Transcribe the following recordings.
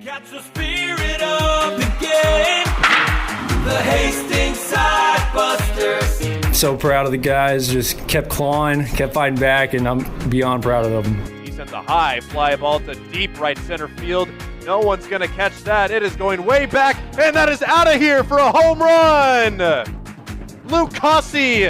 Catch the spirit of the game, the Hastings Sodbusters. So proud of the guys, just kept clawing, kept fighting back, and I'm beyond proud of them. He sends a high fly ball to deep right center field. No one's going to catch that. It is going way back, and that is out of here for a home run. Luke Cossey,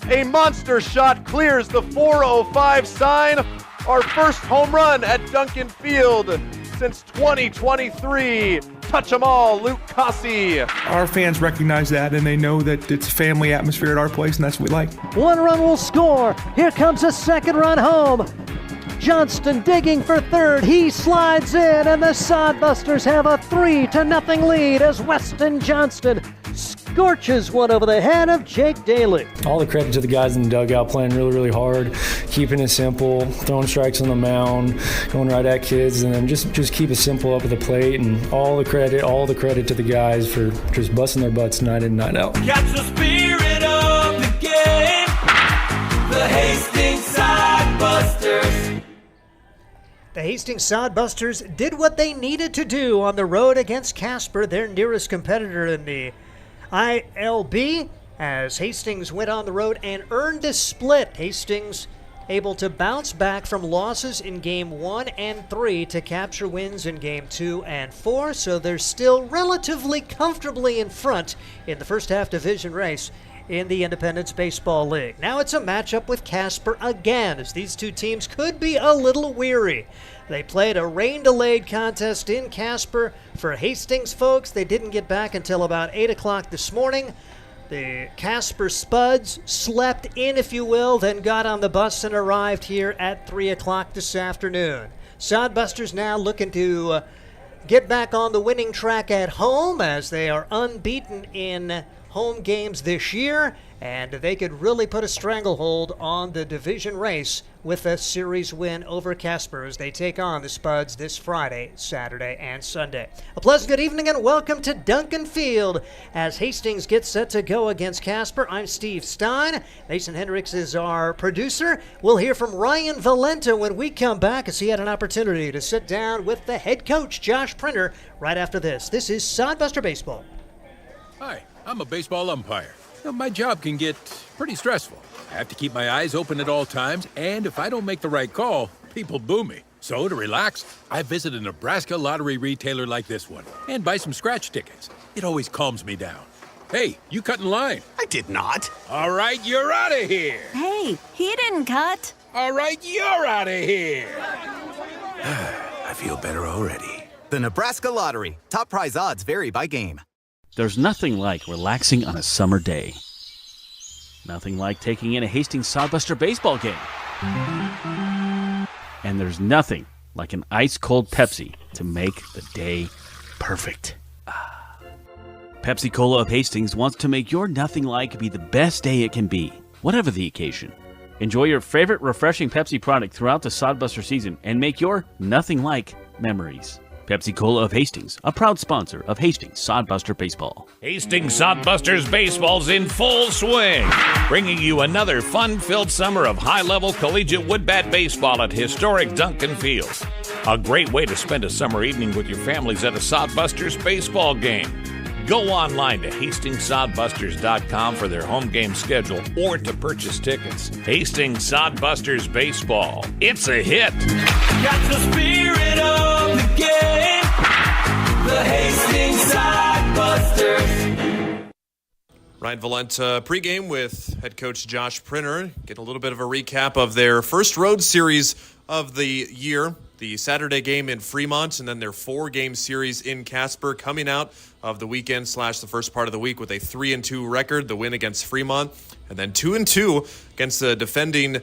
a monster shot, clears the 405 sign. Our first home run at Duncan Field since 2023. Touch 'em all, Luke Cossey. Our fans recognize that, and they know that it's a family atmosphere at our place, and that's what we like. One run will score. Here comes a second run home. Johnston digging for third. He slides in, and the Sodbusters have a 3-0 lead as Weston Johnston scorches one over the head of Jake Daly. All the credit to the guys in the dugout playing really, really hard, keeping it simple, throwing strikes on the mound, going right at kids, and then just keep it simple up at the plate. And all the credit to the guys for just busting their butts night in, night out. Catch the spirit of the game, the Hastings Sodbusters. The Hastings Sodbusters did what they needed to do on the road against Casper, their nearest competitor in the ILB, as Hastings went on the road and earned the split. Hastings able to bounce back from losses in Game 1 and 3 to capture wins in Game 2 and 4, so they're still relatively comfortably in front in the first half division race in the Independence Baseball League. Now it's a matchup with Casper again, as these two teams could be a little weary. They played a rain-delayed contest in Casper. For Hastings folks, they didn't get back until about 8 o'clock this morning. The Casper Spuds slept in, if you will, then got on the bus and arrived here at 3 o'clock this afternoon. Sodbusters now looking to get back on the winning track at home, as they are unbeaten in home games this year, and they could really put a stranglehold on the division race with a series win over Casper as they take on the Spuds this Friday, Saturday, and Sunday. A pleasant good evening and welcome to Duncan Field as Hastings gets set to go against Casper. I'm Steve Stein. Mason Hendricks is our producer. We'll hear from Ryan Valenta when we come back, as he had an opportunity to sit down with the head coach, Josh Printer, right after this. This is Sodbuster Baseball. Hi, I'm a baseball umpire. Now, my job can get pretty stressful. I have to keep my eyes open at all times, and if I don't make the right call, people boo me. So to relax, I visit a Nebraska lottery retailer like this one and buy some scratch tickets. It always calms me down. Hey, you cut in line. I did not. All right, you're out of here. Hey, he didn't cut. All right, you're out of here. I feel better already. The Nebraska Lottery. Top prize odds vary by game. There's nothing like relaxing on a summer day. Nothing like taking in a Hastings Sodbuster baseball game. And there's nothing like an ice-cold Pepsi to make the day perfect. Pepsi Cola of Hastings wants to make your nothing like be the best day it can be, whatever the occasion. Enjoy your favorite refreshing Pepsi product throughout the Sodbuster season and make your nothing like memories. Pepsi Cola of Hastings, a proud sponsor of Hastings Sodbuster Baseball. Hastings Sodbusters Baseball's in full swing, bringing you another fun-filled summer of high-level collegiate woodbat baseball at historic Duncan Field. A great way to spend a summer evening with your families at a Sodbusters baseball game. Go online to HastingsSodbusters.com for their home game schedule or to purchase tickets. Hastings Sodbusters Baseball. It's a hit. Got the spirit of the game, the Hastings Sodbusters. Ryan Valenta pregame with head coach Josh Printer. Getting a little bit of a recap of their first road series of the year. The Saturday game in Fremont, and then their 4-game series in Casper, coming out of the weekend / the first part of the week with a 3-2 record, the win against Fremont, and then 2-2 against the defending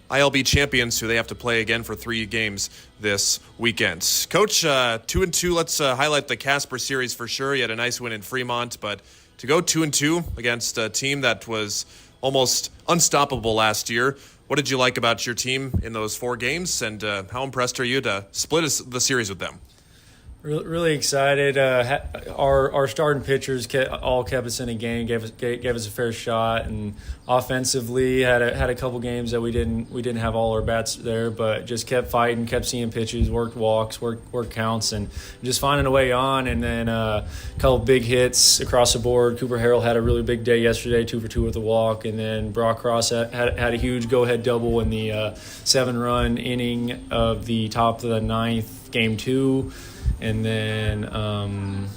ILB champions, who they have to play again for 3 games this weekend. Coach, 2-2, let's highlight the Casper series for sure. You had a nice win in Fremont, but to go 2-2 against a team that was almost unstoppable last year, what did you like about your team in those 4 games, and how impressed are you to split the series with them? Really excited. Our starting pitchers all kept us in a game, gave us a fair shot, and offensively had a couple games that we didn't have all our bats there, but just kept fighting, kept seeing pitches, worked walks, worked counts, and just finding a way on. And then a couple big hits across the board. Cooper Harrell had a really big day yesterday, 2 for 2 with a walk, and then Brock Cross had a huge go-ahead double in the 7-run inning of the top of the 9th, game 2. And then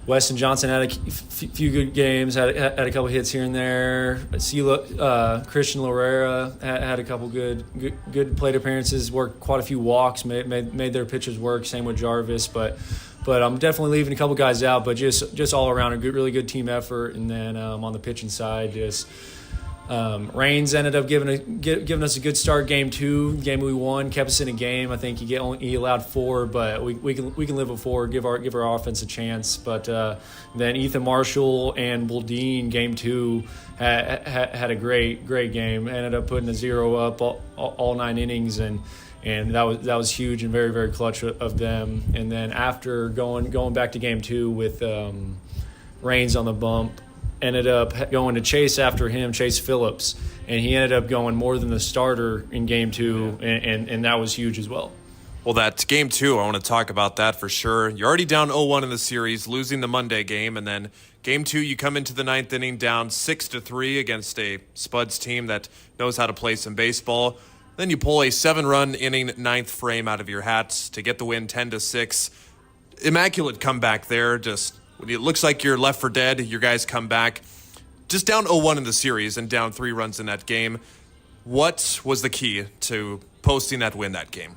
Weston Johnson had a few good games, had a couple hits here and there. Christian Lorera had a couple good plate appearances, worked quite a few walks, made their pitchers work. Same with Jarvis, but I'm definitely leaving a couple guys out. But just all around a really good team effort. And then on the pitching side, just. Raines ended up giving us a good start. Game 2, game we won, kept us in a game. I think he allowed 4, but we can live with 4. Give our offense a chance. But then Ethan Marshall and Buldine, game 2, had a great game. Ended up putting a 0 up all 9 innings, and that was huge and very, very clutch of them. And then after going back to game 2 with Raines on the bump. Ended up going to Chase after him, Chase Phillips, and he ended up going more than the starter in game 2, and that was huge as well. Well, that game 2, I want to talk about that for sure. You're already down 0-1 in the series, losing the Monday game, and then game 2, you come into the 9th inning down 6-3 against a Spuds team that knows how to play some baseball. Then you pull a 7-run inning 9th frame out of your hat to get the win 10-6. Immaculate comeback there, just... It looks like you're left for dead. Your guys come back. Just down 0-1 in the series and down 3 runs in that game. What was the key to posting that win that game?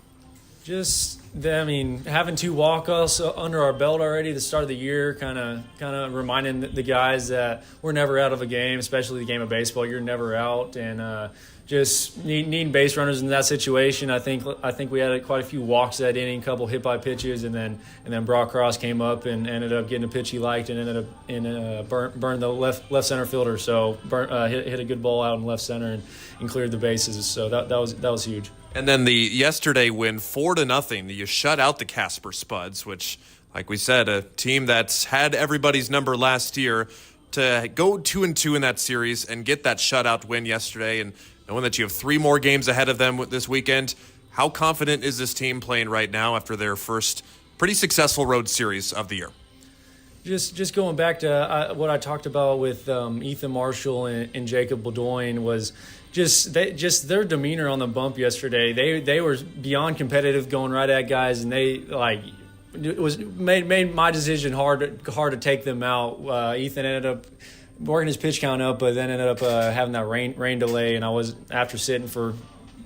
Having 2 walk-offs under our belt already at the start of the year, kind of reminding the guys that we're never out of a game, especially the game of baseball. You're never out, and just needing base runners in that situation. I think we had quite a few walks that inning, a couple hit by pitches, and then Brock Cross came up and ended up getting a pitch he liked and ended up burned the left center fielder. So hit a good ball out in left center and cleared the bases. So that was huge. And then the yesterday win 4-0. You shut out the Casper Spuds, which, like we said, a team that's had everybody's number last year. To go 2-2 in that series and get that shutout win yesterday, and knowing that you have 3 more games ahead of them this weekend, how confident is this team playing right now after their first pretty successful road series of the year? Just going back to what I talked about with Ethan Marshall and Jacob Bedoin was just their demeanor on the bump yesterday. They were beyond competitive, going right at guys, and they it was made my decision hard to take them out. Ethan ended up working his pitch count up, but then ended up having that rain delay, and I was, after sitting for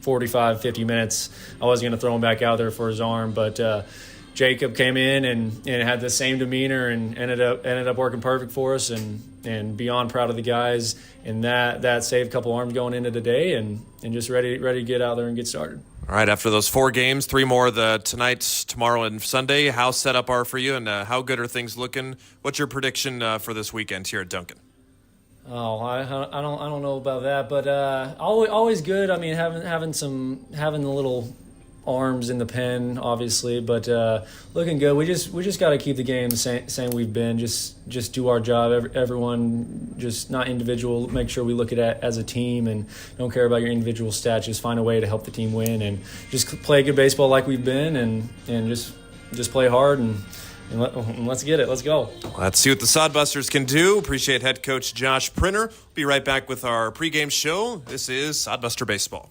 45, 50 minutes, I wasn't going to throw him back out there for his arm, but Jacob came in and had the same demeanor and ended up working perfect for us, and beyond proud of the guys, and that saved a couple arms going into the day, and just ready to get out there and get started. All right, after those 4 games, 3 more tonight, tomorrow, and Sunday, how set up are for you, and how good are things looking? What's your prediction for this weekend here at Duncan? Oh, I don't know about that, but always good. I mean, having the little arms in the pen, obviously, but looking good. We just got to keep the game the same we've been. Just do our job. Everyone, just not individual. Make sure we look at it as a team and don't care about your individual stats. Just find a way to help the team win and just play good baseball like we've been, and just play hard and let's get it. Let's go. Let's see what the Sodbusters can do. Appreciate head coach Josh Printer. We'll be right back with our pregame show. This is Sodbuster Baseball.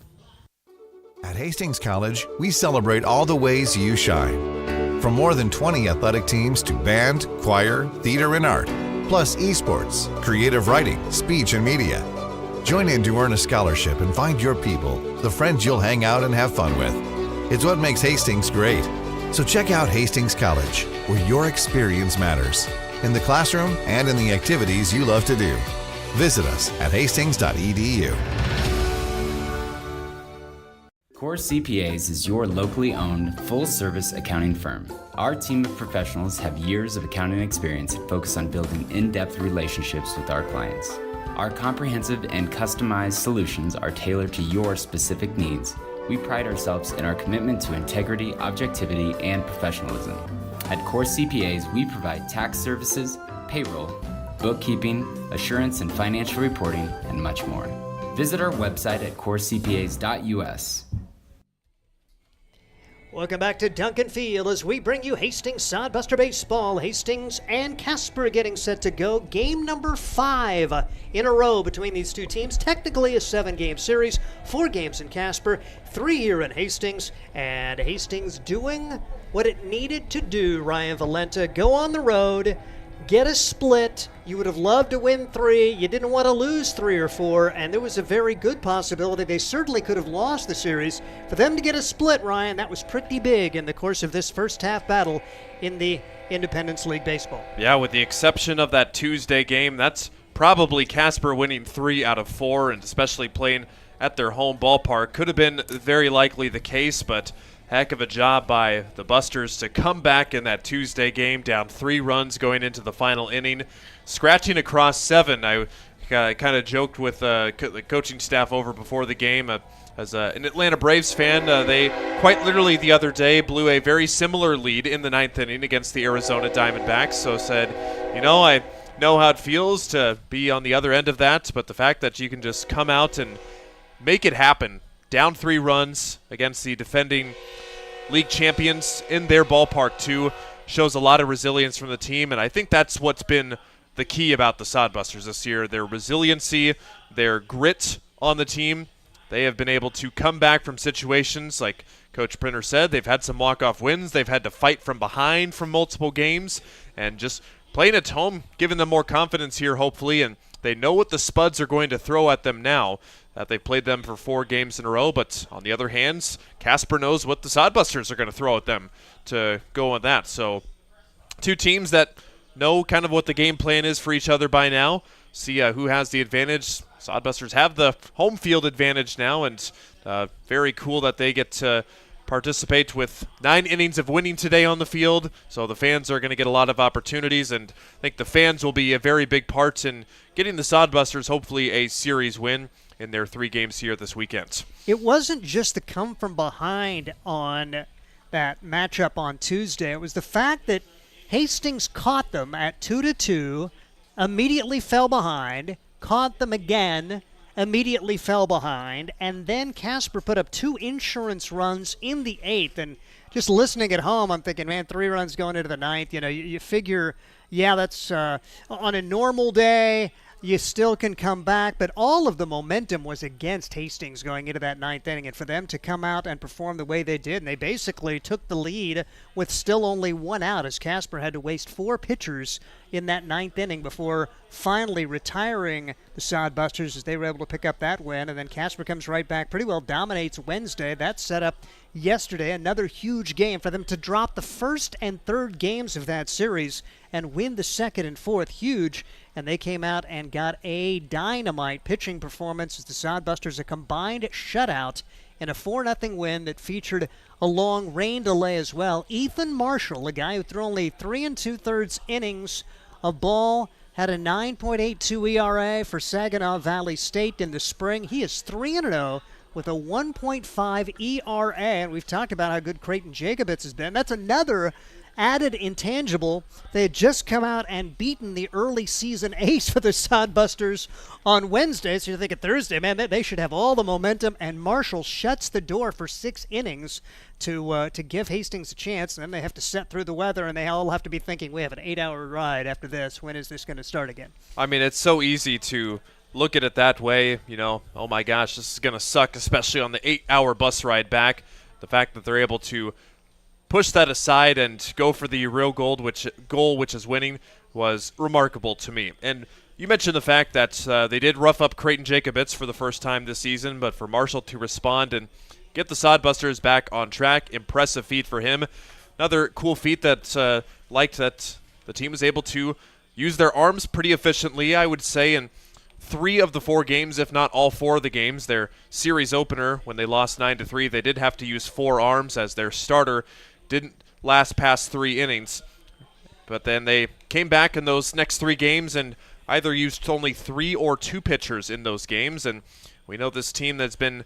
At Hastings College, we celebrate all the ways you shine. From more than 20 athletic teams to band, choir, theater, and art, plus esports, creative writing, speech, and media. Join in to earn a scholarship and find your people, the friends you'll hang out and have fun with. It's what makes Hastings great. So check out Hastings College, where your experience matters, in the classroom and in the activities you love to do. Visit us at hastings.edu. Core CPAs is your locally owned, full-service accounting firm. Our team of professionals have years of accounting experience and focus on building in-depth relationships with our clients. Our comprehensive and customized solutions are tailored to your specific needs, We pride ourselves in our commitment to integrity, objectivity, and professionalism. At Core CPAs, we provide tax services, payroll, bookkeeping, assurance and financial reporting, and much more. Visit our website at corecpas.us. Welcome back to Duncan Field as we bring you Hastings Sodbuster Baseball. Hastings and Casper getting set to go. Game number 5 in a row between these two teams. Technically a 7-game series, 4 games in Casper, 3 here in Hastings. And Hastings doing what it needed to do, Ryan Valenta. Go on the road, get a split. You would have loved to win 3. You didn't want to lose 3 or 4, and there was a very good possibility they certainly could have lost the series. For them to get a split, Ryan, that was pretty big in the course of this first half battle in the Independence League Baseball. Yeah, with the exception of that Tuesday game, that's probably Casper winning 3 out of 4, and especially playing at their home ballpark. Could have been very likely the case, but heck of a job by the Busters to come back in that Tuesday game, down 3 runs going into the final inning, scratching across 7. I kind of joked with the coaching staff over before the game. As an Atlanta Braves fan, they quite literally the other day blew a very similar lead in the 9th inning against the Arizona Diamondbacks. So said, I know how it feels to be on the other end of that, but the fact that you can just come out and make it happen, down 3 runs against the defending league champions in their ballpark too, shows a lot of resilience from the team, and I think that's what's been the key about the Sodbusters this year. Their resiliency, their grit on the team. They have been able to come back from situations like Coach Printer said. They've had some walk-off wins. They've had to fight from behind from multiple games, and just playing at home, giving them more confidence here hopefully, and they know what the Spuds are going to throw at them now that they've played them for 4 games in a row. But on the other hand, Casper knows what the Sodbusters are going to throw at them to go on that. So 2 teams that know kind of what the game plan is for each other by now. See who has the advantage. Sodbusters have the home field advantage now, and very cool that they get to participate with 9 innings of winning today on the field. So the fans are going to get a lot of opportunities, and I think the fans will be a very big part in getting the Sodbusters hopefully a series win in their 3 games here this weekend. It wasn't just the come from behind on that matchup on Tuesday. It was the fact that Hastings caught them at 2-2, immediately fell behind, caught them again, immediately fell behind, and then Casper put up 2 insurance runs in the 8th. And just listening at home, I'm thinking, man, 3 runs going into the 9th. You figure, yeah, that's on a normal day, you still can come back, but all of the momentum was against Hastings going into that 9th inning, and for them to come out and perform the way they did, and they basically took the lead with still only 1 out, as Casper had to waste 4 pitchers in that 9th inning before finally retiring the Sodbusters as they were able to pick up that win. And then Casper comes right back, pretty well dominates Wednesday. That set up yesterday another huge game for them to drop the 1st and 3rd games of that series and win the 2nd and 4th. Huge. And they came out and got a dynamite pitching performance as the Sodbusters, a combined shutout in a 4-0 win that featured a long rain delay as well. Ethan Marshall, a guy who threw only 3 2/3 innings of ball, had a 9.82 ERA for Saginaw Valley State in the spring. He is 3-0 with a 1.5 ERA, and we've talked about how good Creighton Jacobitz has been. That's another added intangible. They had just come out and beaten the early season ace for the Sodbusters on Wednesday, so you're thinking Thursday, man, they should have all the momentum, and Marshall shuts the door for 6 innings to give Hastings a chance, and then they have to set through the weather, and they all have to be thinking, we have an 8-hour ride after this. When is this going to start again? I mean, it's so easy to look at it that way, oh my gosh, this is going to suck, especially on the 8-hour bus ride back. The fact that they're able to push that aside and go for the real goal, which is winning, was remarkable to me. And you mentioned the fact that they did rough up Creighton Jacobitz for the first time this season, but for Marshall to respond and get the Sodbusters back on track, impressive feat for him. Another cool feat that that the team was able to use their arms pretty efficiently, I would say, in 3 of the 4 games, if not all 4 of the games. Their series opener, when they lost 9-3, they did have to use 4 arms as their starter didn't last past 3 innings. But then they came back in those next 3 games and either used only 3 or 2 pitchers in those games. And we know this team that's been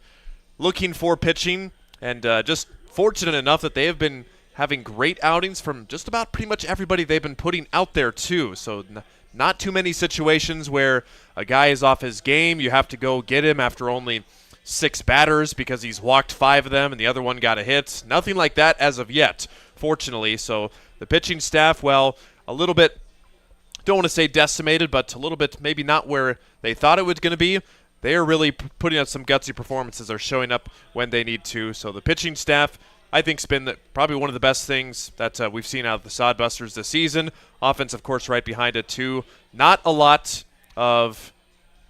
looking for pitching, and just fortunate enough that they have been having great outings from just about pretty much everybody they've been putting out there too. So not too many situations where a guy is off his game. You have to go get him after only 6 batters because he's walked 5 of them and the other one got a hit. Nothing like that as of yet, fortunately. So the pitching staff, well, a little bit, don't want to say decimated, but a little bit maybe not where they thought it was going to be. They are really putting out some gutsy performances, are showing up when they need to. So the pitching staff, I think, has been probably one of the best things that we've seen out of the Sodbusters this season. Offense, of course, right behind it, too. Not a lot of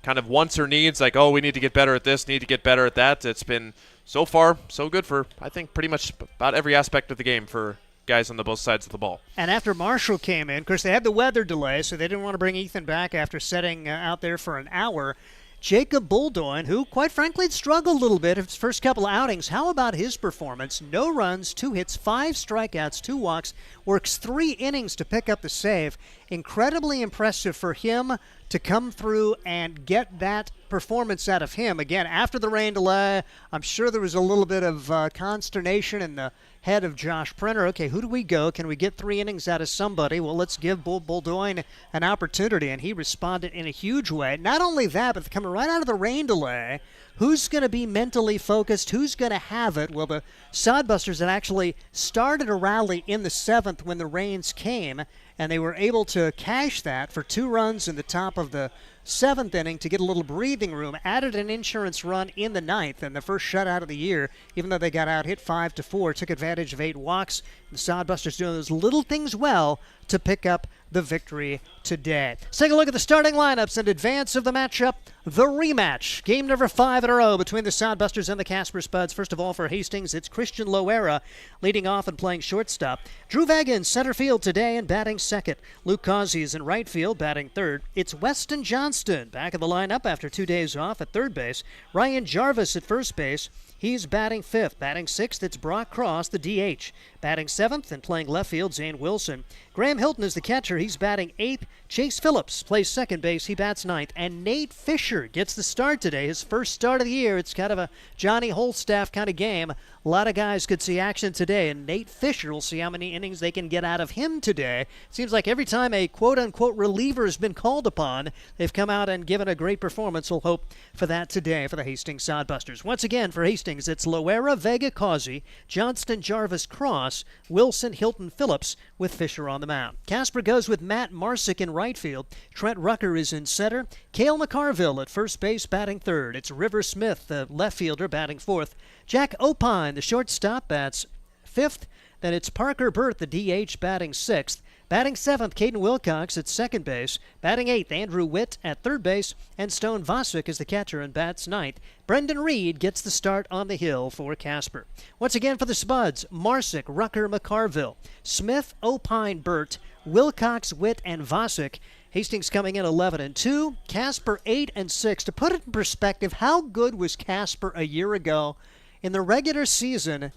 kind of wants or needs, like, oh, we need to get better at this, need to get better at that. It's been so far so good for, I think, pretty much about every aspect of the game for guys on the both sides of the ball. And after Marshall came in, of course, they had the weather delay, so they didn't want to bring Ethan back after setting out there for an hour. Jacob Buldoin, who, quite frankly, had struggled a little bit in his first couple of outings. How about his performance? No runs, 2 hits, 5 strikeouts, 2 walks, works 3 innings to pick up the save. Incredibly impressive for him to come through and get that performance out of him. Again, after the rain delay, I'm sure there was a little bit of consternation in the head of Josh Prenner. Okay, who do we go? Can we get 3 innings out of somebody? Well, let's give Buldoin an opportunity, and he responded in a huge way. Not only that, but coming right out of the rain delay, who's going to be mentally focused? Who's going to have it? Well, the Sodbusters had actually started a rally in the 7th when the rains came, and they were able to cash that for 2 runs in the top of the 7th inning to get a little breathing room, added an insurance run in the 9th, and the first shutout of the year, even though they got out hit 5-4, took advantage of 8 walks. The Sodbusters doing those little things well to pick up the victory today. Let's take a look at the starting lineups in advance of the matchup, the rematch. Game number 5 in a row between the Sodbusters and the Casper Spuds. First of all, for Hastings, it's Christian Loera leading off and playing shortstop. Drew Vega in center field today and batting second. Luke Causey is in right field, batting third. It's Weston Johnston back in the lineup after 2 days off at third base. Ryan Jarvis at first base. He's batting 5th. Batting 6th, it's Brock Cross, the DH. Batting 7th and playing left field, Zane Wilson. Graham Hilton is the catcher. He's batting 8th. Chase Phillips plays second base. He bats 9th. And Nate Fisher gets the start today. His first start of the year. It's kind of a Johnny Holstaff kind of game. A lot of guys could see action today, and Nate Fisher will see how many innings they can get out of him today. Seems like every time a quote-unquote reliever has been called upon, they've come out and given a great performance. We'll hope for that today for the Hastings Sodbusters. Once again, for Hastings, it's Loera, Vega, Causey, Johnston, Jarvis, Cross, Wilson, Hilton, Phillips, with Fisher on the mound. Casper goes with Matt Marsick in right field. Trent Rucker is in center. Cale McCarville at first base, batting third. It's River Smith, the left fielder, batting fourth. Jack Opine, the shortstop, bats 5th. Then it's Parker Burt, the DH, batting 6th. Batting 7th, Caden Wilcox at second base. Batting 8th, Andrew Witt at third base. And Stone Vosvik is the catcher and bats 9th. Brendan Reed gets the start on the hill for Casper. Once again for the Spuds, Marsick, Rucker, McCarville, Smith, Opine, Burt, Wilcox, Witt, and Vosvik. Hastings coming in 11-2, Casper 8-6. To put it in perspective, how good was Casper a year ago? In the regular season,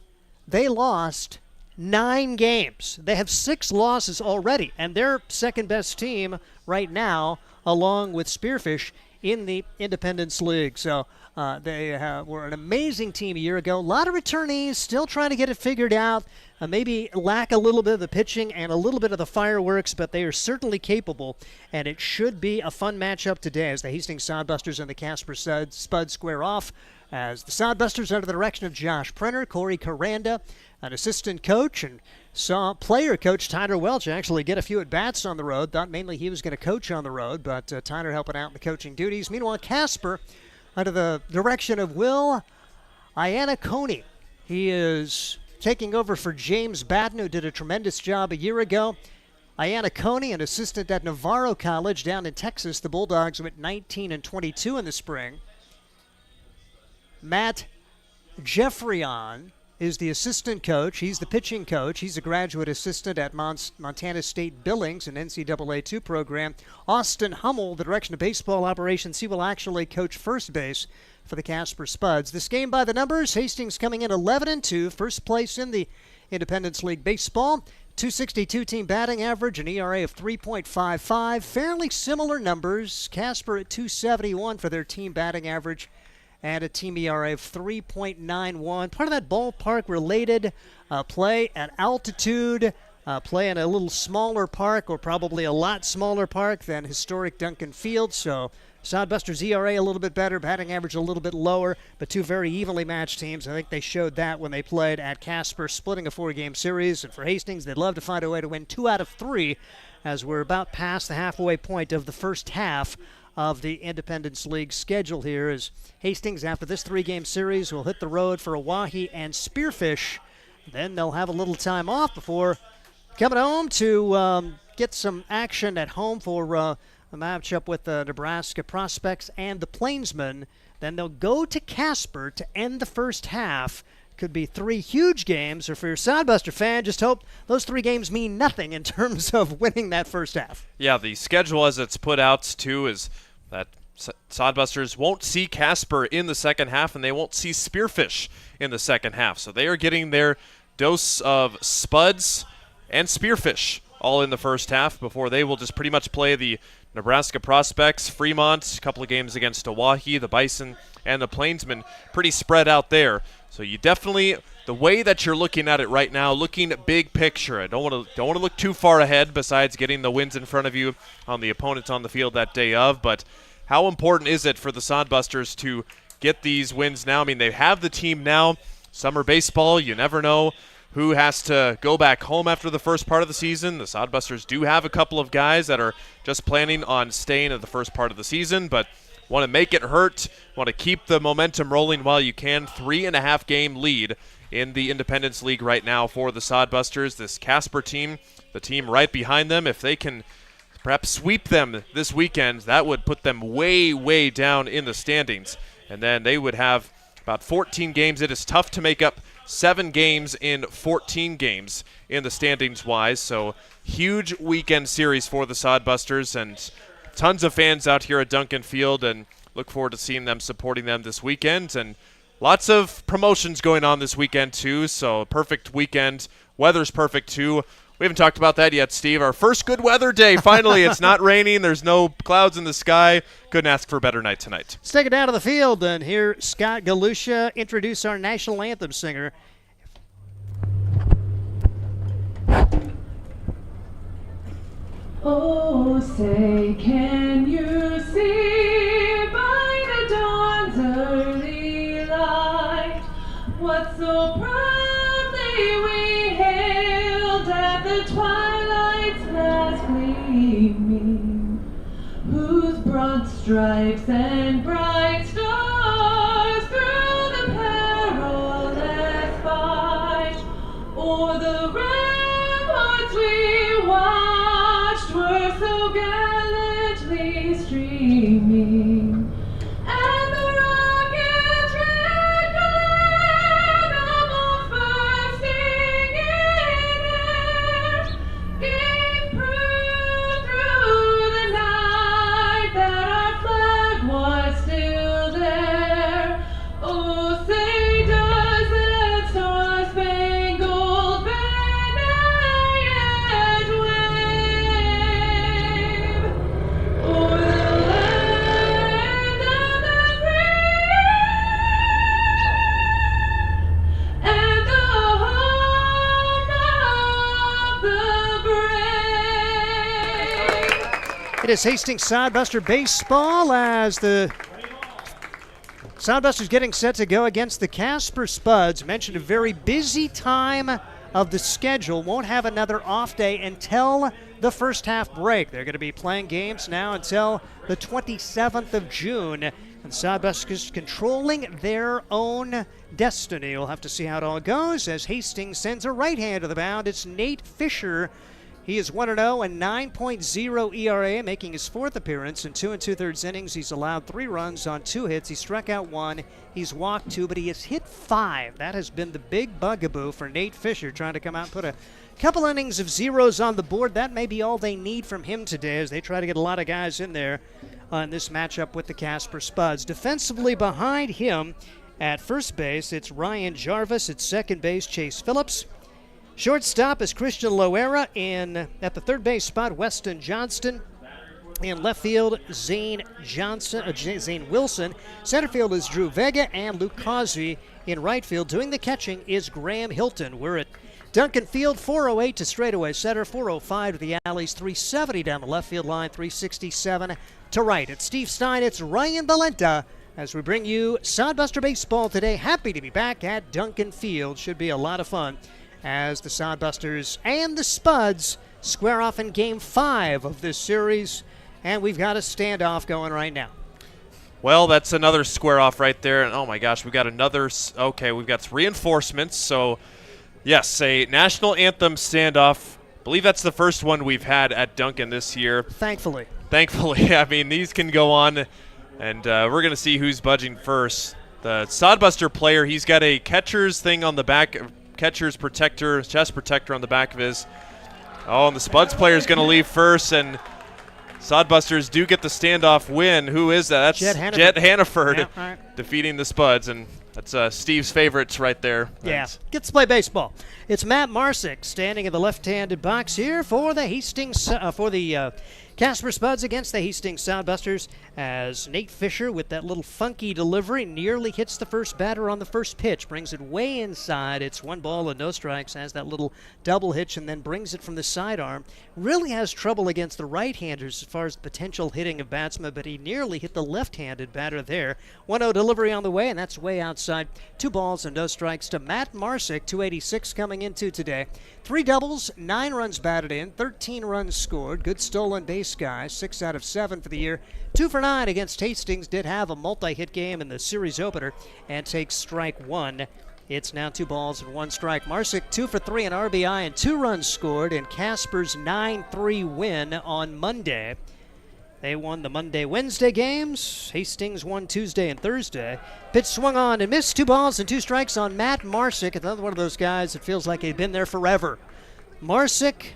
they lost 9 games. They have 6 losses already, and they're second-best team right now, along with Spearfish in the Independence League. So they were an amazing team a year ago. A lot of returnees still trying to get it figured out. Maybe lack a little bit of the pitching and a little bit of the fireworks, but they are certainly capable, and it should be a fun matchup today as the Hastings Sodbusters and the Casper Spuds square off. As the Sodbusters under the direction of Josh Prenner, Corey Caranda, an assistant coach, and saw player coach Tyler Welch actually get a few at-bats on the road. Thought mainly he was going to coach on the road, but Tyler helping out in the coaching duties. Meanwhile, Casper under the direction of Will Iannacone. He is taking over for James Batten, who did a tremendous job a year ago. Iannacone, an assistant at Navarro College down in Texas. The Bulldogs went 19-22 in the spring. Matt Jeffreyon is the assistant coach. He's the pitching coach. He's a graduate assistant at Montana State Billings, an NCAA 2 program. Austin Hummel, the direction of baseball operations. He will actually coach first base for the Casper Spuds. This game by the numbers, Hastings coming in 11-2, first place in the Independence League Baseball. 262 team batting average, an ERA of 3.55. Fairly similar numbers. Casper at 271 for their team batting average and a team ERA of 3.91. Part of that ballpark-related play at altitude, play in a little smaller park, or probably a lot smaller park than historic Duncan Field. So Sodbusters ERA a little bit better, batting average a little bit lower, but two very evenly matched teams. I think they showed that when they played at Casper, splitting a 4-game series. And for Hastings, they'd love to find a way to win 2 out of 3, as we're about past the halfway point of the first half of the Independence League schedule here. As Hastings, after this 3-game series, will hit the road for Oahe and Spearfish. Then they'll have a little time off before coming home to get some action at home for a matchup with the Nebraska Prospects and the Plainsmen. Then they'll go to Casper to end the first half. Could be 3 huge games, or for your Sodbuster fan, just hope those 3 games mean nothing in terms of winning that first half. Yeah, the schedule as it's put out, too, is that Sodbusters won't see Casper in the second half, and they won't see Spearfish in the second half. So they are getting their dose of Spuds and Spearfish all in the first half before they will just pretty much play the Nebraska Prospects, Fremont, a couple of games against Oahe, the Bison, and the Plainsmen. Pretty spread out there. So you definitely, the way that you're looking at it right now, looking big picture. I don't want to look too far ahead besides getting the wins in front of you on the opponents on the field that day of. But how important is it for the Sodbusters to get these wins now? I mean, they have the team now. Summer baseball, you never know who has to go back home after the first part of the season. The Sodbusters do have a couple of guys that are just planning on staying at the first part of the season, but want to make it hurt, want to keep the momentum rolling while you can. 3.5-game lead in the Independence League right now for the Sodbusters. This Casper team, the team right behind them, if they can perhaps sweep them this weekend, that would put them way, way down in the standings. And then they would have about 14 games. It is tough to make up 7 games in 14 games in the standings-wise. So huge weekend series for the Sodbusters, and tons of fans out here at Duncan Field, and look forward to seeing them, supporting them this weekend. And lots of promotions going on this weekend too, so perfect weekend. Weather's perfect too. We haven't talked about that yet, Steve. Our first good weather day. Finally, it's not raining. There's no clouds in the sky. Couldn't ask for a better night tonight. Let's take it down to the field and hear Scott Galusha introduce our national anthem singer. Oh, say, can you see by the dawn's early light what so proudly we hailed at the twilight's last gleaming, whose broad stripes and bright stars through the perilous fight o'er the ramparts we watched were so gallantly streaming, and the rocket's red glare almost bursting in air gave proof through the night that our flag was still there. Oh, say does that star-spangled banner yet wave o'er the land of the free and the home of the brave? It is Hastings Sodbuster baseball as the Sodbusters getting set to go against the Casper Spuds. Mentioned a very busy time of the schedule. Won't have another off day until the first half break. They're going to be playing games now until the 27th of June. And Sodbusters controlling their own destiny. We'll have to see how it all goes as Hastings sends a right hand to the mound. It's Nate Fisher. He is 1-0 and 9.0 ERA, making his 4th appearance in 2 2/3 innings. He's allowed 3 runs on 2 hits. He struck out 1. He's walked 2, but he has hit 5. That has been the big bugaboo for Nate Fisher, trying to come out and put a couple innings of zeros on the board. That may be all they need from him today as they try to get a lot of guys in there on this matchup with the Casper Spuds. Defensively behind him at first base, it's Ryan Jarvis. At second base, Chase Phillips. Shortstop is Christian Loera. At the third base spot, Weston Johnston. In left field, Zane Wilson. Center field is Drew Vega and Luke Causey. In right field, doing the catching is Graham Hilton. We're at Duncan Field, 408 to straightaway center, 405 to the alleys, 370 down the left field line, 367 to right. At Steve Stein, it's Ryan Valenta as we bring you Sodbuster Baseball today. Happy to be back at Duncan Field. Should be a lot of fun as the Sodbusters and the Spuds square off in Game 5 of this series. And we've got a standoff going right now. Well, that's another square off right there. And oh my gosh, we've got another. Okay, we've got reinforcements. So, yes, a national anthem standoff. I believe that's the first one we've had at Duncan this year. Thankfully. I mean, these can go on, and we're going to see who's budging first. The Sodbuster player, he's got a catcher's thing on the back, catcher's protector, chest protector on the back of his. Oh, and the Spuds player is going to leave first, and Sodbusters do get the standoff win. Who is that? That's Jet Hannaford yeah, right. defeating the Spuds, and that's Steve's favorites right there. Yeah, gets to play baseball. It's Matt Marsick standing in the left-handed box here for the Hastings, Casper Spuds against the Hastings Sodbusters, as Nate Fisher with that little funky delivery nearly hits the first batter on the first pitch, brings it way inside. It's 1 ball and no strikes, has that little double hitch, and then brings it from the sidearm. Really has trouble against the right-handers as far as potential hitting of batsmen, but he nearly hit the left-handed batter there. 1-0 delivery on the way, and that's way outside. 2 balls and no strikes to Matt Marsick, 286 coming into today. 3 doubles, 9 runs batted in, 13 runs scored. Good stolen base guy, 6 out of 7 for the year. 2 for 9 against Hastings. Did have a multi-hit game in the series opener and takes strike 1. It's now 2 balls and 1 strike. Marsick 2 for 3 in RBI and 2 runs scored in Casper's 9-3 win on Monday. They won the Monday-Wednesday games. Hastings won Tuesday and Thursday. Pitch swung on and missed. 2 balls and 2 strikes on Matt Marsick. Another one of those guys that feels like he'd been there forever. Marsick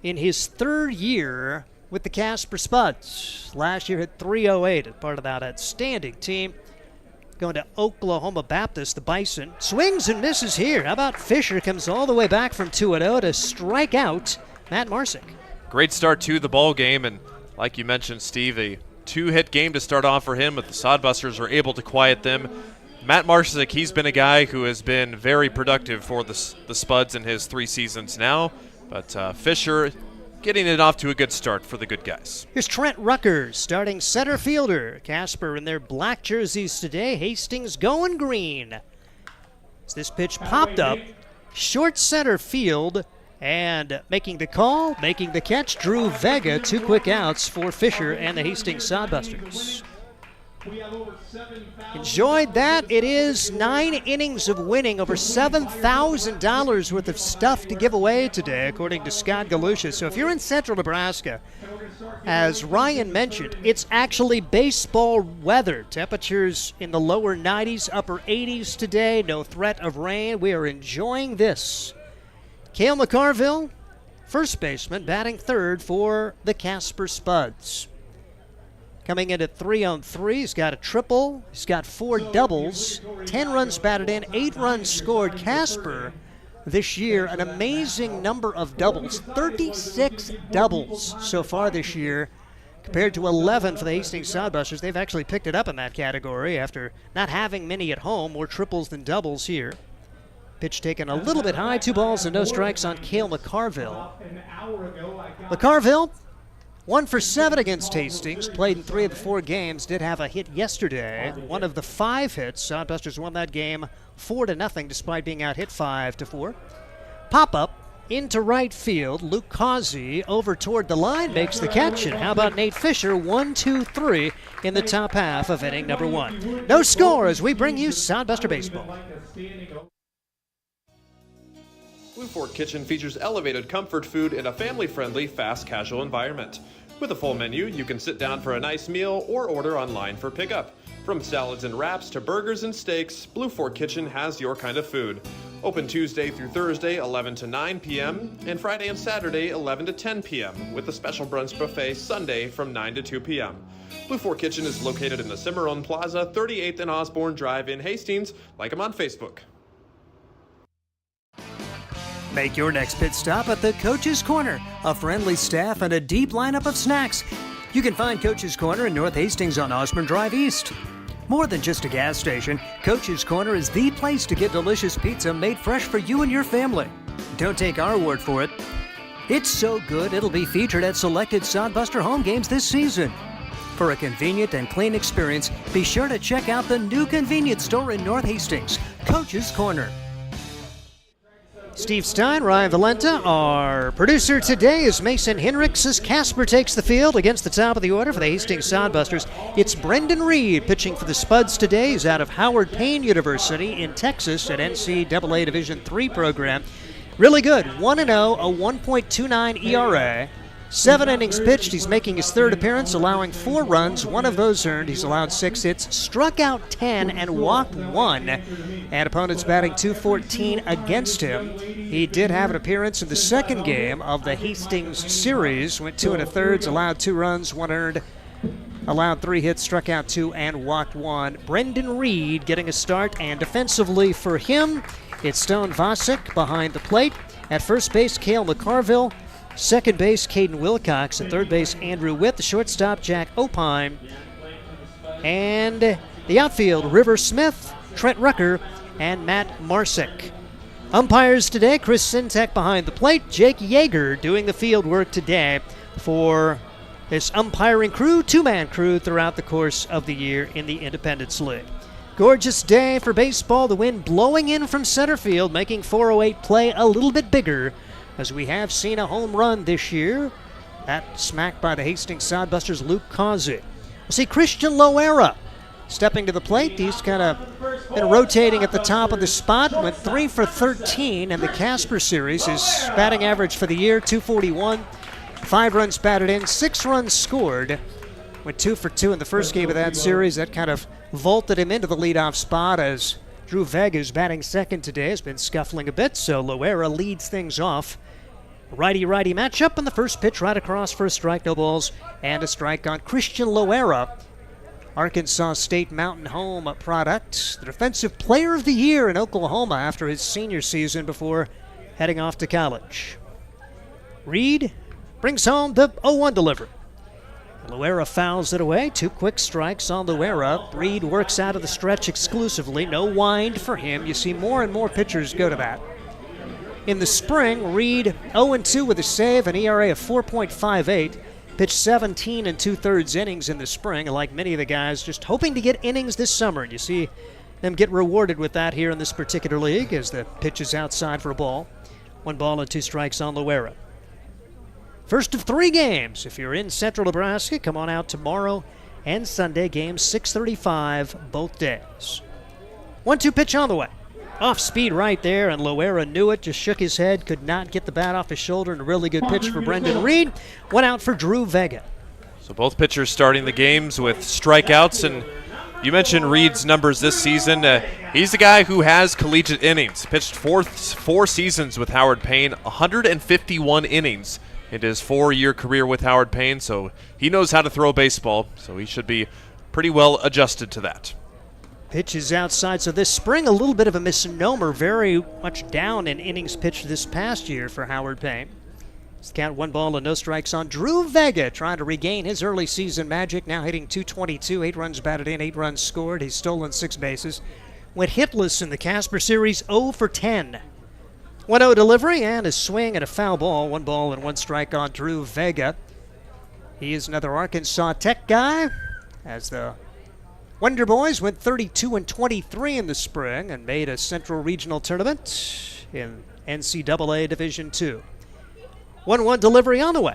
in his 3rd year with the Casper Spuds. Last year hit .308 as part of that outstanding team. Going to Oklahoma Baptist, the Bison. Swings and misses here. How about Fisher comes all the way back from 2-0 to strike out Matt Marsick. Great start to the ball game, and like you mentioned, Steve, a 2-hit game to start off for him, but the Sodbusters were able to quiet them. Matt Marsick, he's been a guy who has been very productive for the Spuds in his 3 seasons now, but Fisher getting it off to a good start for the good guys. Here's Trent Ruckers, starting center fielder. Casper in their black jerseys today. Hastings going green. As this pitch popped up, short center field, and making the call, making the catch, Drew Vega. 2 quick outs for Fisher and the Hastings Sodbusters. Enjoyed that. It is 9 innings of winning, over $7,000 worth of stuff to give away today, according to Scott Galusha. So if you're in central Nebraska, as Ryan mentioned, it's actually baseball weather. Temperatures in the lower 90s, upper 80s today. No threat of rain. We are enjoying this. Cale McCarville, first baseman, batting 3rd for the Casper Spuds. Coming in at 3-on-3, he's got a triple, he's got 4 doubles, 10 runs batted in, 8 runs scored. Casper this year, an amazing number of doubles, 36 doubles so far this year, compared to 11 for the Hastings Sodbusters. They've actually picked it up in that category after not having many at home, more triples than doubles here. Pitch taken a little bit high, 2 balls and no strikes on Cale McCarville. McCarville, 1 for 7 against Hastings, played in 3 of the 4 games, did have a hit yesterday. 1 of the 5 hits. Sodbusters won that game 4-0 despite being out hit 5-4. Pop-up into right field. Luke Causey over toward the line makes the catch. And how about Nate Fisher? 1-2-3 in the top half of inning number 1. No score as we bring you Sodbuster Baseball. Blue Fork Kitchen features elevated comfort food in a family-friendly, fast casual environment. With a full menu, you can sit down for a nice meal or order online for pickup. From salads and wraps to burgers and steaks, Blue Fork Kitchen has your kind of food. Open Tuesday through Thursday, 11 to 9 p.m., and Friday and Saturday, 11 to 10 p.m., with a special brunch buffet Sunday from 9 to 2 p.m. Blue Fork Kitchen is located in the Cimarron Plaza, 38th and Osborne Drive in Hastings. Like them on Facebook. Make your next pit stop at the Coach's Corner, a friendly staff and a deep lineup of snacks. You can find Coach's Corner in North Hastings on Osborne Drive East. More than just a gas station, Coach's Corner is the place to get delicious pizza made fresh for you and your family. Don't take our word for it. It's so good it'll be featured at selected Sodbuster home games this season. For a convenient and clean experience, be sure to check out the new convenience store in North Hastings, Coach's Corner. Steve Stein, Ryan Valenta. Our producer today is Mason Henricks as Casper takes the field against the top of the order for the Hastings Sodbusters. It's Brendan Reed pitching for the Spuds today. He's out of Howard Payne University in Texas at NCAA Division III program. Really good, 1-0, a 1.29 ERA. 7 innings pitched. He's making his third appearance, allowing 4 runs, 1 of those earned. He's allowed 6 hits, struck out 10, and walked 1. And opponents batting .214 against him. He did have an appearance in the second game of the Hastings series. Went 2 1/3, allowed 2 runs, 1 earned. Allowed 3 hits, struck out 2, and walked 1. Brendan Reed getting a start, and defensively for him, it's Stone Vosick behind the plate. At first base, Cale McCarville. Second base, Caden Wilcox. At third base, Andrew Witt. The shortstop, Jack Opine. And the outfield, River Smith, Trent Rucker, and Matt Marsick. Umpires today, Chris Sintek behind the plate. Jake Yeager doing the field work today for this umpiring crew, 2-man crew throughout the course of the year in the Independence League. Gorgeous day for baseball. The wind blowing in from center field, making 408 play a little bit bigger, as we have seen a home run this year. That smacked by the Hastings Sodbusters' Luke Causey. We'll see Christian Loera stepping to the plate. He's kind of been rotating at the top of the spot. Went 3 for 13 in the Casper series. His batting average for the year, .241. 5 runs batted in, 6 runs scored. Went 2 for 2 in the first game of that series. That kind of vaulted him into the leadoff spot, as Drew Vega, who's batting second today, has been scuffling a bit, so Loera leads things off. Righty-righty matchup, and the first pitch right across for a strike, no balls, and a strike on Christian Loera. Arkansas State Mountain Home product, the Defensive Player of the Year in Oklahoma after his senior season before heading off to college. Reed brings home the 0-1 delivery. Loera fouls it away. 2 quick strikes on Loera. Reed works out of the stretch exclusively. No wind for him. You see more and more pitchers go to that. In the spring, Reed 0-2 with a save, an ERA of 4.58. Pitched 17 2/3 innings in the spring, and like many of the guys, just hoping to get innings this summer. And you see them get rewarded with that here in this particular league as the pitch is outside for a ball. 1 ball and 2 strikes on Loera. First of 3 games. If you're in central Nebraska, come on out tomorrow and Sunday. Games 6:35 both days. 1-2 pitch on the way. Off speed right there, and Loera knew it, just shook his head, could not get the bat off his shoulder, and a really good pitch for Brendan Reed. 1 out for Drew Vega. So both pitchers starting the games with strikeouts, and you mentioned Reed's numbers this season. He's the guy who has collegiate innings. Pitched 4 seasons with Howard Payne, 151 innings in his 4-year career with Howard Payne, so he knows how to throw a baseball, so he should be pretty well adjusted to that. Pitch is outside, so this spring a little bit of a misnomer, very much down in innings pitched this past year for Howard Payne. It's the count, 1 ball and no strikes on Drew Vega, trying to regain his early season magic, now hitting .222, 8 runs batted in, 8 runs scored. He's stolen 6 bases. Went hitless in the Casper series, 0 for 10. 1-0 delivery and a swing and a foul ball. 1 ball and 1 strike on Drew Vega. He is another Arkansas Tech guy, as the Wonder Boys went 32-23 in the spring and made a Central Regional Tournament in NCAA Division II. 1-1 delivery on the way.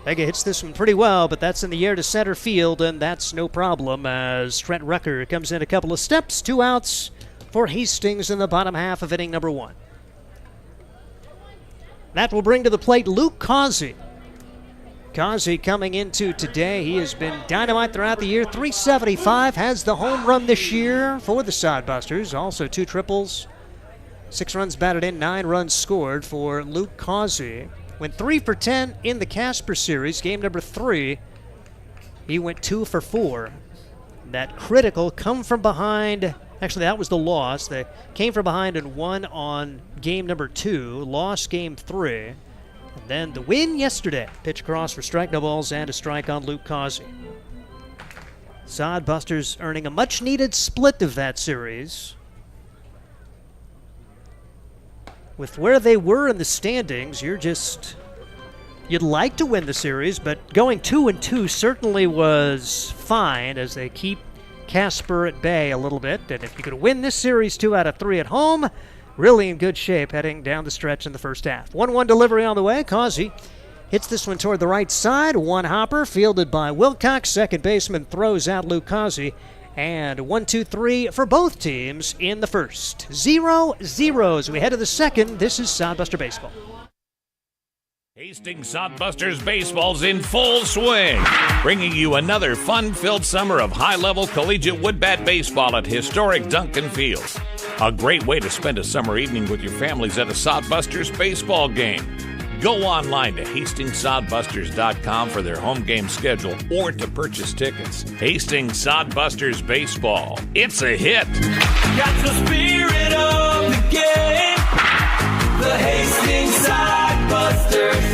Vega hits this one pretty well, but that's in the air to center field, and that's no problem as Trent Rucker comes in a couple of steps. 2 outs for Hastings in the bottom half of inning number 1. That will bring to the plate Luke Causey. Causey coming into today, he has been dynamite throughout the year. .375, has the home run this year for the Sodbusters. Also 2 triples, 6 runs batted in, 9 runs scored for Luke Causey. Went 3 for 10 in the Casper series. Game number 3, he went 2 for 4. That critical come from behind Actually, that was the loss. They came from behind and won on game number 2, lost game 3. And then the win yesterday. Pitch across for strike, no balls, and a strike on Luke Causey. Sodbusters earning a much-needed split of that series. With where they were in the standings, you'd like to win the series, but going 2-2 certainly was fine as they keep Casper at bay a little bit. And if you could win this series 2 out of 3 at home, really in good shape heading down the stretch in the first half. 1-1 delivery on the way. Causey hits this one toward the right side. One hopper fielded by Wilcox. Second baseman throws out Luke Causey. And 1-2-3 for both teams in the first. 0-0 as we head to the second. This is Sodbuster Baseball. Hastings Sodbusters baseball's in full swing, bringing you another fun-filled summer of high-level collegiate wood-bat baseball at historic Duncan Field. A great way to spend a summer evening with your families at a Sodbusters baseball game. Go online to HastingsSodbusters.com for their home game schedule or to purchase tickets. Hastings Sodbusters baseball. It's a hit. Got the spirit of the game. The Hastings Sodbusters.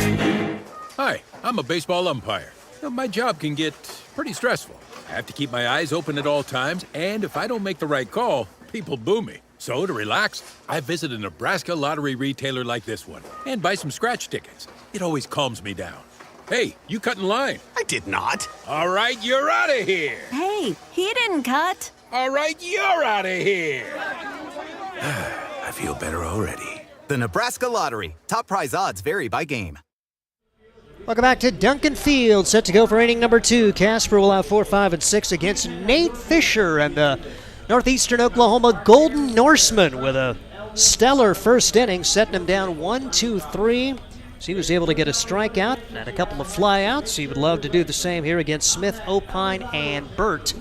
Hi, I'm a baseball umpire. My job can get pretty stressful. I have to keep my eyes open at all times, and if I don't make the right call, people boo me. So to relax, I visit a Nebraska lottery retailer like this one and buy some scratch tickets. It always calms me down. Hey, you cut in line. I did not. All right, you're out of here. Hey, he didn't cut. All right, you're out of here. I feel better already. The Nebraska Lottery. Top prize odds vary by game. Welcome back to Duncan Field, set to go for inning number 2. Casper will have 4, 5, and 6 against Nate Fisher and the Northeastern Oklahoma Golden Norseman with a stellar first inning, setting him down 1-2-3. So he was able to get a strikeout and a couple of flyouts. He would love to do the same here against Smith, Opine, and Burt.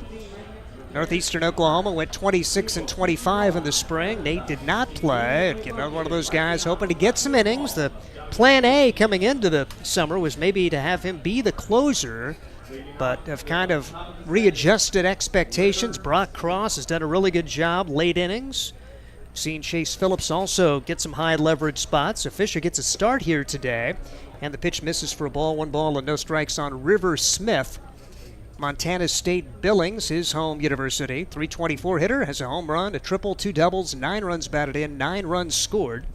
Northeastern Oklahoma went 26-25 in the spring. Nate did not play. Another one of those guys hoping to get some innings. The plan A coming into the summer was maybe to have him be the closer, but have kind of readjusted expectations. Brock Cross has done a really good job late innings. Seen Chase Phillips also get some high leverage spots. So Fisher gets a start here today, and the pitch misses for a ball, 1 ball and no strikes on River Smith. Montana State Billings, his home university, 324 hitter, has a home run, a triple, 2 doubles, 9 runs batted in, 9 runs scored.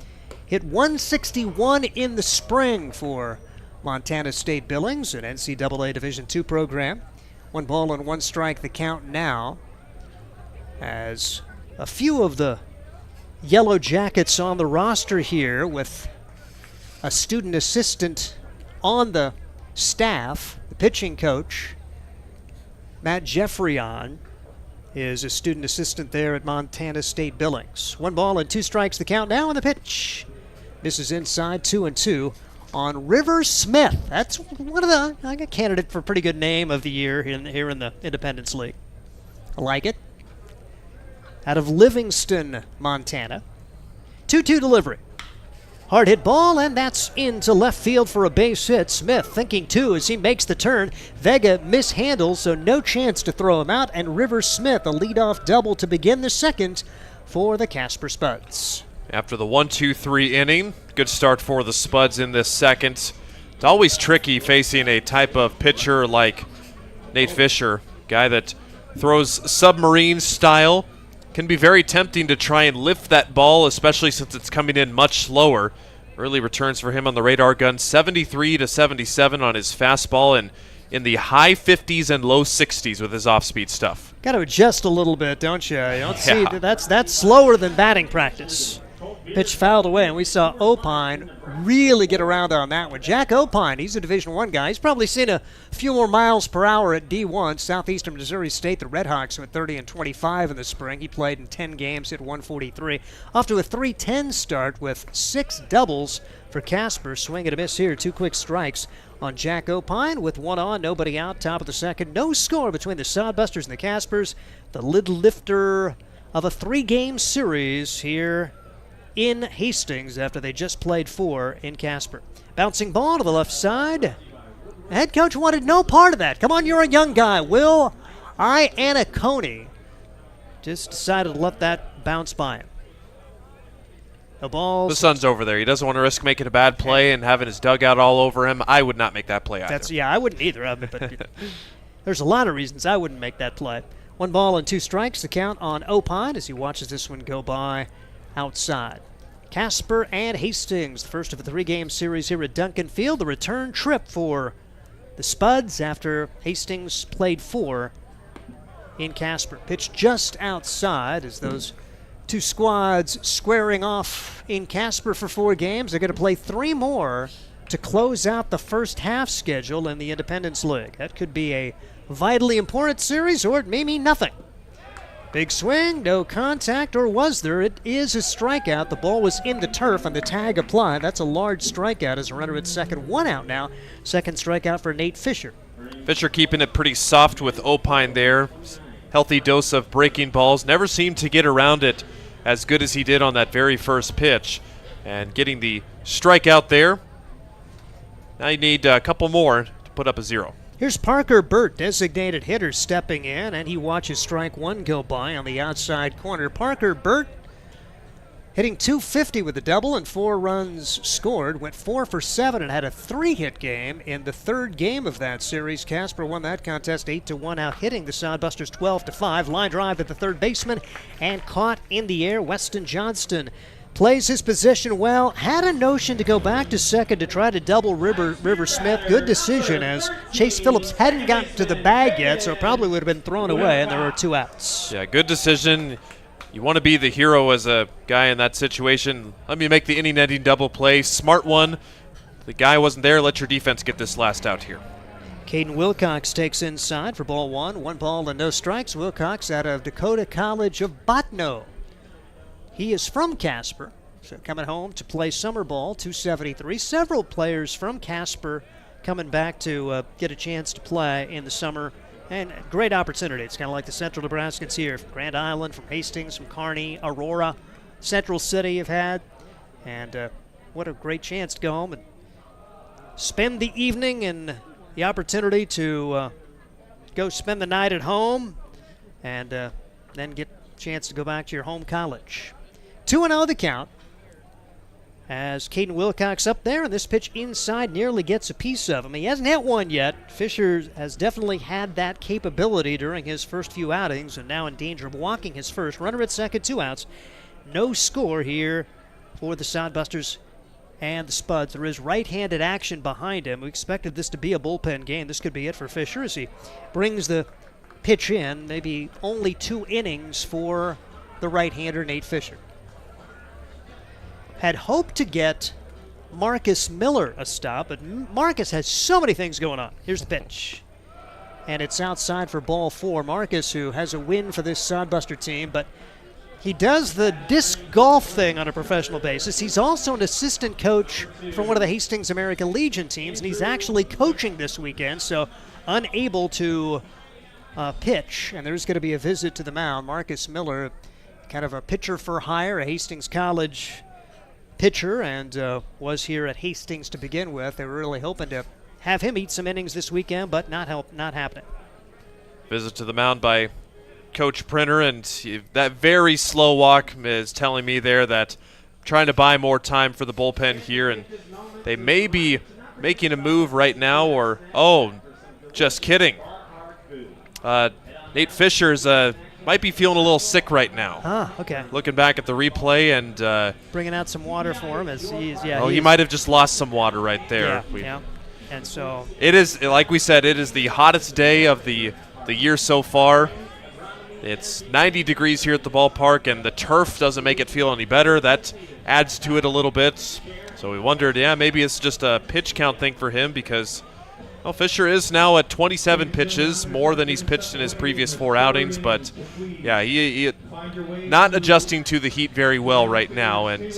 Hit 161 in the spring for Montana State Billings, an NCAA Division II program. 1 ball and 1 strike the count now, as a few of the Yellow Jackets on the roster here with a student assistant on the staff. The pitching coach, Matt Jeffrion, is a student assistant there at Montana State Billings. 1 ball and 2 strikes the count now, and the pitch misses inside, 2-2 on River Smith. That's one of the, I got a candidate for a pretty good name of the year here in the Independence League. I like it. Out of Livingston, Montana. 2-2 delivery. Hard hit ball, and that's into left field for a base hit. Smith thinking too as he makes the turn. Vega mishandles, so no chance to throw him out, and River Smith a leadoff double to begin the second for the Casper Spuds. After the 1-2-3 inning, good start for the Spuds in this second. It's always tricky facing a type of pitcher like Nate Fisher, guy that throws submarine style. Can be very tempting to try and lift that ball, especially since it's coming in much slower. Early returns for him on the radar gun, 73 to 77 on his fastball, and in the high 50s and low 60s with his off-speed stuff. Got to adjust a little bit, don't you? You don't see that's slower than batting practice. Pitch fouled away, and we saw Opine really get around on that one. Jack Opine, he's a Division I guy. He's probably seen a few more miles per hour at D1. Southeastern Missouri State, the Redhawks went 30-25 in the spring. He played in 10 games, hit 143. Off to a 3-10 start with 6 doubles for Casper. Swing and a miss here, 2 quick strikes on Jack Opine with 1 on, nobody out, top of the second. No score between the Sodbusters and the Caspers. The lid lifter of a 3-game series here in Hastings after they just played 4 in Casper. Bouncing ball to the left side. The head coach wanted no part of that. Come on, you're a young guy. Will Iannacone just decided to let that bounce by him. The ball. The son's over there. He doesn't want to risk making a bad play and having his dugout all over him. I would not make that play either. I wouldn't either. But there's a lot of reasons I wouldn't make that play. 1 ball and 2 strikes. The count on Opine as he watches this one go by outside. Casper and Hastings, the first of a 3-game series here at Duncan Field. The return trip for the Spuds after Hastings played 4 in Casper. Pitch just outside as those 2 squads squaring off in Casper for 4 games. They're going to play 3 more to close out the first half schedule in the Independence League. That could be a vitally important series, or it may mean nothing. Big swing, no contact, or was there? It is a strikeout. The ball was in the turf and the tag applied. That's a large strikeout as a runner at second. 1 out now. Second strikeout for Nate Fisher. Fisher keeping it pretty soft with Opine there. Healthy dose of breaking balls. Never seemed to get around it as good as he did on that very first pitch. And getting the strikeout there. Now you need a couple more to put up a 0. Here's Parker Burt, designated hitter, stepping in, and he watches strike 1 go by on the outside corner. Parker Burt hitting .250 with a double and 4 runs scored, went 4 for 7 and had a 3-hit game in the 3rd game of that series. Casper won that contest 8-1, out hitting the Sodbusters 12-5. Line drive at the third baseman and caught in the air. Weston Johnston plays his position well, had a notion to go back to second to try to double River Smith. Good decision as Chase Phillips hadn't gotten to the bag yet, so it probably would have been thrown away, and there were 2 outs. Yeah, good decision. You want to be the hero as a guy in that situation. Let me make the inning-ending double play. Smart one. The guy wasn't there. Let your defense get this last out here. Caden Wilcox takes inside for ball 1. 1 ball and no strikes. Wilcox out of Dakota College of Botno. He is from Casper, so coming home to play summer ball, 273. Several players from Casper coming back to get a chance to play in the summer, and great opportunity. It's kind of like the Central Nebraskans here, from Grand Island, from Hastings, from Kearney, Aurora, Central City have had, and what a great chance to go home and spend the evening and the opportunity to go spend the night at home and then get a chance to go back to your home college. 2-0 the count as Caden Wilcox up there, and this pitch inside nearly gets a piece of him. He hasn't hit one yet. Fisher has definitely had that capability during his first few outings and now in danger of walking his first. Runner at second, 2 outs. No score here for the Sodbusters and the Spuds. There is right-handed action behind him. We expected this to be a bullpen game. This could be it for Fisher as he brings the pitch in. Maybe only 2 innings for the right-hander, Nate Fisher. Had hoped to get Marcus Miller a stop, but Marcus has so many things going on. Here's the pitch. And it's outside for ball 4. Marcus, who has a win for this Sodbuster team, but he does the disc golf thing on a professional basis. He's also an assistant coach for one of the Hastings American Legion teams, and he's actually coaching this weekend, so unable to pitch. And there's going to be a visit to the mound. Marcus Miller, kind of a pitcher for hire, a Hastings College pitcher, and was here at Hastings to begin with. They were really hoping to have him eat some innings this weekend, but not happening. Visit to the mound by Coach Printer, and that very slow walk is telling me there that trying to buy more time for the bullpen here, and they may be making a move right now, or, oh, just kidding. Nate Fisher's might be feeling a little sick right now. Ah, okay. Looking back at the replay and bringing out some water for him as he's he might have just lost some water right there. Yeah. And so it is, like we said, it is the hottest day of the year so far. It's 90 degrees here at the ballpark, and the turf doesn't make it feel any better. That adds to it a little bit. So we wondered, maybe it's just a pitch count thing for him because Fisher is now at 27 pitches, more than he's pitched in his previous 4 outings. But, he not adjusting to the heat very well right now, and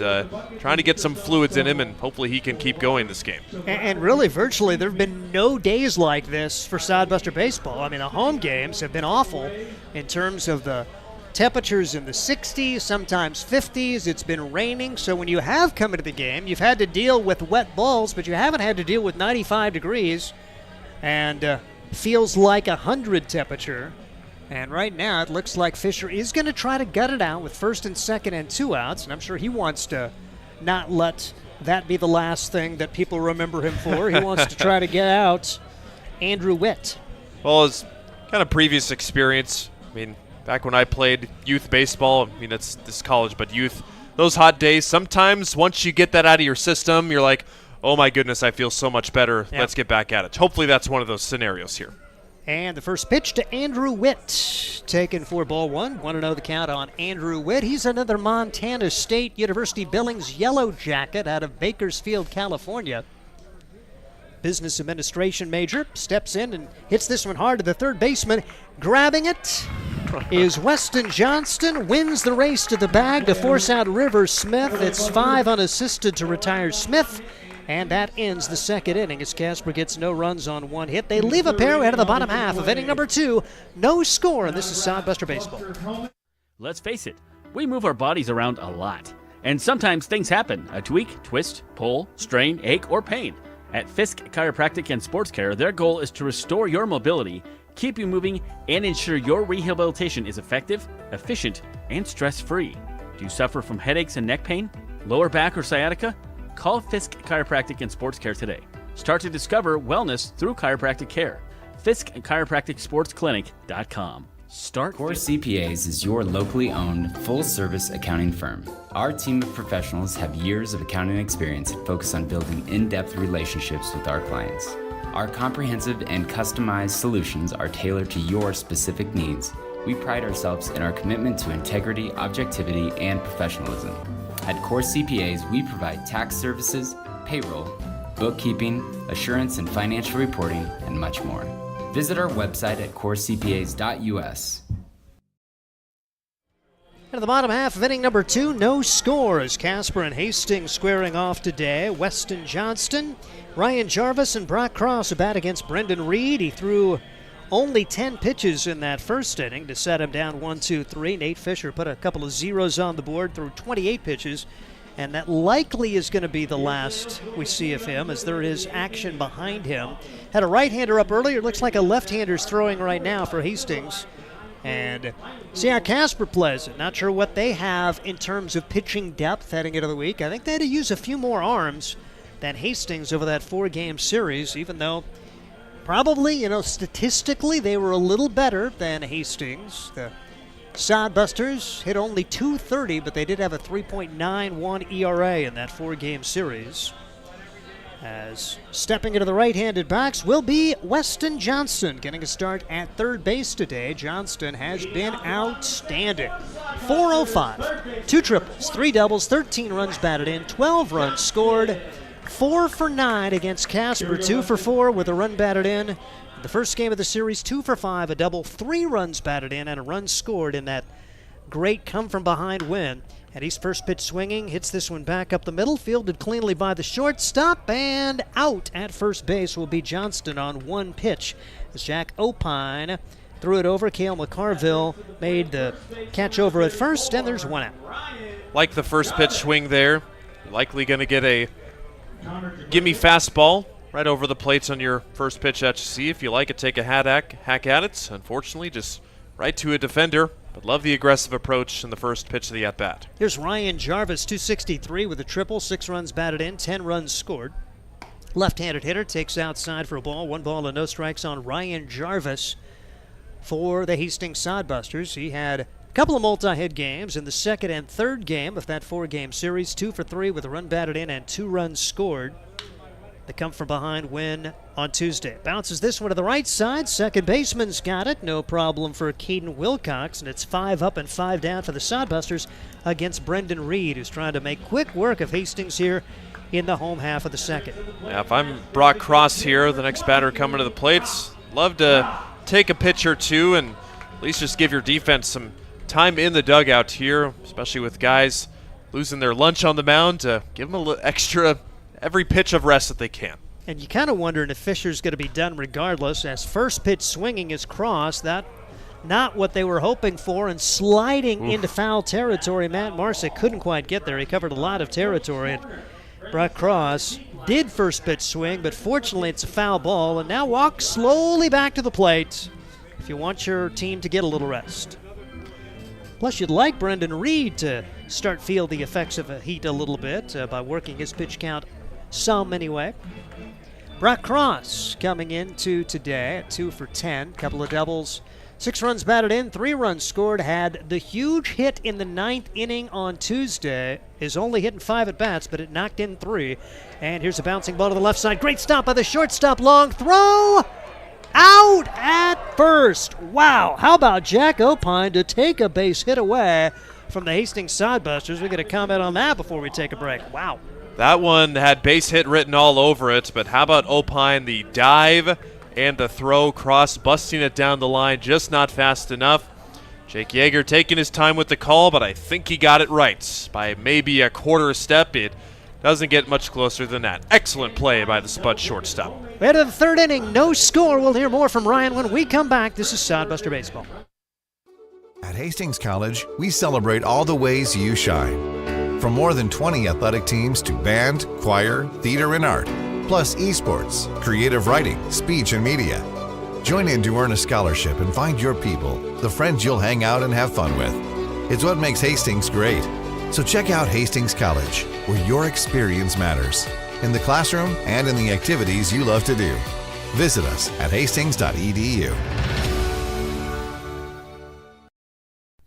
trying to get some fluids in him, and hopefully he can keep going this game. And really, virtually, there have been no days like this for Sodbuster baseball. I mean, the home games have been awful in terms of the temperatures in the 60s, sometimes 50s. It's been raining, so when you have come into the game, you've had to deal with wet balls, but you haven't had to deal with 95 degrees and feels like 100 temperature. And right now it looks like Fisher is going to try to gut it out with first and second and 2 outs, and I'm sure he wants to not let that be the last thing that people remember him for. He wants to try to get out Andrew Witt. Well, his kind of previous experience, I mean, back when I played youth baseball, I mean, that's this college, but youth, those hot days, sometimes once you get that out of your system, you're like, oh my goodness, I feel so much better. Yep. Let's get back at it. Hopefully that's one of those scenarios here. And the first pitch to Andrew Witt, taken for ball 1. 1-0 the count on Andrew Witt. He's another Montana State University Billings Yellow Jacket out of Bakersfield, California. Business administration major steps in and hits this one hard to the third baseman. Grabbing it is Weston Johnston. Wins the race to the bag to force out Rivers Smith. It's 5 unassisted to retire Smith. And that ends the second inning as Casper gets no runs on 1 hit. They leave a pair ahead of the bottom half of inning number 2. No score, and this is Sodbuster Baseball. Let's face it, we move our bodies around a lot. And sometimes things happen. A tweak, twist, pull, strain, ache, or pain. At Fisk Chiropractic and Sports Care, their goal is to restore your mobility, keep you moving, and ensure your rehabilitation is effective, efficient, and stress-free. Do you suffer from headaches and neck pain, lower back or sciatica? Call Fisk Chiropractic and Sports Care today. Start to discover wellness through chiropractic care. Fisk Chiropractic Sports Clinic.com. Start Core CPAs is your locally owned, full-service accounting firm. Our team of professionals have years of accounting experience and focus on building in-depth relationships with our clients. Our comprehensive and customized solutions are tailored to your specific needs. We pride ourselves in our commitment to integrity, objectivity, and professionalism. At Core CPAs, we provide tax services, payroll, bookkeeping, assurance and financial reporting, and much more. Visit our website at corecpas.us. At the bottom half of inning number 2, no score as Casper and Hastings squaring off today. Weston Johnston, Ryan Jarvis, and Brock Cross a bat against Brendan Reed. He threw only 10 pitches in that first inning to set him down 1-2-3. Nate Fisher put a couple of zeros on the board through 28 pitches, and that likely is going to be the last we see of him as there is action behind him. Had a right-hander up earlier. Looks like a left-hander's throwing right now for Hastings. And see how Casper plays it. Not sure what they have in terms of pitching depth heading into the week. I think they had to use a few more arms than Hastings over that 4-game series, even though probably, statistically they were a little better than Hastings. The Sodbusters hit only .230, but they did have a 3.91 ERA in that 4-game series. As stepping into the right-handed box will be Weston Johnston, getting a start at third base today. Johnston has been outstanding. 405, 2 triples, 3 doubles, 13 runs batted in, 12 runs scored, 4 for 9 against Casper, 2 for 4 with a run batted in. The first game of the series, 2 for 5, a double, 3 runs batted in, and a run scored in that great come-from-behind win. And he's first pitch swinging, hits this one back up the middle, fielded cleanly by the shortstop, and out at first base will be Johnston on 1 pitch. As Jack Opine threw it over, Cale McCarville made the catch over at first, and there's 1 out. Like the first pitch swing there, you're likely going to get a gimme fastball right over the plates on your first pitch that you see. If you like it, take a hack at it. Unfortunately, just right to a defender. But love the aggressive approach in the first pitch of the at-bat. Here's Ryan Jarvis, 263 with a triple, 6 runs batted in, 10 runs scored. Left-handed hitter takes outside for a ball. 1 ball and no strikes on Ryan Jarvis for the Hastings Sodbusters. He had a couple of multi-hit games in the second and third game of that 4-game series. 2 for 3 with a run batted in and 2 runs scored. The come-from-behind win on Tuesday. Bounces this one to the right side. Second baseman's got it. No problem for Caden Wilcox. And it's 5 up and 5 down for the Sodbusters against Brendan Reed, who's trying to make quick work of Hastings here in the home half of the second. Yeah, if I'm Brock Cross here, the next batter coming to the plates, love to take a pitch or two and at least just give your defense some time in the dugout here, especially with guys losing their lunch on the mound, to give them a little extra every pitch of rest that they can. And you kind of wondering if Fisher's going to be done regardless, as first pitch swinging is Cross. That not what they were hoping for, and sliding into foul territory. Matt Marsick couldn't quite get there. He covered a lot of territory, and Brock Cross did first pitch swing, but fortunately it's a foul ball, and now walks slowly back to the plate. if you want your team to get a little rest. Plus, you'd like Brendan Reed to start feel the effects of a heat a little bit by working his pitch count some anyway. Brock Cross coming into today at 2 for 10, couple of doubles, 6 runs batted in, 3 runs scored, had the huge hit in the 9th inning on Tuesday. Is only hitting 5 at bats, but it knocked in 3. And here's a bouncing ball to the left side. Great stop by the shortstop, long throw. Out at first. Wow, how about Jack Opine to take a base hit away from the Hastings Sodbusters? We get a comment on that before we take a break. Wow. That one had base hit written all over it, but how about Opine, the dive and the throw, Cross busting it down the line, just not fast enough. Jake Yeager taking his time with the call, but I think he got it right by maybe a quarter step. It doesn't get much closer than that. Excellent play by the Spud shortstop. We head to the 3rd inning, no score. We'll hear more from Ryan when we come back. This is Sodbuster Baseball. At Hastings College, we celebrate all the ways you shine. From more than 20 athletic teams to band, choir, theater, and art, plus esports, creative writing, speech, and media. Join in to earn a scholarship and find your people, the friends you'll hang out and have fun with. It's what makes Hastings great. So check out Hastings College, where your experience matters, in the classroom and in the activities you love to do. Visit us at hastings.edu.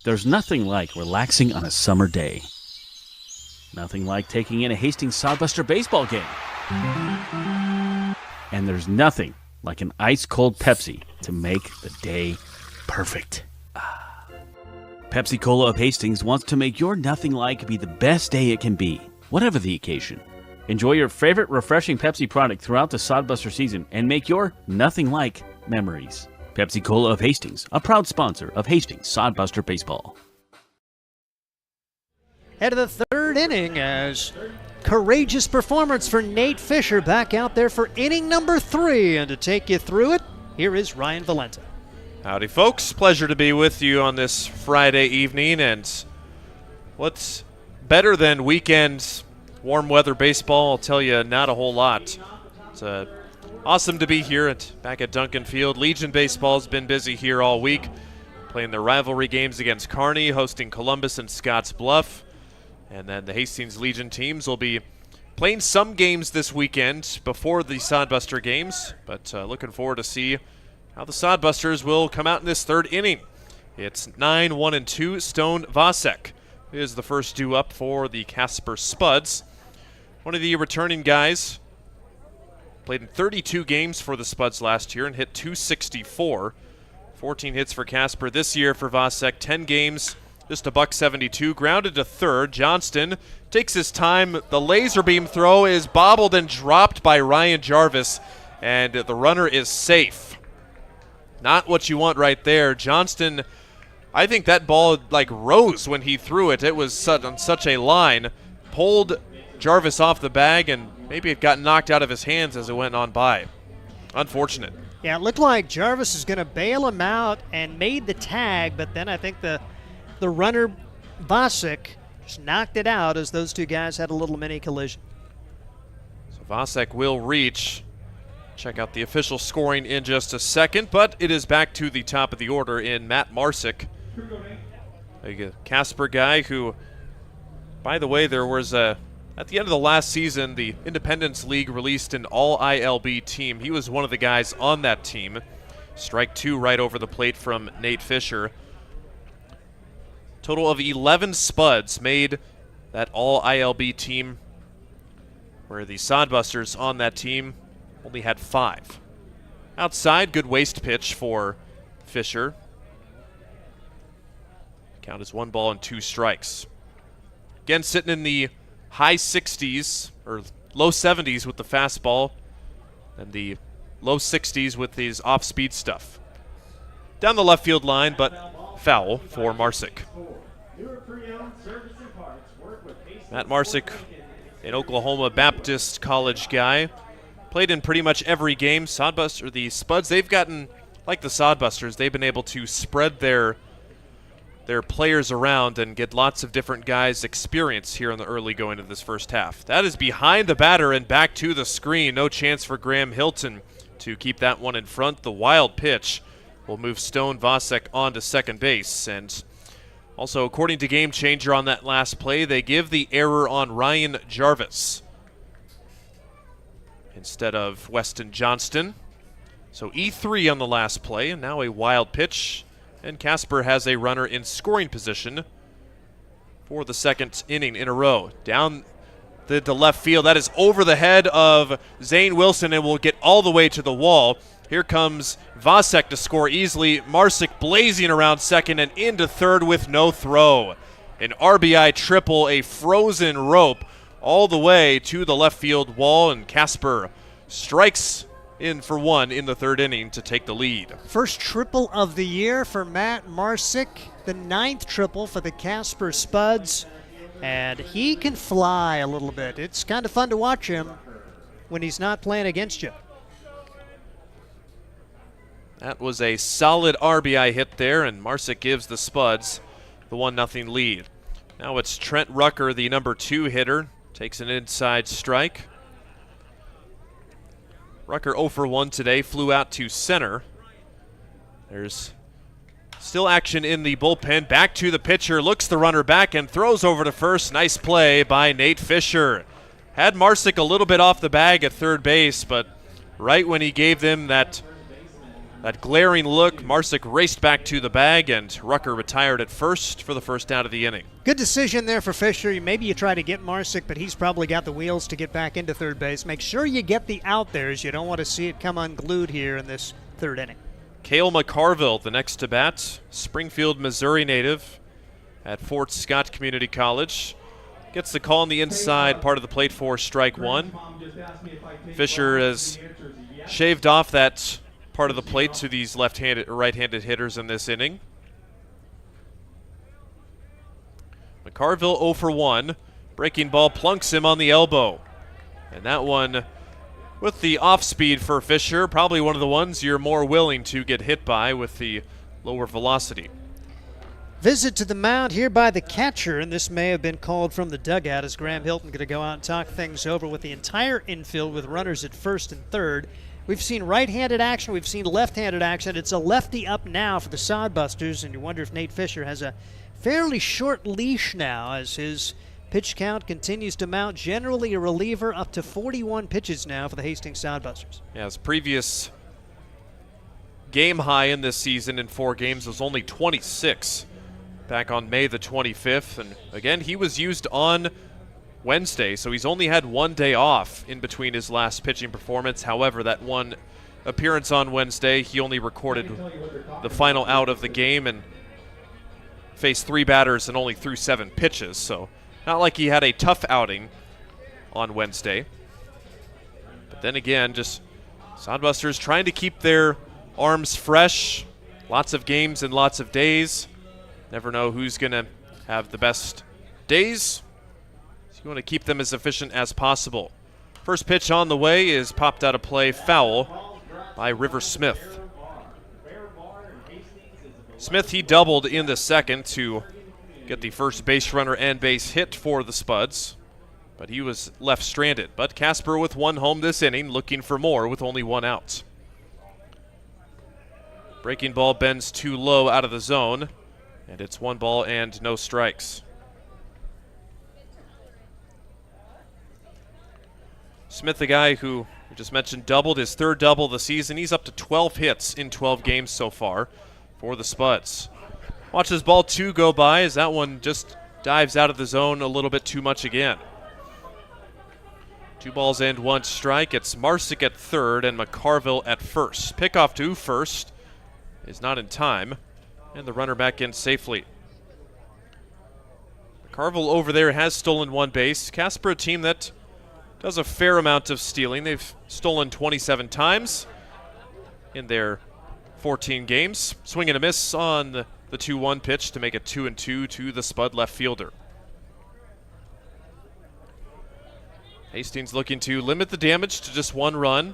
There's nothing like relaxing on a summer day. Nothing like taking in a Hastings Sodbuster baseball game. And there's nothing like an ice-cold Pepsi to make the day perfect. Pepsi Cola of Hastings wants to make your nothing like be the best day it can be, whatever the occasion. Enjoy your favorite refreshing Pepsi product throughout the Sodbuster season and make your nothing like memories. Pepsi Cola of Hastings, a proud sponsor of Hastings Sodbuster Baseball. Head to the 3rd inning as courageous performance for Nate Fisher back out there for inning number 3. And to take you through it, here is Ryan Valenta. Howdy, folks. Pleasure to be with you on this Friday evening. And what's better than weekend warm weather baseball? I'll tell you, not a whole lot. It's awesome to be here back at Duncan Field. Legion baseball has been busy here all week, playing their rivalry games against Kearney, hosting Columbus and Scotts Bluff. And then the Hastings Legion teams will be playing some games this weekend before the Sodbuster games, but looking forward to see how the Sodbusters will come out in this 3rd inning. It's 9-1-2. Stone Vasek is the first due up for the Casper Spuds. One of the returning guys. Played in 32 games for the Spuds last year and hit .264. 14 hits for Casper this year for Vasek. 10 games, just a .172. Grounded to 3rd. Johnston takes his time. The laser beam throw is bobbled and dropped by Ryan Jarvis, and the runner is safe. Not what you want right there. Johnston, I think that ball like rose when he threw it. It was on such a line. Pulled Jarvis off the bag, and maybe it got knocked out of his hands as it went on by. Unfortunate. Yeah, it looked like Jarvis is going to bail him out and made the tag, but then I think the runner, Vasek, just knocked it out as those two guys had a little mini collision. So Vasek will reach. Check out the official scoring in just a second, but it is back to the top of the order in Matt Marsick, a Casper guy who, by the way, there was at the end of the last season, the Independence League released an all-ILB team. He was one of the guys on that team. Strike 2 right over the plate from Nate Fisher. Total of 11 Spuds made that all-ILB team, where the Sodbusters on that team only had 5. Outside, good waist pitch for Fisher. Count is 1 ball and 2 strikes. Again, sitting in the high 60s, or low 70s with the fastball, and the low 60s with his off-speed stuff. Down the left field line, but foul for Marsick. Matt Marsick, an Oklahoma Baptist College guy, played in pretty much every game. The Spuds, they've gotten, like the Sodbusters, they've been able to spread their players around and get lots of different guys experience here in the early going of this first half. That is behind the batter and back to the screen. No chance for Graham Hilton to keep that one in front. The wild pitch will move Stone Vasek on to second base. And also, according to Game Changer on that last play, they give the error on Ryan Jarvis instead of Weston Johnston. So E3 on the last play, and now a wild pitch. And Casper has a runner in scoring position for the second inning in a row. Down the left field, that is over the head of Zane Wilson and will get all the way to the wall. Here comes Vasek to score easily. Marsick blazing around second and into third with no throw. An RBI triple, a frozen rope all the way to the left field wall, and Casper strikes in for one in the third inning to take the lead. First triple of the year for Matt Marsick, the 9th triple for the Casper Spuds, and he can fly a little bit. It's kind of fun to watch him when he's not playing against you. That was a solid RBI hit there, and Marsick gives the Spuds the 1-0 lead. Now it's Trent Rucker, the number 2 hitter, takes an inside strike. Rucker 0 for 1 today, flew out to center. There's still action in the bullpen. Back to the pitcher, looks the runner back and throws over to first. Nice play by Nate Fisher. Had Marsick a little bit off the bag at third base, but right when he gave them that glaring look, Marsick raced back to the bag, and Rucker retired at first for the first out of the inning. Good decision there for Fisher. Maybe you try to get Marsick, but he's probably got the wheels to get back into third base. Make sure you get the out there, as you don't want to see it come unglued here in this third inning. Cale McCarville, the next to bat, Springfield, Missouri native at Fort Scott Community College. Gets the call on the inside part of the plate for strike one. Fisher has shaved off that part of the plate to these right-handed hitters in this inning. McCarville 0 for 1. Breaking ball plunks him on the elbow. And that one, with the off-speed for Fisher, probably one of the ones you're more willing to get hit by with the lower velocity. Visit to the mound here by the catcher, and this may have been called from the dugout as Graham Hilton going to go out and talk things over with the entire infield with runners at first and third. We've seen right-handed action. We've seen left-handed action. It's a lefty up now for the Sodbusters, and you wonder if Nate Fisher has a fairly short leash now as his pitch count continues to mount. Generally a reliever, up to 41 pitches now for the Hastings Sodbusters. Yeah, his previous game high in this season in 4 games was only 26 back on May the 25th. And again, he was used on Wednesday, so he's only had 1 day off in between his last pitching performance. However, that one appearance on Wednesday, he only recorded the final out of the game and faced 3 batters and only threw 7 pitches. So not like he had a tough outing on Wednesday. But then again, just Sodbusters trying to keep their arms fresh. Lots of games and lots of days. Never know who's going to have the best days. You want to keep them as efficient as possible. First pitch on the way is popped out of play, foul by River Smith. Smith, he doubled in the second to get the first base runner and base hit for the Spuds, but he was left stranded. But Casper with 1 home this inning, looking for more with only 1 out. Breaking ball bends too low out of the zone, and it's 1 ball and no strikes. Smith, the guy who we just mentioned, doubled his 3rd double of the season. He's up to 12 hits in 12 games so far for the Spuds. Watches ball 2 go by as that one just dives out of the zone a little bit too much again. 2 balls and 1 strike. It's Marsick at third and McCarville at first. Pickoff to first is not in time, and the runner back in safely. McCarville over there has stolen 1 base. Casper, a team that does a fair amount of stealing. They've stolen 27 times in their 14 games. Swing and a miss on the 2-1 pitch to make it 2-2 to the Spud left fielder. Hastings looking to limit the damage to just 1 run,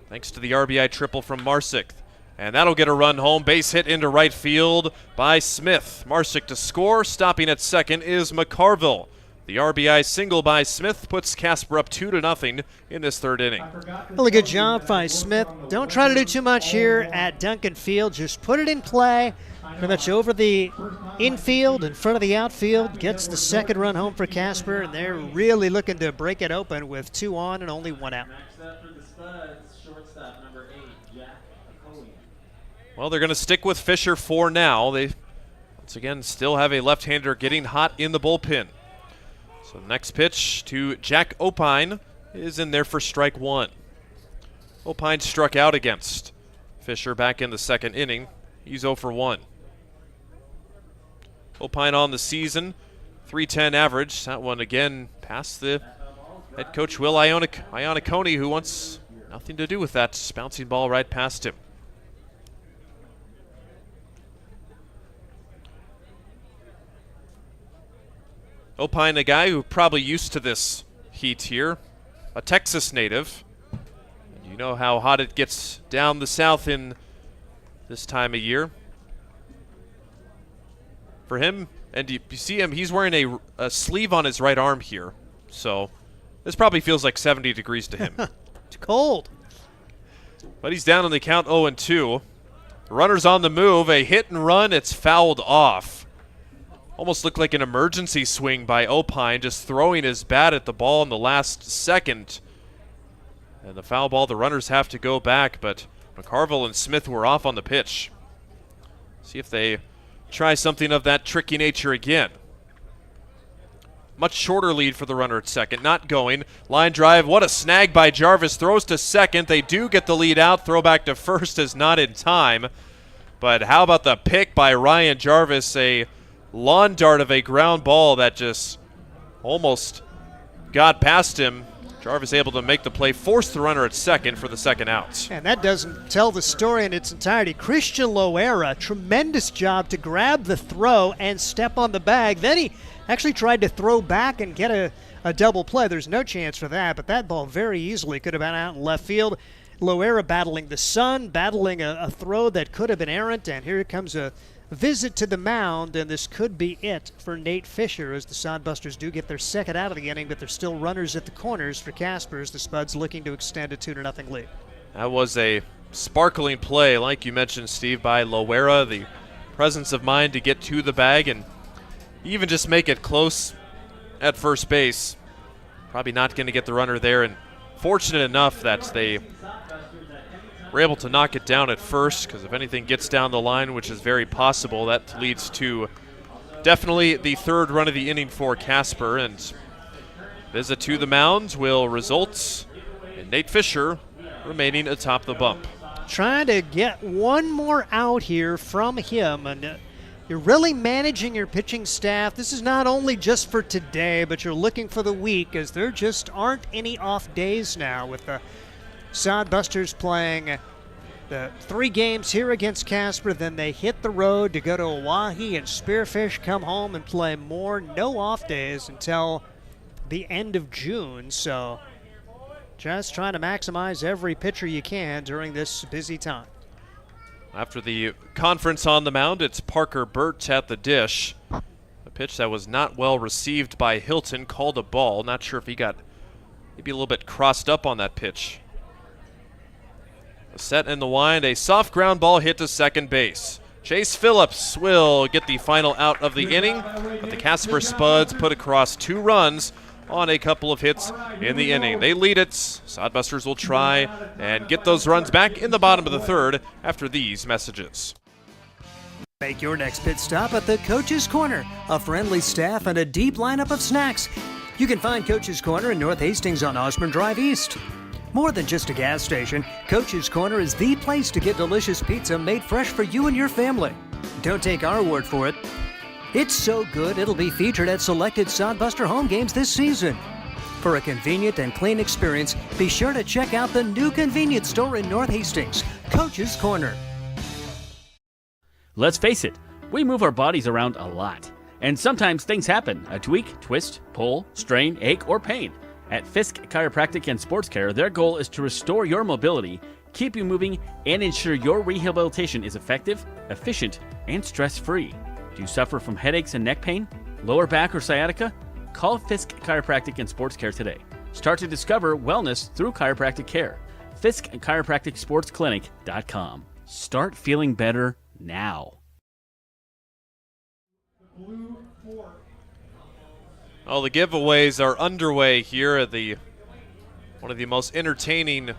thanks to the RBI triple from Marsick. And that'll get a run home. Base hit into right field by Smith. Marsick to score. Stopping at second is McCarville. The RBI single by Smith puts Casper up 2-0 in this third inning. Really good job by Smith. Don't try to do too much here at Duncan Field. Just put it in play. Pretty much over the infield, in front of the outfield. Gets the second run home for Casper, and they're really looking to break it open with 2 on and only 1 out. Well, they're going to stick with Fisher for now. They, once again, still have a left-hander getting hot in the bullpen. So next pitch to Jack Opine is in there for strike 1. Opine struck out against Fisher back in the second inning. He's 0 for 1. Opine on the season, .310 average. That one again past the head coach Will Ioniconi, who wants nothing to do with that bouncing ball right past him. Opine, a guy who probably used to this heat here, a Texas native. You know how hot it gets down the south in this time of year. For him, and you see him, he's wearing a sleeve on his right arm here. So this probably feels like 70 degrees to him. It's cold. But he's down on the count 0-2. Runner's on the move, a hit and run, it's fouled off. Almost looked like an emergency swing by Opine, just throwing his bat at the ball in the last second. And the foul ball, the runners have to go back, but McCarville and Smith were off on the pitch. See if they try something of that tricky nature again. Much shorter lead for the runner at second, not going. Line drive, what a snag by Jarvis, throws to second. They do get the lead out, throw back to first is not in time. But how about the pick by Ryan Jarvis, a lawn dart of a ground ball that just almost got past him. Jarvis able to make the play, force the runner at second for the second out. And that doesn't tell the story in its entirety. Christian Loera, tremendous job to grab the throw and step on the bag. Then he actually tried to throw back and get a double play. There's no chance for that, but that ball very easily could have been out in left field. Loera battling the sun, battling a throw that could have been errant, and here comes a visit to the mound, and this could be it for Nate Fisher as the Sodbusters do get their second out of the inning, but there's still runners at the corners for Casper as the Spuds looking to extend a 2-0 lead. That was a sparkling play, like you mentioned, Steve, by Loera. The presence of mind to get to the bag and even just make it close at first base. Probably not going to get the runner there, and fortunate enough that they were able to knock it down at first, because if anything gets down the line, which is very possible, that leads to definitely the third run of the inning for Casper, and visit to the mound will result in Nate Fisher remaining atop the bump. Trying to get one more out here from him, and you're really managing your pitching staff. This is not only just for today, but you're looking for the week, as there just aren't any off days now with the Sodbusters playing the 3 games here against Casper, then they hit the road to go to Oahe and Spearfish, come home and play more. No off days until the end of June, so just trying to maximize every pitcher you can during this busy time. After the conference on the mound, it's Parker Burt at the dish. A pitch that was not well received by Hilton, called a ball. Not sure if he got maybe a little bit crossed up on that pitch. A set in the wind, a soft ground ball hit to second base. Chase Phillips will get the final out of the inning, but the Casper Spuds put across 2 runs on a couple of hits in the inning. They lead it. Sodbusters will try and get those runs back in the bottom of the third after these messages. Make your next pit stop at the Coach's Corner, a friendly staff and a deep lineup of snacks. You can find Coach's Corner in North Hastings on Osborne Drive East. More than just a gas station, Coach's Corner is the place to get delicious pizza made fresh for you and your family. Don't take our word for it. It's so good it'll be featured at selected Sodbuster home games this season. For a convenient and clean experience, be sure to check out the new convenience store in North Hastings, Coach's Corner. Let's face it, we move our bodies around a lot. And sometimes things happen, a tweak, twist, pull, strain, ache, or pain. At Fisk Chiropractic and Sports Care, their goal is to restore your mobility, keep you moving, and ensure your rehabilitation is effective, efficient, and stress-free. Do you suffer from headaches and neck pain, lower back or sciatica? Call Fisk Chiropractic and Sports Care today. Start to discover wellness through chiropractic care. Fisk Chiropractic Sports Clinic.com. Start feeling better now. Well, the giveaways are underway here at one of the most entertaining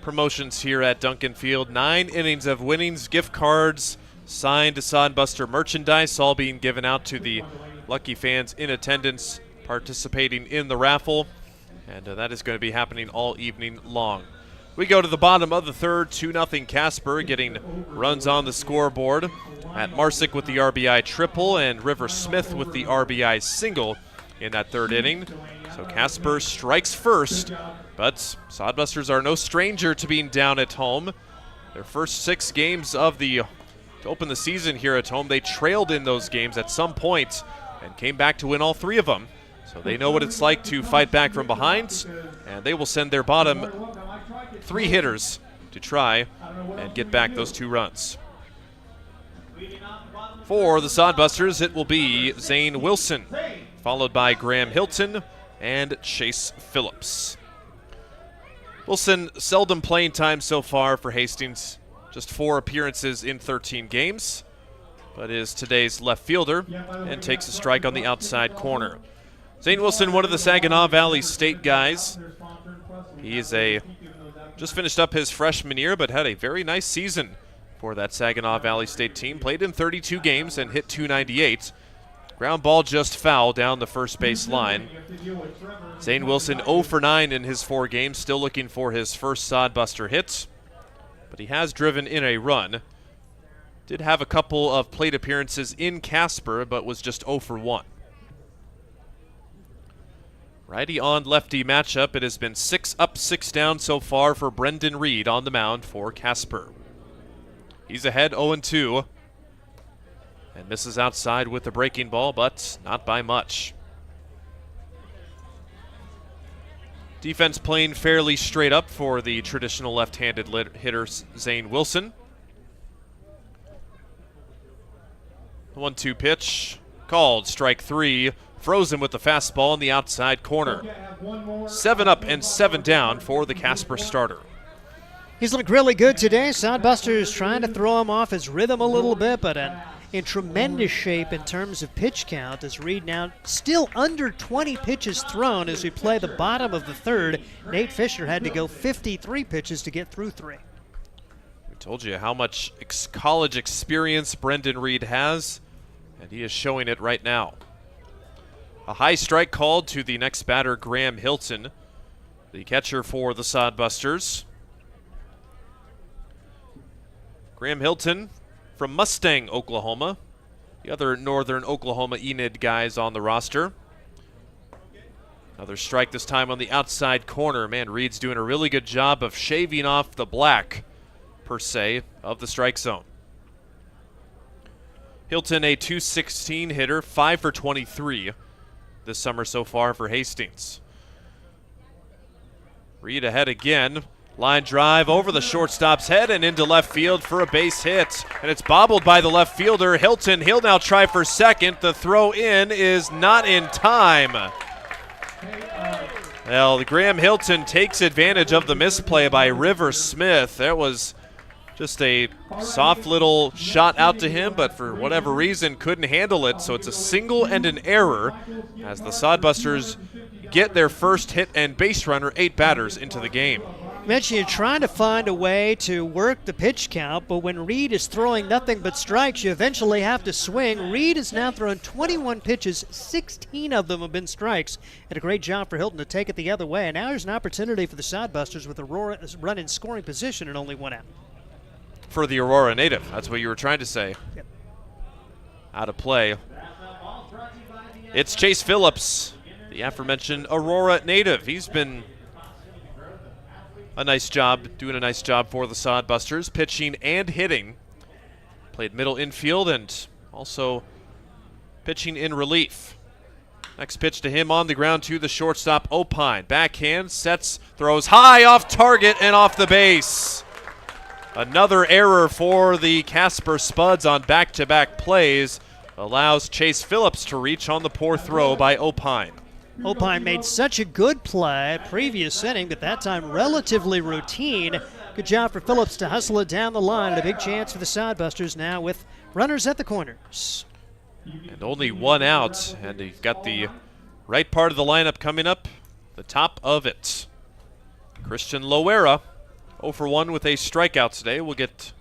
promotions here at Duncan Field. 9 innings of winnings, gift cards, signed Sodbuster merchandise, all being given out to the lucky fans in attendance participating in the raffle. And that is going to be happening all evening long. We go to the bottom of the third, 2-0 Casper, getting runs on the scoreboard. Matt Marsick with the RBI triple and River Smith with the RBI single in that third inning. So Casper strikes first, but Sodbusters are no stranger to being down at home. Their first 6 games to open the season here at home, they trailed in those games at some point and came back to win all 3 of them. So they know what it's like to fight back from behind, and they will send their bottom 3 hitters to try and get back those 2 runs. For the Sodbusters, it will be Zane Wilson, followed by Graham Hilton and Chase Phillips. Wilson, seldom playing time so far for Hastings, just 4 appearances in 13 games, but is today's left fielder and takes a strike on the outside corner. Zane Wilson, one of the Saginaw Valley State guys. He is just finished up his freshman year, but had a very nice season for that Saginaw Valley State team. Played in 32 games and hit .298. Ground ball just foul down the first base line. Zane Wilson 0 for 9 in his 4 games, still looking for his first Sodbuster hit, but he has driven in a run. Did have a couple of plate appearances in Casper, but was just 0 for 1. Righty on lefty matchup. It has been 6 up, 6 down so far for Brendan Reed on the mound for Casper. He's ahead 0-2 and misses outside with the breaking ball, but not by much. Defense playing fairly straight up for the traditional left-handed hitter Zane Wilson. 1-2 pitch called, strike 3. Frozen with the fastball in the outside corner. 7 up and 7 down for the Casper starter. He's looked really good today. Sodbusters trying to throw him off his rhythm a little bit, but in tremendous shape in terms of pitch count as Reed now still under 20 pitches thrown as we play the bottom of the third. Nate Fisher had to go 53 pitches to get through 3. We told you how much college experience Brendan Reed has, and he is showing it right now. A high strike called to the next batter, Graham Hilton, the catcher for the Sodbusters. Graham Hilton from Mustang, Oklahoma, the other northern Oklahoma Enid guys on the roster. Another strike this time on the outside corner. Man, Reed's doing a really good job of shaving off the black, per se, of the strike zone. Hilton, a .216 hitter, 5 for 23 this summer so far for Hastings. Reed ahead again. Line drive over the shortstop's head and into left field for a base hit. And it's bobbled by the left fielder, Hilton. He'll now try for second. The throw in is not in time. Well, Graham Hilton takes advantage of the misplay by River Smith. That was just a soft little shot out to him, but for whatever reason couldn't handle it. So it's a single and an error as the Sodbusters get their first hit and base runner, 8 batters into the game. Mention you're trying to find a way to work the pitch count, but when Reed is throwing nothing but strikes, you eventually have to swing. Reed has now thrown 21 pitches, 16 of them have been strikes, and a great job for Hilton to take it the other way. And now there's an opportunity for the Sodbusters with Aurora run in scoring position and only 1 out. For the Aurora native, that's what you were trying to say. Yep. Out of play. It's Chase Phillips, the aforementioned Aurora native. He's been doing a nice job for the Sodbusters, pitching and hitting. Played middle infield and also pitching in relief. Next pitch to him on the ground to the shortstop, Opine. Backhand, sets, throws high off target and off the base. Another error for the Casper Spuds on back-to-back plays allows Chase Phillips to reach on the poor throw by Opine. Opine made such a good play previous inning, but that time relatively routine. Good job for Phillips to hustle it down the line. A big chance for the Sodbusters now with runners at the corners. And only one out, and you've got the right part of the lineup coming up, the top of it. Christian Loera, 0 for 1 with a strikeout today. We'll get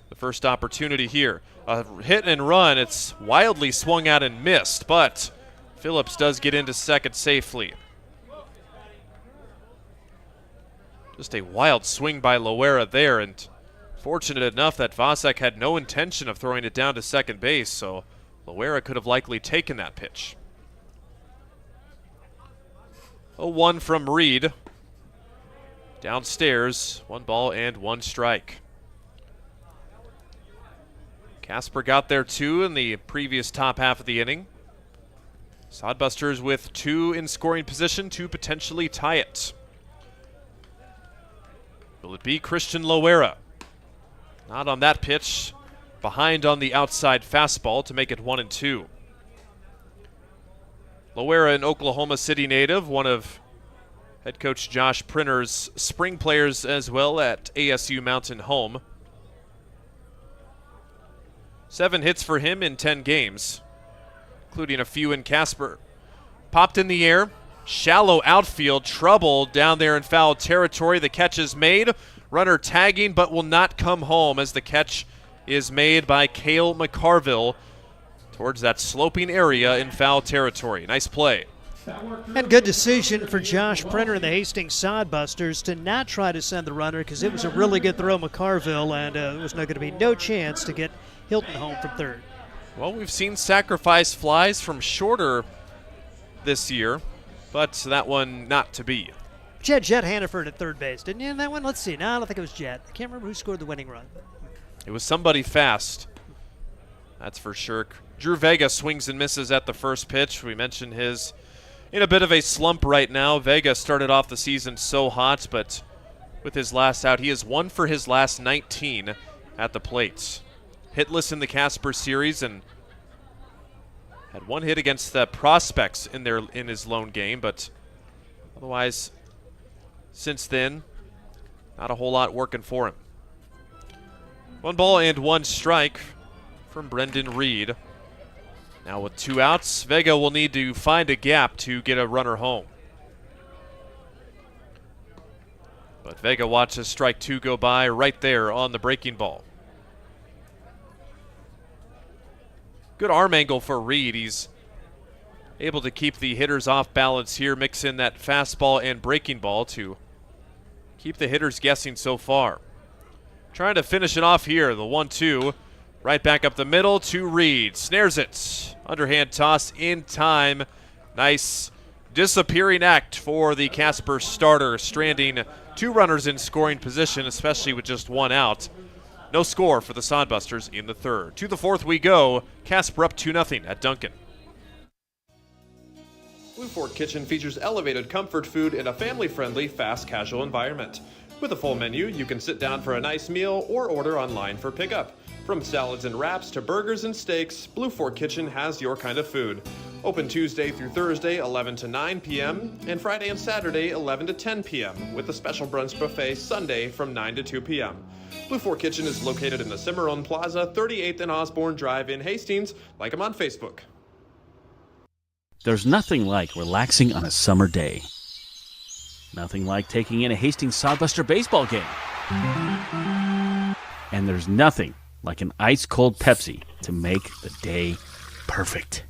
the first opportunity here. A hit and run, it's wildly swung out and missed, but Phillips does get into second safely. Just a wild swing by Loera there, and fortunate enough that Vasek had no intention of throwing it down to second base, so Loera could have likely taken that pitch. 0-1 from Reed. Downstairs, 1 ball and 1 strike. Casper got there 2 in the previous top half of the inning. Sodbusters with 2 in scoring position to potentially tie it. Will it be Christian Loera? Not on that pitch. Behind on the outside fastball to make it 1-2. Loera, an Oklahoma City native, one of head coach Josh Prinner's spring players as well at ASU Mountain Home. 7 hits for him in 10 games, including a few in Casper. Popped in the air, shallow outfield, trouble down there in foul territory. The catch is made. Runner tagging but will not come home as the catch is made by Cale McCarville towards that sloping area in foul territory. Nice play. And good decision for Josh Printer and the Hastings Sodbusters to not try to send the runner because it was a really good throw, McCarville, and there was going to be no chance to get Hilton home from third. Well, we've seen sacrifice flies from shorter this year, but that one not to be. You had Jet Hannaford at third base, didn't you, in that one? Let's see. No, I don't think it was Jet. I can't remember who scored the winning run. It was somebody fast, that's for sure. Drew Vega swings and misses at the first pitch. We mentioned his in a bit of a slump right now. Vega started off the season so hot, but with his last out, he is 1 for his last 19 at the plate. Hitless in the Casper series and had 1 hit against the Prospects in his lone game, but otherwise, since then, not a whole lot working for him. 1 ball and 1 strike from Brendan Reed. Now with 2 outs, Vega will need to find a gap to get a runner home. But Vega watches strike 2 go by right there on the breaking ball. Good arm angle for Reed. He's able to keep the hitters off balance here, mix in that fastball and breaking ball to keep the hitters guessing so far. Trying to finish it off here, the 1-2. Right back up the middle to Reed. Snares it. Underhand toss in time. Nice disappearing act for the Casper starter, stranding 2 runners in scoring position, especially with just 1 out. No score for the Sodbusters in the third. To the fourth we go. Casper up 2-0 at Duncan. Blue Fork Kitchen features elevated comfort food in a family-friendly, fast casual environment. With a full menu, you can sit down for a nice meal or order online for pickup. From salads and wraps to burgers and steaks, Blue Fork Kitchen has your kind of food. Open Tuesday through Thursday, 11 to 9 p.m., and Friday and Saturday, 11 to 10 p.m., with a special brunch buffet Sunday from 9 to 2 p.m. Blue Fork Kitchen is located in the Cimarron Plaza, 38th and Osborne Drive in Hastings. Like them on Facebook. There's nothing like relaxing on a summer day. Nothing like taking in a Hastings Sodbuster baseball game. And there's nothing like an ice-cold Pepsi to make the day perfect.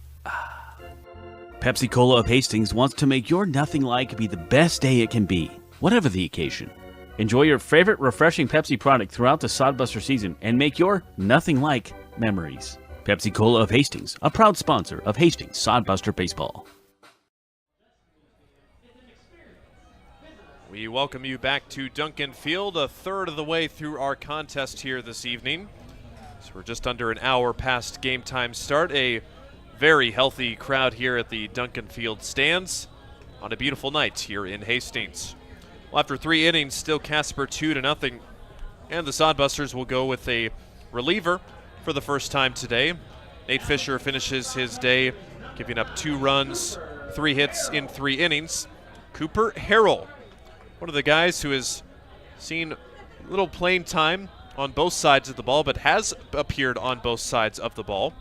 Pepsi Cola of Hastings wants to make your nothing like be the best day it can be, whatever the occasion. Enjoy your favorite refreshing Pepsi product throughout the Sodbuster season and make your nothing like memories. Pepsi Cola of Hastings, a proud sponsor of Hastings Sodbuster Baseball. We welcome you back to Duncan Field, a third of the way through our contest here this evening. So we're just under an hour past game time start. A very healthy crowd here at the Duncan Field stands on a beautiful night here in Hastings. Well, after 3 innings, still Casper 2-0, and the Sodbusters will go with a reliever for the first time today. Nate Fisher finishes his day giving up 2 runs, 3 hits in 3 innings. Cooper Harrell, one of the guys who has seen little playing time on both sides of the ball, but has appeared on both sides of the ball.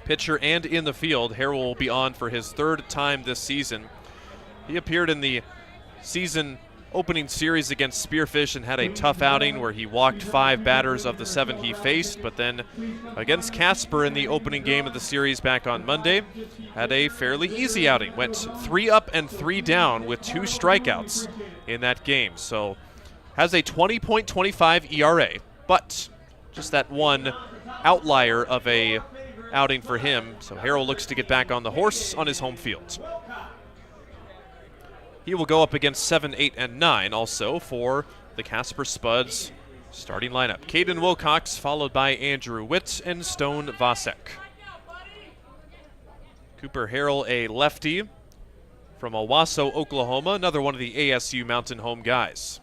Pitcher and in the field. Harrell will be on for his 3rd time this season. He appeared in the season opening series against Spearfish and had a tough outing where he walked 5 batters of the 7 he faced, but then against Casper in the opening game of the series back on Monday, had a fairly easy outing. Went 3 up and 3 down with 2 strikeouts in that game. So has a 20.25 ERA, but just that one outlier of a outing for him. So Harrell looks to get back on the horse on his home field. He will go up against 7, 8, and 9 also for the Casper Spuds starting lineup. Caden Wilcox followed by Andrew Witt and Stone Vasek. Cooper Harrell, a lefty from Owasso, Oklahoma, another one of the ASU Mountain Home guys.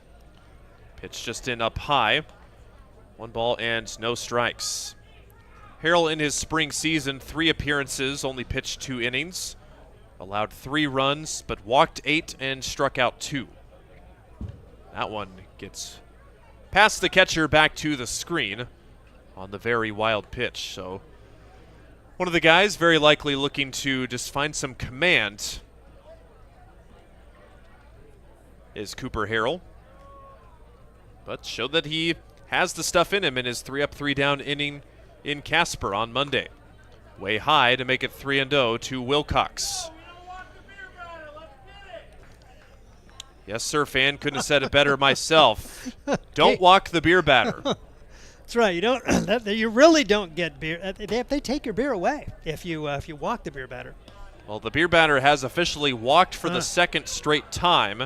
Pitch just in up high. 1 ball and no strikes. Harrell in his spring season, 3 appearances, only pitched 2 innings. Allowed 3 runs, but walked 8 and struck out 2. That one gets past the catcher back to the screen on the very wild pitch. So one of the guys very likely looking to just find some command is Cooper Harrell. But showed that he has the stuff in him in his 3 up, 3 down inning in Casper on Monday. Way high to make it 3-0 to Wilcox. Yes, sir, fan. Couldn't have said it better myself. Don't walk the beer batter. That's right. You don't. You really don't get beer. They take your beer away if you walk the beer batter. Well, the beer batter has officially walked for the 2nd straight time,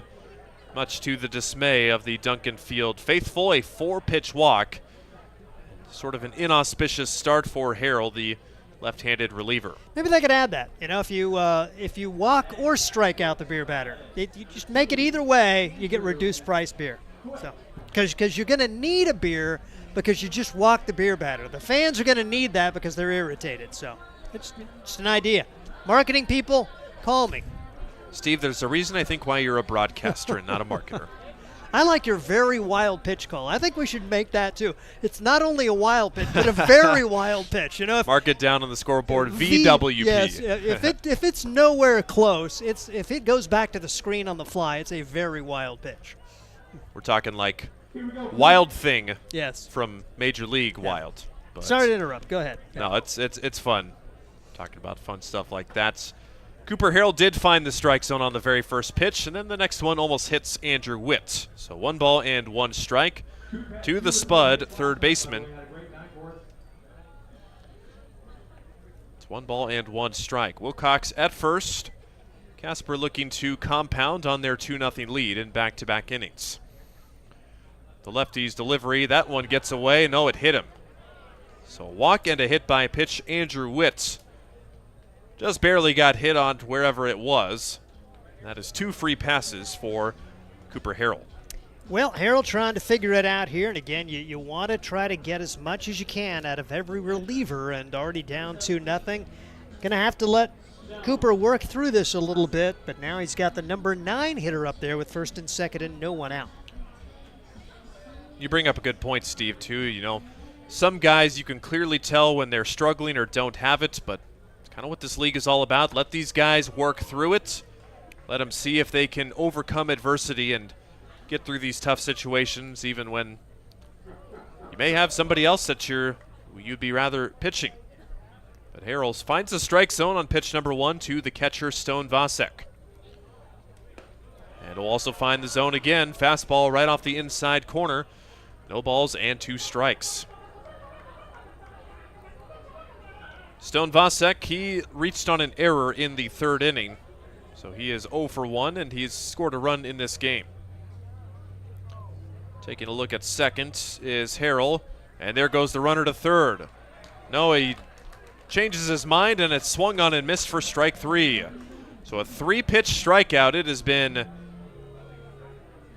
much to the dismay of the Duncan Field faithful. A 4-pitch walk. Sort of an inauspicious start for Harrell, the left-handed reliever. Maybe they could add that. You know, if you walk or strike out the beer batter, you just make it either way. You get reduced price beer. So, because you're going to need a beer because you just walked the beer batter. The fans are going to need that because they're irritated. So, it's just an idea. Marketing people, call me. Steve, there's a reason I think why you're a broadcaster and not a marketer. I like your very wild pitch call. I think we should make that too. It's not only a wild pitch, but a very wild pitch. You know, mark it down on the scoreboard. VWP. Yes, if it's nowhere close, if it goes back to the screen on the fly, it's a very wild pitch. We're talking like Wild Thing. Yes. From Major League Wild. But sorry to interrupt. Go ahead. No, it's fun. Talking about fun stuff like that. Cooper Harrell did find the strike zone on the very first pitch, and then the next one almost hits Andrew Witt. So 1 ball and 1 strike to the Spud third baseman. It's 1 ball and 1 strike. Wilcox at first. Casper looking to compound on their 2-0 lead in back-to-back innings. The lefty's delivery, that one gets away. No, it hit him. So a walk and a hit by pitch Andrew Witt. Just barely got hit on wherever it was. That is 2 free passes for Cooper Harrell. Well, Harrell trying to figure it out here. And again, you want to try to get as much as you can out of every reliever, and already down 2-0. Going to have to let Cooper work through this a little bit, but now he's got the number 9 hitter up there with 1st and 2nd and no one out. You bring up a good point, Steve, too. You know, some guys you can clearly tell when they're struggling or don't have it, but kind of what this league is all about. Let these guys work through it. Let them see if they can overcome adversity and get through these tough situations, even when you may have somebody else that you'd be rather pitching. But Harrell finds the strike zone on pitch number 1 to the catcher, Stone Vasek. And will also find the zone again. Fastball right off the inside corner. No balls and 2 strikes. Stone Vasek, he reached on an error in the 3rd inning. So he is 0 for 1, and he's scored a run in this game. Taking a look at second is Harrell, and there goes the runner to 3rd. No, he changes his mind, and it's swung on and missed for strike 3. So a 3-pitch strikeout. It has been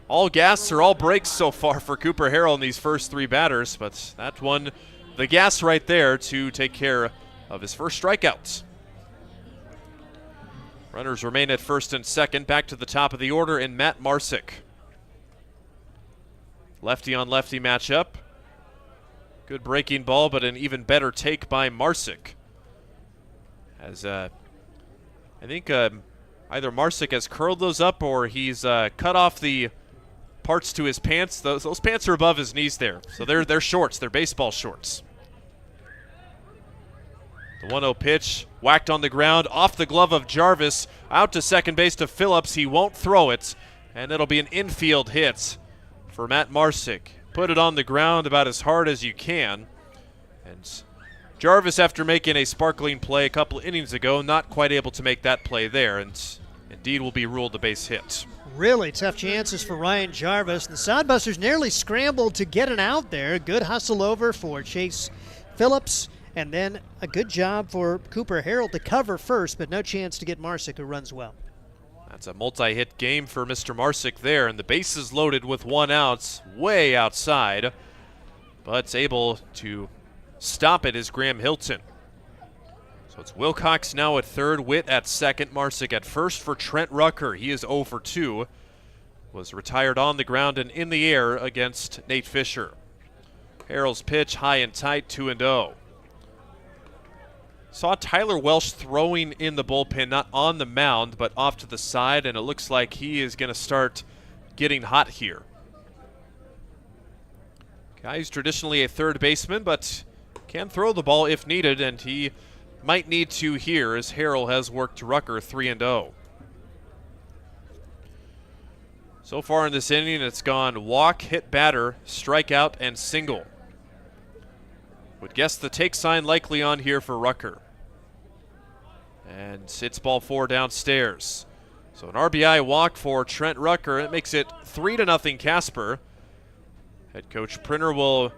all gas or all brakes so far for Cooper Harrell in these first 3 batters, but that one, the gas right there to take care of his first strikeouts. Runners remain at first and second. Back to the top of the order in Matt Marsick. Lefty on lefty matchup. Good breaking ball, but an even better take by Marsick. As I think either Marsick has curled those up or he's cut off the parts to his pants. Those pants are above his knees there. So they're shorts. They're baseball shorts. The 1-0 pitch, whacked on the ground, off the glove of Jarvis, out to second base to Phillips. He won't throw it, and it'll be an infield hit for Matt Marsick. Put it on the ground about as hard as you can. And Jarvis, after making a sparkling play a couple innings ago, not quite able to make that play there, and indeed will be ruled a base hit. Really tough chances for Ryan Jarvis. The Sodbusters nearly scrambled to get an out there. Good hustle over for Chase Phillips. And then a good job for Cooper Harold to cover first, but no chance to get Marsick, who runs well. That's a multi-hit game for Mr. Marsick there, and the bases loaded with 1 out, way outside. But able to stop it is Graham Hilton. So it's Wilcox now at third, Witt at second, Marsick at first for Trent Rucker. He is 0 for 2. Was retired on the ground and in the air against Nate Fisher. Harold's pitch high and tight, 2-0. Saw Tyler Welsh throwing in the bullpen, not on the mound, but off to the side, and it looks like he is going to start getting hot here. Guy's traditionally a third baseman, but can throw the ball if needed, and he might need to here as Harold has worked Rucker 3-0. So far in this inning, it's gone walk, hit batter, strikeout, and single. Would guess the take sign likely on here for Rucker. And it's ball 4 downstairs. So an RBI walk for Trent Rucker. It makes it 3-0 Casper. Head coach Printer will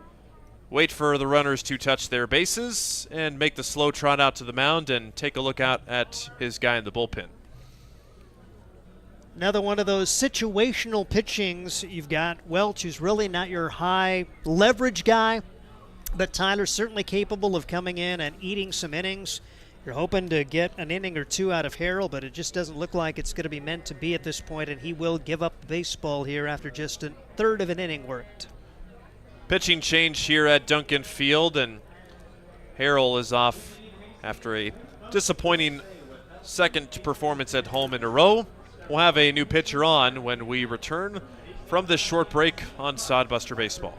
wait for the runners to touch their bases and make the slow trot out to the mound and take a look out at his guy in the bullpen. Another one of those situational pitchings. You've got Welch, who's really not your high leverage guy, but Tyler's certainly capable of coming in and eating some innings. You're hoping to get an inning or two out of Harold, but it just doesn't look like it's going to be meant to be at this point, and he will give up baseball here after just a third of an inning worked. Pitching change here at Duncan Field, and Harold is off after a disappointing second performance at home in a row. We'll have a new pitcher on when we return from this short break on Sodbuster Baseball.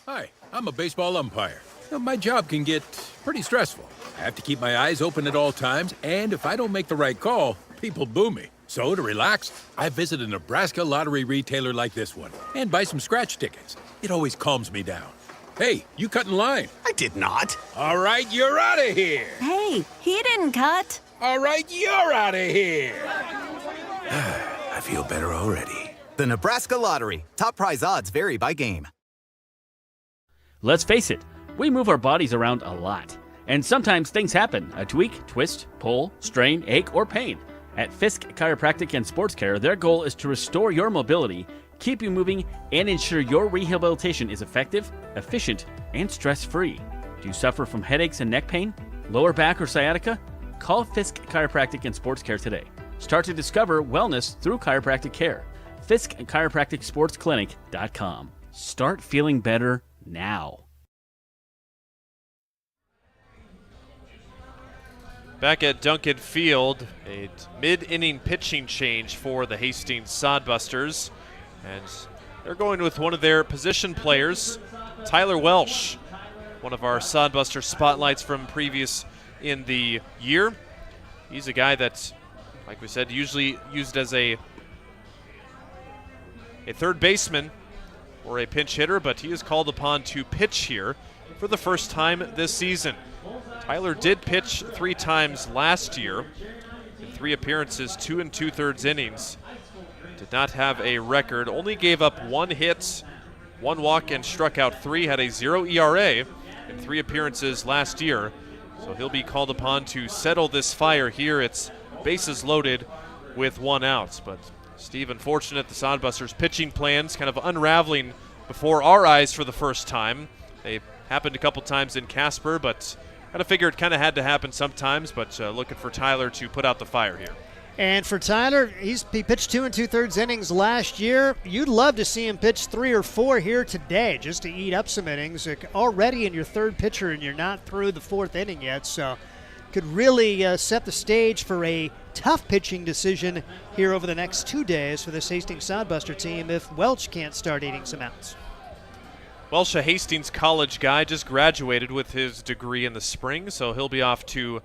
Hi, I'm a baseball umpire. My job can get pretty stressful. I have to keep my eyes open at all times, and if I don't make the right call, people boo me. So to relax, I visit a Nebraska lottery retailer like this one and buy some scratch tickets. It always calms me down. Hey, you cut in line. I did not. All right, you're out of here. Hey, he didn't cut. All right, you're out of here. I feel better already. The Nebraska Lottery. Top prize odds vary by game. Let's face it, we move our bodies around a lot. And sometimes things happen, a tweak, twist, pull, strain, ache, or pain. At Fisk Chiropractic and Sports Care, their goal is to restore your mobility, keep you moving, and ensure your rehabilitation is effective, efficient, and stress-free. Do you suffer from headaches and neck pain, lower back or sciatica? Call Fisk Chiropractic and Sports Care today. Start to discover wellness through chiropractic care. Fisk Chiropractic Sports Clinic.com. Start feeling better now. Back at Duncan Field, a mid-inning pitching change for the Hastings Sodbusters. And they're going with one of their position players, Tyler Welsh, one of our Sodbuster spotlights from previous in the year. He's a guy that, like we said, usually used as a third baseman or a pinch hitter, but he is called upon to pitch here for the first time this season. Tyler did pitch 3 times last year in 3 appearances, 2 2/3 innings. Did not have a record, only gave up 1 hit, 1 walk, and struck out 3, had a 0 ERA in 3 appearances last year. So he'll be called upon to settle this fire here. It's bases loaded with 1 out. But Steve, unfortunate, the Sodbusters pitching plans kind of unraveling before our eyes for the first time. They happened a couple times in Casper, but Kind of figured it kind of had to happen sometimes, but looking for Tyler to put out the fire here. And for Tyler, he pitched 2 2/3 innings last year. You'd love to see him pitch 3 or 4 here today just to eat up some innings. Already in your third pitcher, and you're not through the 4th inning yet, so could really set the stage for a tough pitching decision here over the next 2 days for this Hastings Sodbuster team if Welch can't start eating some outs. Welsh, a Hastings College guy, just graduated with his degree in the spring, so he'll be off to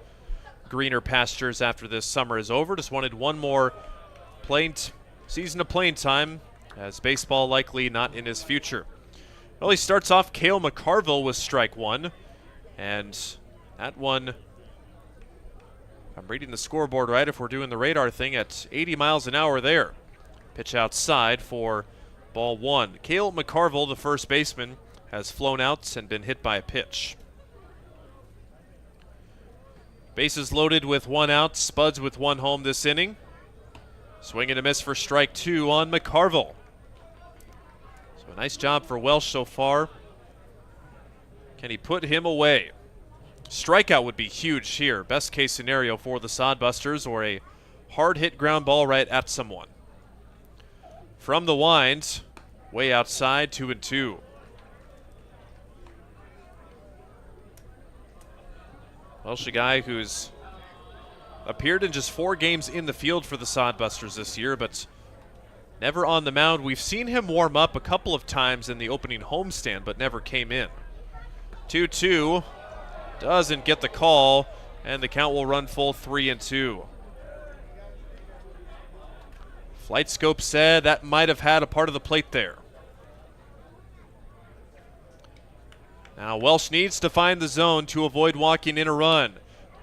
greener pastures after this summer is over. Just wanted one more season of playing time, as baseball likely not in his future. Well, he starts off Cale McCarville with strike 1, and that one, if I'm reading the scoreboard right, if we're doing the radar thing, at 80 miles an hour there. Pitch outside for ball 1. Cale McCarville, the first baseman, has flown out and been hit by a pitch. Bases loaded with 1 out. Spuds with 1 home this inning. Swing and a miss for strike 2 on McCarville. So a nice job for Welsh so far. Can he put him away? Strikeout would be huge here. Best case scenario for the Sodbusters, or a hard hit ground ball right at someone. From the wind, way outside, 2-2. Welsh, a guy who's appeared in just 4 games in the field for the Sodbusters this year, but never on the mound. We've seen him warm up a couple of times in the opening homestand, but never came in. 2-2, doesn't get the call, and the count will run full 3-2. Flight Scope said that might have had a part of the plate there. Now Welsh needs to find the zone to avoid walking in a run.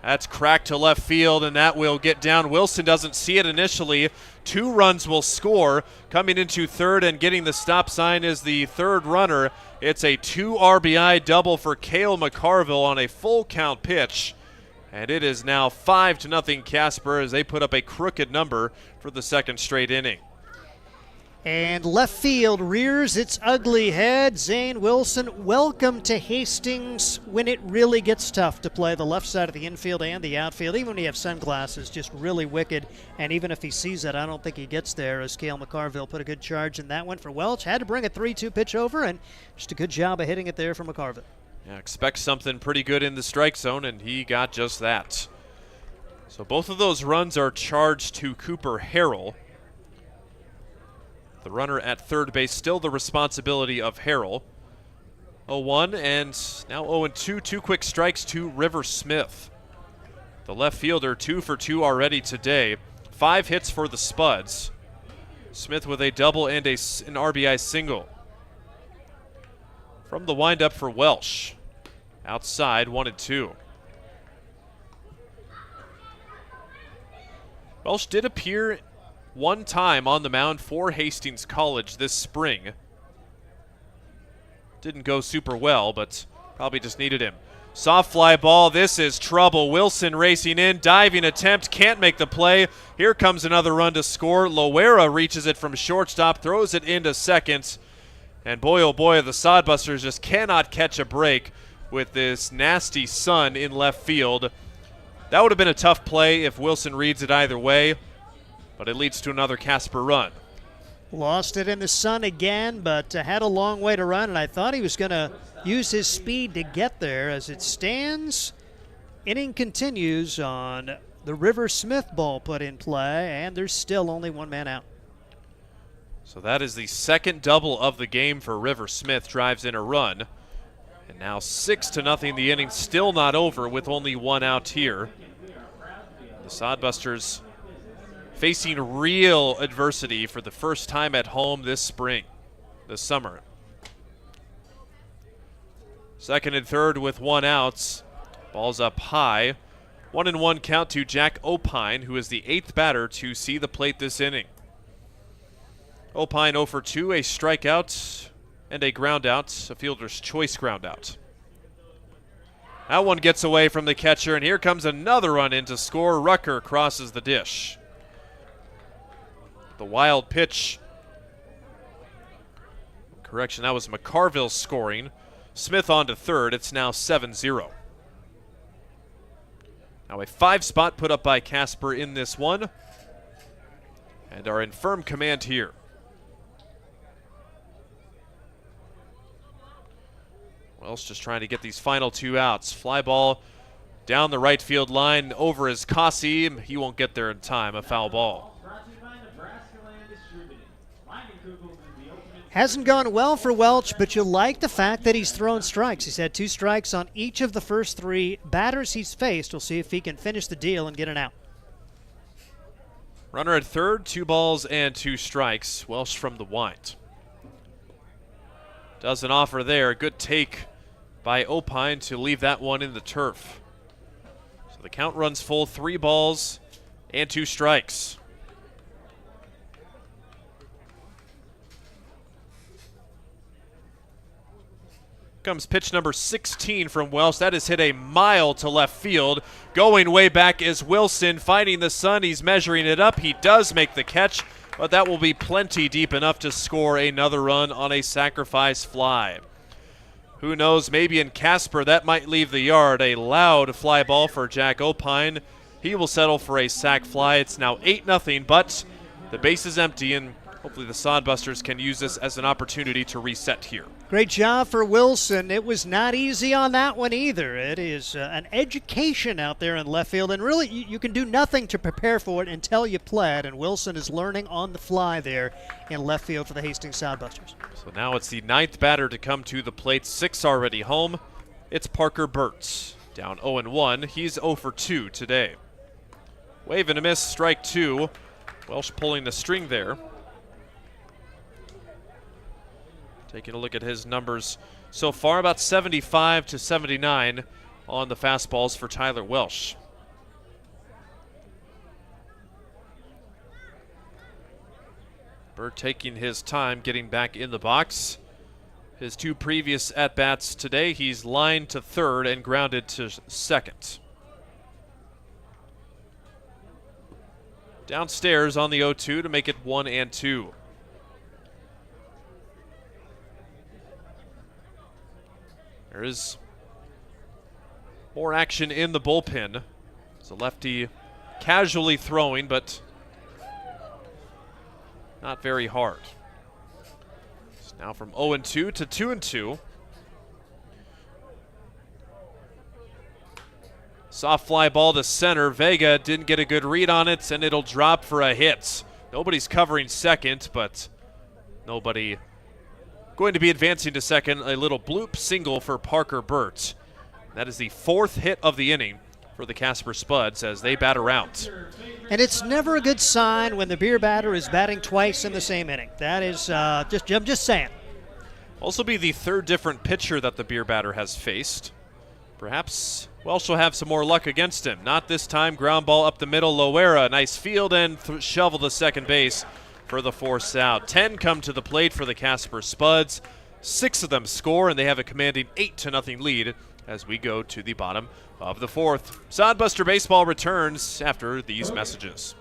That's cracked to left field, and that will get down. Wilson doesn't see it initially. 2 runs will score. Coming into third and getting the stop sign is the third runner. It's a 2 RBI double for Cale McCarville on a full count pitch. And it is now 5-0 Casper as they put up a crooked number for the second straight inning. And left field rears its ugly head. Zane Wilson, welcome to Hastings when it really gets tough to play the left side of the infield and the outfield. Even when you have sunglasses, just really wicked. And even if he sees it, I don't think he gets there, as Cale McCarville put a good charge in that one for Welch. Had to bring a 3-2 pitch over, and just a good job of hitting it there from McCarville. Yeah, expect something pretty good in the strike zone, and he got just that. So both of those runs are charged to Cooper Harrell. The runner at third base, still the responsibility of Harrell. 0-1 and now 0-2. 2 quick strikes to River Smith. The left fielder 2 for 2 already today. 5 hits for the Spuds. Smith with a double and an RBI single. From the windup for Welsh. Outside, 1-2. Welsh did appear 1 time on the mound for Hastings College this spring. Didn't go super well, but probably just needed him. Soft fly ball, this is trouble. Wilson racing in, diving attempt, can't make the play. Here comes another run to score. Loera reaches it from shortstop, throws it into second. And boy, oh boy, the Sodbusters just cannot catch a break with this nasty sun in left field. That would have been a tough play if Wilson reads it either way, but it leads to another Casper run. Lost it in the sun again, but had a long way to run, and I thought he was going to use his speed to get there. As it stands, inning continues on the River Smith ball put in play, and there's still only 1 man out. So that is the second double of the game for River Smith. Drives in a run. And now 6-0. The inning still not over with only 1 out here. The Sodbusters facing real adversity for the first time at home this summer. Second and third with 1 out. Ball's up high. 1-1 count to Jack Opine, who is the 8th batter to see the plate this inning. Opine 0 for 2, a strikeout and a ground out, a fielder's choice ground out. That one gets away from the catcher, and here comes another run in to score. Rucker crosses the dish. The wild pitch. Correction, that was McCarville scoring. Smith on to third. It's now 7-0. Now a 5 spot put up by Casper in this one, and are in firm command here. Welsh just trying to get these final 2 outs. Fly ball down the right field line over is Kasi. He won't get there in time. A foul ball. Hasn't gone well for Welch, but you like the fact that he's thrown strikes. He's had 2 strikes on each of the first 3 batters he's faced. We'll see if he can finish the deal and get an out. Runner at third, 2 balls and 2 strikes. Welsh from the wind. Doesn't offer there. Good take by Opine to leave that one in the turf. So the count runs full, 3 balls and 2 strikes. Comes pitch number 16 from Welsh. That is hit a mile to left field. Going way back is Wilson, finding the sun. He's measuring it up. He does make the catch, but that will be plenty deep enough to score another run on a sacrifice fly. Who knows, maybe in Casper that might leave the yard. A loud fly ball for Jack Opine. He will settle for a sac fly. It's now 8-0, but the base is empty, and hopefully the Sodbusters can use this as an opportunity to reset here. Great job for Wilson. It was not easy on that one either. It is an education out there in left field, and really you can do nothing to prepare for it until you play it, and Wilson is learning on the fly there in left field for the Hastings Sodbusters. So now it's the 9th batter to come to the plate, 6 already home. It's Parker Burtz, down 0-1. He's 0 for 2 today. Wave and a miss, strike 2. Welsh pulling the string there. Taking a look at his numbers so far, about 75 to 79 on the fastballs for Tyler Welsh. Bird taking his time getting back in the box. His 2 previous at-bats today, he's lined to third and grounded to second. Downstairs on the 0-2 to make it 1-2. There is more action in the bullpen. It's a lefty casually throwing, but not very hard. It's now from 0-2 to 2-2. Soft fly ball to center. Vega didn't get a good read on it, and it'll drop for a hit. Nobody's covering second, but nobody going to be advancing to second. A little bloop single for Parker Burt. That is the 4th hit of the inning for the Casper Spuds as they bat around. And it's never a good sign when the beer batter is batting twice in the same inning. That is I'm just saying. Also be the 3rd different pitcher that the beer batter has faced. Perhaps Welsh will have some more luck against him. Not this time. Ground ball up the middle. Loera, nice field and shovel to second base for the 4th out. 10 come to the plate for the Casper Spuds. 6 of them score, and they have a commanding 8-0 lead as we go to the bottom of the 4th. Sodbuster Baseball returns after these messages.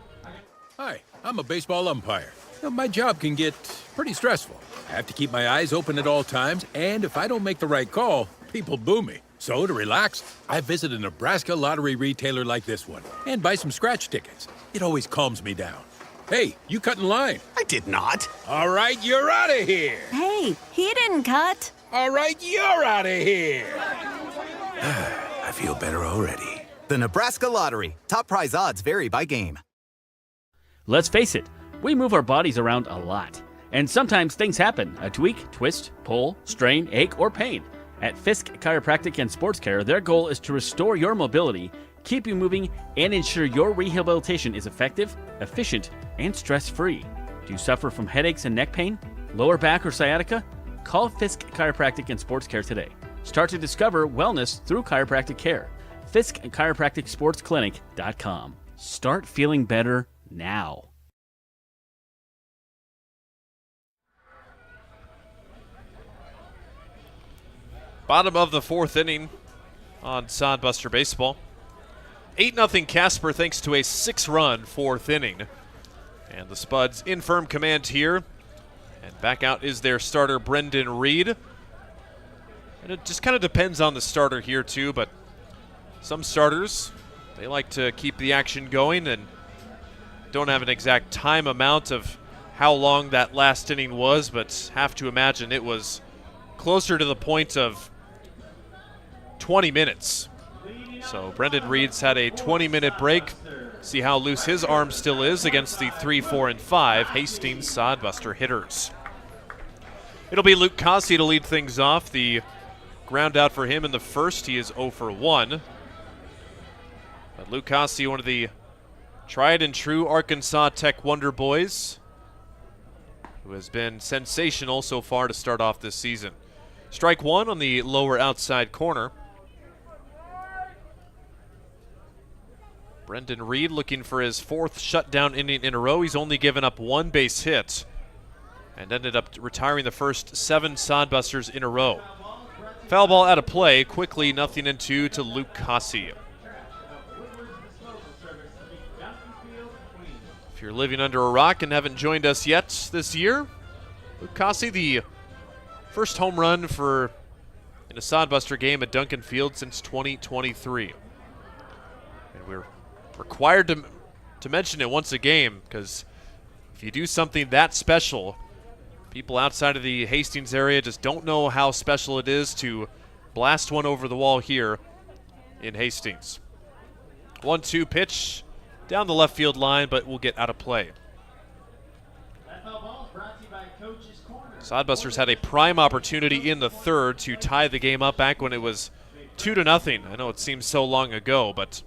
Hi, I'm a baseball umpire. My job can get pretty stressful. I have to keep my eyes open at all times, and if I don't make the right call, people boo me. So to relax, I visit a Nebraska lottery retailer like this one and buy some scratch tickets. It always calms me down. Hey, you cut in line. I did not. All right, you're out of here. Hey, he didn't cut. All right, you're out of here. I feel better already. The Nebraska Lottery. Top prize odds vary by game. Let's face it, we move our bodies around a lot. And sometimes things happen. A tweak, twist, pull, strain, ache, or pain. At Fisk Chiropractic and Sports Care, their goal is to restore your mobility, keep you moving, and ensure your rehabilitation is effective, efficient, and stress-free. Do you suffer from headaches and neck pain, lower back or sciatica? Call Fisk Chiropractic and Sports Care today. Start to discover wellness through chiropractic care. Fisk Chiropractic Sports Clinic.com. Start feeling better now. Bottom of the 4th inning on Sodbuster Baseball. 8-0 Casper thanks to a 6-run 4th inning. And the Spuds in firm command here. And back out is their starter, Brendan Reed. And it just kind of depends on the starter here too, but some starters They like to keep the action going and don't have an exact time amount of how long that last inning was, but have to imagine it was closer to the point of 20 minutes. So Brendan Reed's had a 20-minute break. See how loose his arm still is against the 3, 4, and 5 Hastings Sodbuster hitters. It'll be Luke Cossey to lead things off. The ground out for him in the first. He is 0 for 1. But Luke Cossey, one of the tried and true Arkansas Tech Wonder Boys, who has been sensational so far to start off this season. Strike one on the lower outside corner. Brendan Reed looking for his 4th shutdown inning in a row. He's only given up 1 base hit and ended up retiring the first 7 Sodbusters in a row. Foul ball out of play. Quickly 0-2 to Luke Cossey. If you're living under a rock and haven't joined us yet this year, Luke Cossey, the first home run in a Sodbuster game at Duncan Field since 2023. And we're required to mention it once a game, because if you do something that special, people outside of the Hastings area just don't know how special it is to blast one over the wall here in Hastings. 1-2 pitch down the left field line, but will get out of play. Sodbusters had a prime opportunity in the third to tie the game up back when it was 2-0. I know it seems so long ago, but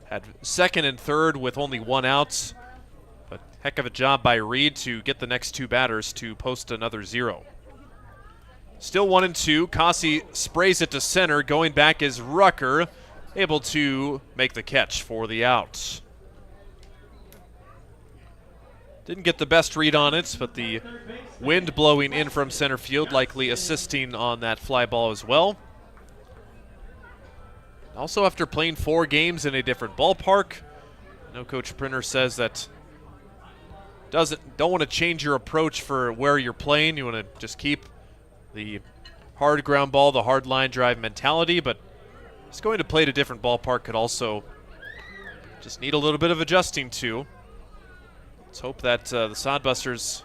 had second and third with only 1 out. But heck of a job by Reed to get the next 2 batters to post another 0. Still 1-2. Cossey sprays it to center. Going back is Rucker, able to make the catch for the out. Didn't get the best read on it, but the wind blowing in from center field likely assisting on that fly ball as well. Also, after playing 4 games in a different ballpark, I know Coach Printer says that don't want to change your approach for where you're playing. You want to just keep the hard ground ball, the hard line drive mentality, but just going to play at a different ballpark could also just need a little bit of adjusting to. Let's hope that the Sodbusters,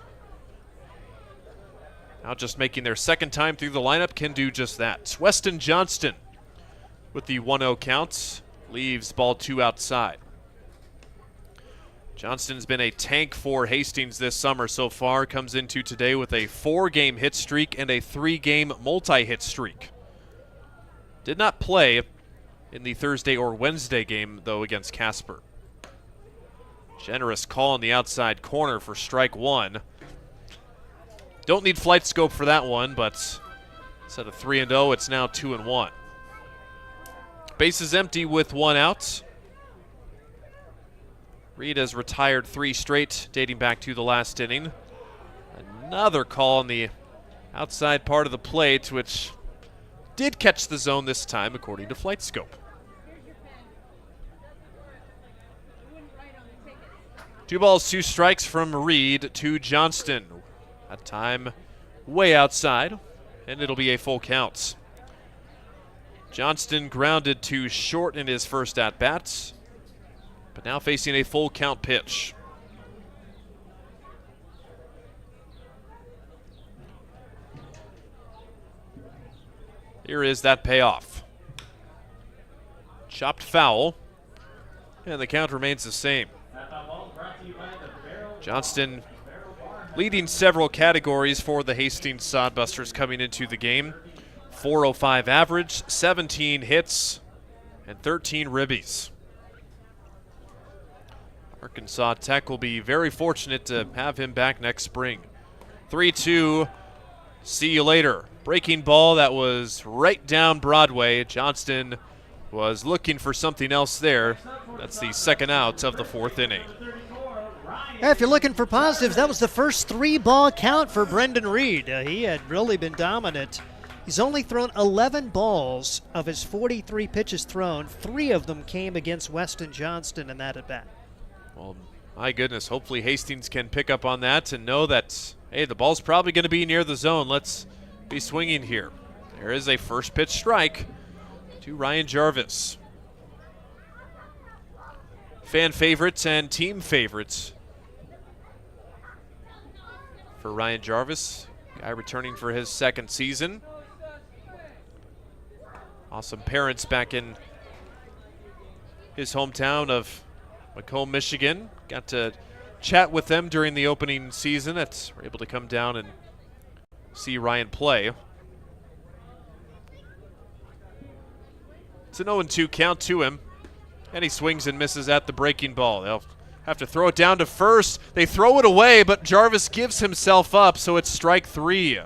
now just making their second time through the lineup, can do just that. Weston Johnston with the 1-0 count, leaves ball 2 outside. Johnston's been a tank for Hastings this summer so far. Comes into today with a 4-game hit streak and a 3-game multi-hit streak. Did not play in the Thursday or Wednesday game, though, against Casper. Generous call on the outside corner for strike 1. Don't need flight scope for that one, but instead of 3-0, it's now 2-1. Base is empty with 1 out. Reed has retired 3 straight, dating back to the last inning. Another call on the outside part of the plate, which did catch the zone this time, according to flight scope. 2 balls, 2 strikes from Reed to Johnston. That time way outside, and it'll be a full count. Johnston grounded to short in his first at-bat, but now facing a full count pitch. Here is that payoff. Chopped foul, and the count remains the same. Johnston leading several categories for the Hastings Sodbusters coming into the game. 405 average, 17 hits, and 13 ribbies. Arkansas Tech will be very fortunate to have him back next spring. 3-2, see you later. Breaking ball that was right down Broadway. Johnston was looking for something else there. That's the second out of the 4th inning. Yeah, if you're looking for positives, that was the first 3-ball count for Brendan Reed. He had really been dominant. He's only thrown 11 balls of his 43 pitches thrown. 3 of them came against Weston Johnston in that at-bat. Well, my goodness, hopefully Hastings can pick up on that and know that, hey, the ball's probably going to be near the zone. Let's be swinging here. There is a first pitch strike to Ryan Jarvis. fan favorites and team favorites for Ryan Jarvis, guy returning for his second season. Awesome parents back in his hometown of Macomb, Michigan. Got to chat with them during the opening season. We're able to come down and see Ryan play. It's an 0-2 count to him, and he swings and misses at the breaking ball. They'll have to throw it down to first. They throw it away, but Jarvis gives himself up, so it's strike 3.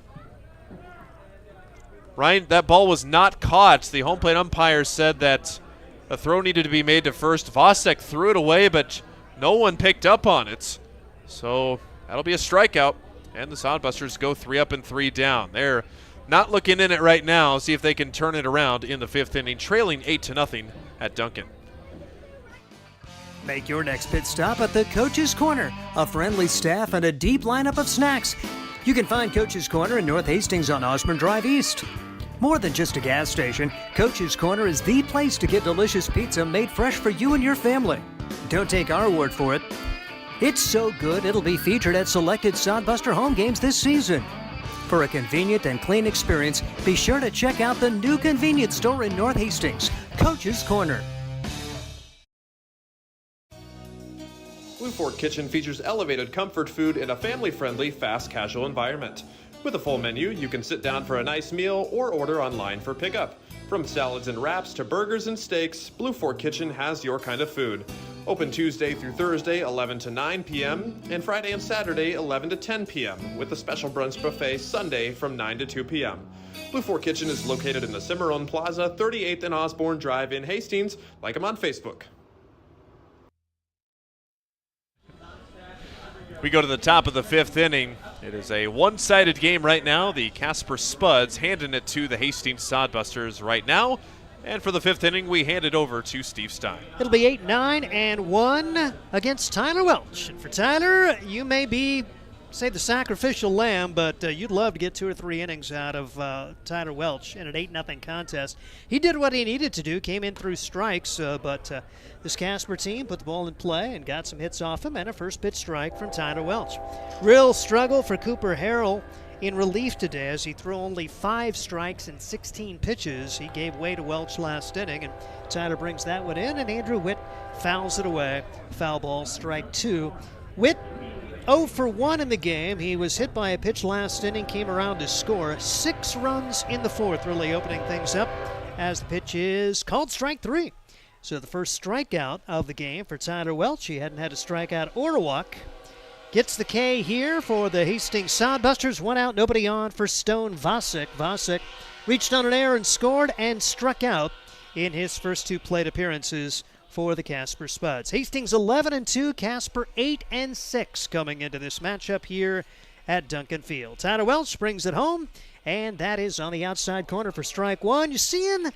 Ryan, that ball was not caught. The home plate umpire said that a throw needed to be made to first. Vasek threw it away, but no one picked up on it. So that'll be a strikeout, and the Sodbusters go 3 up and 3 down. They're not looking in it right now. See if they can turn it around in the 5th inning, trailing 8-0 at Duncan. Make your next pit stop at the Coach's Corner. A friendly staff and a deep lineup of snacks. You can find Coach's Corner in North Hastings on Osborne Drive East. More than just a gas station, Coach's Corner is the place to get delicious pizza made fresh for you and your family. Don't take our word for it. It's so good it'll be featured at selected Sodbuster home games this season. For a convenient and clean experience, be sure to check out the new convenience store in North Hastings, Coach's Corner. Blue Fork Kitchen features elevated comfort food in a family-friendly, fast casual environment. With a full menu, you can sit down for a nice meal or order online for pickup. From salads and wraps to burgers and steaks, Blue Fork Kitchen has your kind of food. Open Tuesday through Thursday, 11 to 9 p.m., and Friday and Saturday, 11 to 10 p.m., with a special brunch buffet Sunday from 9 to 2 p.m. Blue Fork Kitchen is located in the Cimarron Plaza, 38th and Osborne Drive in Hastings. Like them on Facebook. We go to the top of the 5th inning. It is a one-sided game right now. The Casper Spuds handing it to the Hastings Sodbusters right now. And for the 5th inning, we hand it over to Steve Stein. It'll be 8-9-1 against Tyler Welch. And for Tyler, you may be, say, the sacrificial lamb, but you'd love to get 2 or 3 innings out of Tyler Welch in an 8-0 contest. He did what he needed to do, came in through strikes, but this Casper team put the ball in play and got some hits off him, and a first pitch strike from Tyler Welch. Real struggle for Cooper Harrell in relief today as he threw only 5 strikes and 16 pitches. He gave way to Welch last inning, and Tyler brings that one in, and Andrew Witt fouls it away. Foul ball, strike 2. Witt 0 for 1 in the game. He was hit by a pitch last inning, came around to score 6 runs in the 4th, really opening things up as the pitch is called strike 3. So the first strikeout of the game for Tyler Welch. He hadn't had a strikeout or a walk. Gets the K here for the Hastings Sodbusters. 1 out, nobody on for Stone Vasek. Vasek reached on an error and scored and struck out in his first 2 plate appearances for the Casper Spuds. Hastings 11-2, Casper 8-6 coming into this matchup here at Duncan Field. Tyler Welch brings it home, and that is on the outside corner for strike 1. You're seeing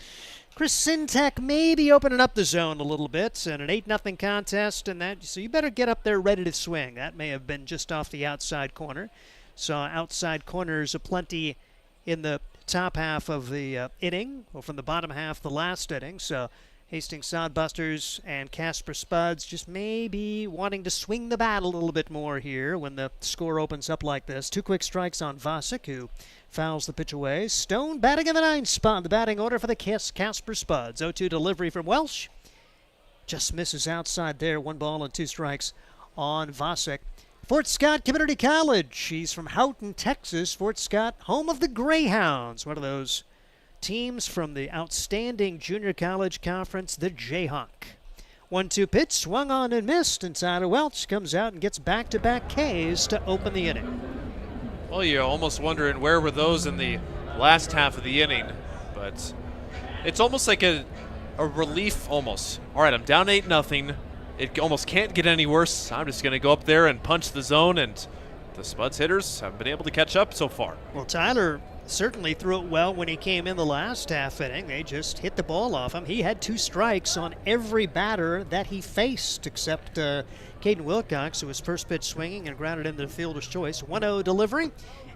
Chris Sintek maybe opening up the zone a little bit in an 8-0 contest, and that, so you better get up there ready to swing. That may have been just off the outside corner. Saw outside corners aplenty in the top half of the inning, or from the bottom half of the last inning. So Hastings Sodbusters and Casper Spuds just maybe wanting to swing the bat a little bit more here when the score opens up like this. 2 quick strikes on Vasek, who fouls the pitch away. Stone batting in the 9th spot in the batting order for the Casper Spuds. 0-2 delivery from Welsh. Just misses outside there. 1 ball and 2 strikes on Vasek. Fort Scott Community College. He's from Houghton, Texas. Fort Scott, home of the Greyhounds. One of those teams from the outstanding junior college conference, the Jayhawk. 1-2 pitch, swung on and missed, and Tyler Welch comes out and gets back-to-back Ks to open the inning. Well, you're almost wondering where were those in the last half of the inning, but it's almost like a relief almost. All right, I'm down 8-0. It almost can't get any worse. I'm just going to go up there and punch the zone, and the Spuds hitters haven't been able to catch up so far. Well, Tyler certainly threw it well when he came in the last half inning. They just hit the ball off him. He had 2 strikes on every batter that he faced, except Caden Wilcox, who was first pitch swinging and grounded into the fielder's choice. 1-0 delivery,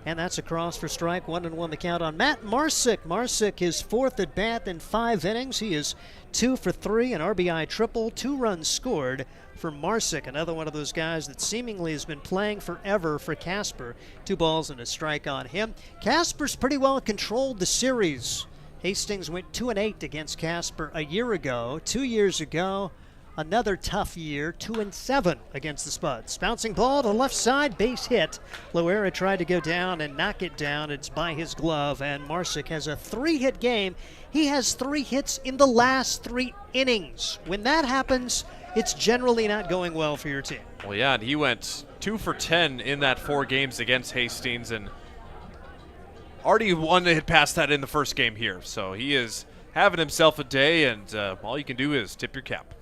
and that's a cross for strike. 1-1 the count on Matt Marsick. Marsick, his 4th at bat in 5 innings. He is 2 for 3, an RBI triple, 2 runs scored for Marsick, another one of those guys that seemingly has been playing forever for Casper. 2 balls and a strike on him. Casper's pretty well controlled the series. Hastings went 2-8 against Casper a year ago. 2 years ago, another tough year, 2-7 against the Spuds. Bouncing ball to the left side, base hit. Loera tried to go down and knock it down. It's by his glove, and Marsick has a 3-hit game. He has 3 hits in the last 3 innings. When that happens, it's generally not going well for your team. Well, yeah, and he went 2 for 10 in that 4 games against Hastings, and already one hit past that in the first game here. So he is having himself a day, and all you can do is tip your cap.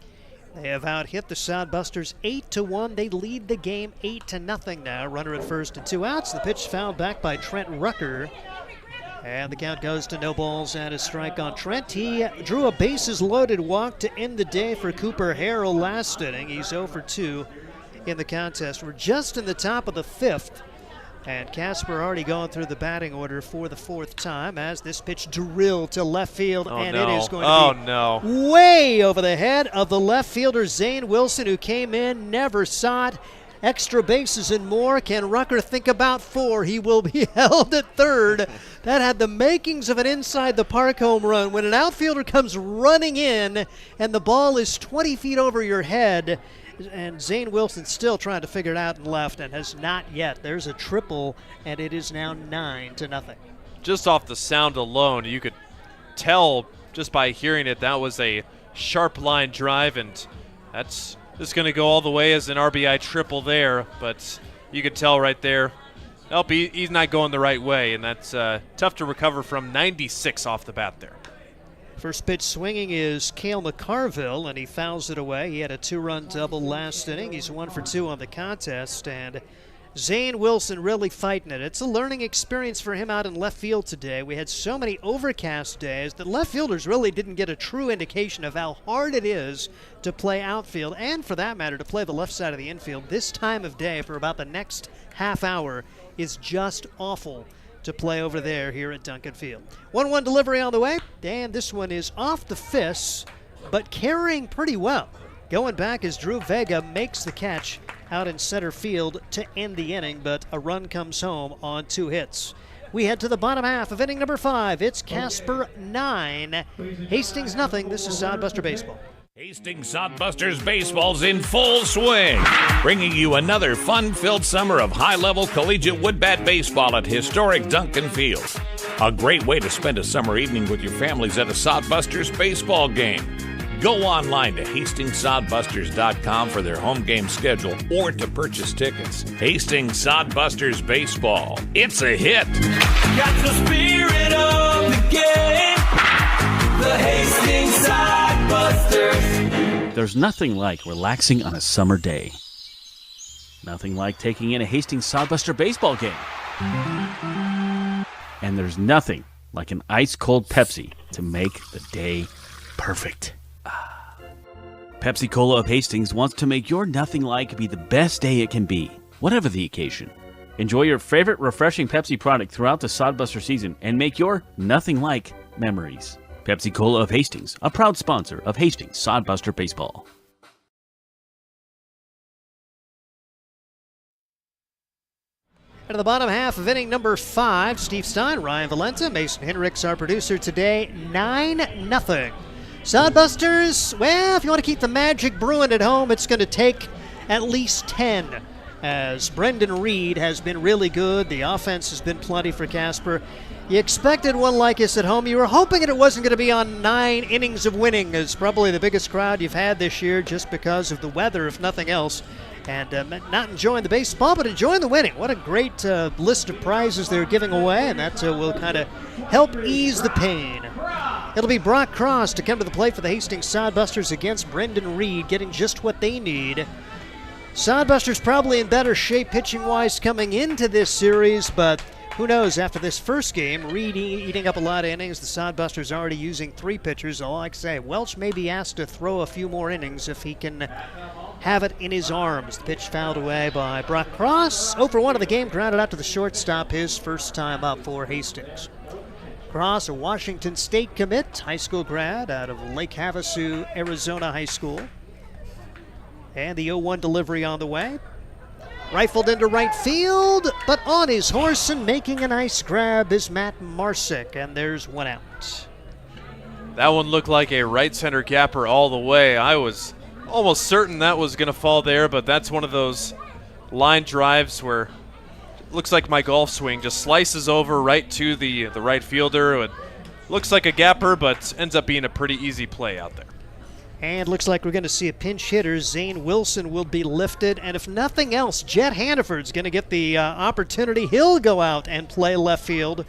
They have out-hit the Sodbusters 8-1. They lead the game 8-0 now. Runner at first and 2 outs. The pitch fouled back by Trent Rucker. And the count goes to no balls and a strike on Trent. He drew a bases-loaded walk to end the day for Cooper Harrell last inning. He's 0 for 2 in the contest. We're just in the top of the 5th. And Casper already going through the batting order for the 4th time as this pitch drilled to left field. Oh, and no. it is going to be way over the head of the left fielder, Zane Wilson, who came in, never saw it. Extra bases and more. Can Rucker think about 4? He will be held at third. That had the makings of an inside-the-park home run. When an outfielder comes running in and the ball is 20 feet over your head, and Zane Wilson still trying to figure it out in left and has not yet. There's a triple, and it is now 9-0. Just off the sound alone, you could tell just by hearing it that was a sharp line drive, and that's just going to go all the way as an RBI triple there. But you could tell right there, nope, he's not going the right way, and that's tough to recover from. 96 off the bat there. First pitch swinging is Cale McCarville, and he fouls it away. He had a 2-run double last inning. He's 1 for 2 on the contest, and Zane Wilson really fighting it. It's a learning experience for him out in left field today. We had so many overcast days that left fielders really didn't get a true indication of how hard it is to play outfield, and for that matter, to play the left side of the infield. This time of day for about the next half hour is just awful to play over there here at Duncan Field. 1-1 delivery on the way, and this one is off the fists, but carrying pretty well. Going back as Drew Vega makes the catch out in center field to end the inning, but a run comes home on 2 hits. We head to the bottom half of inning number 5. It's Casper 9, Hastings nothing. This is Sodbuster Baseball. Hastings Sodbusters baseball's in full swing, bringing you another fun-filled summer of high-level collegiate wood bat baseball at historic Duncan Field. A great way to spend a summer evening with your families at a Sodbusters baseball game. Go online to HastingsSodbusters.com for their home game schedule or to purchase tickets. Hastings Sodbusters baseball. It's a hit. Got the spirit of the game. The Hastings Sodbusters. There's nothing like relaxing on a summer day. Nothing like taking in a Hastings Sodbuster baseball game. And there's nothing like an ice-cold Pepsi to make the day perfect. Pepsi Cola of Hastings wants to make your nothing like be the best day it can be, whatever the occasion. Enjoy your favorite refreshing Pepsi product throughout the Sodbuster season and make your nothing like memories. Pepsi Cola of Hastings, a proud sponsor of Hastings Sodbuster Baseball. And at the bottom half of inning number 5, Steve Stein, Ryan Valenta, Mason Henricks, our producer today, 9-0. Sodbusters, well, if you want to keep the magic brewing at home, it's going to take at least 10, as Brendan Reed has been really good. The offense has been plenty for Casper. You expected one like this at home. You were hoping that it wasn't going to be on 9 innings of winning. It's probably the biggest crowd you've had this year just because of the weather, if nothing else. And not enjoying the baseball, but enjoying the winning. What a great list of prizes they're giving away, and that will kind of help ease the pain. It'll be Brock Cross to come to the plate for the Hastings Sodbusters against Brendan Reed, getting just what they need. Sodbusters probably in better shape pitching-wise coming into this series, but who knows, after this first game, Reed eating up a lot of innings, the Sodbusters already using 3 pitchers. All I can say, Welch may be asked to throw a few more innings if he can have it in his arms. The pitch fouled away by Brock Cross. 0 for 1 of the game, grounded out to the shortstop, his first time up for Hastings. Cross, a Washington State commit, high school grad out of Lake Havasu, Arizona High School. And the 0-1 delivery on the way. Rifled into right field, but on his horse and making a nice grab is Matt Marsick, and there's one out. That one looked like a right center gapper all the way. I was almost certain that was going to fall there, but that's one of those line drives where it looks like my golf swing just slices over right to the right fielder. It looks like a gapper, but ends up being a pretty easy play out there. And looks like we're going to see a pinch hitter. Zane Wilson will be lifted. And if nothing else, Jet Hannaford's going to get the opportunity. He'll go out and play left field.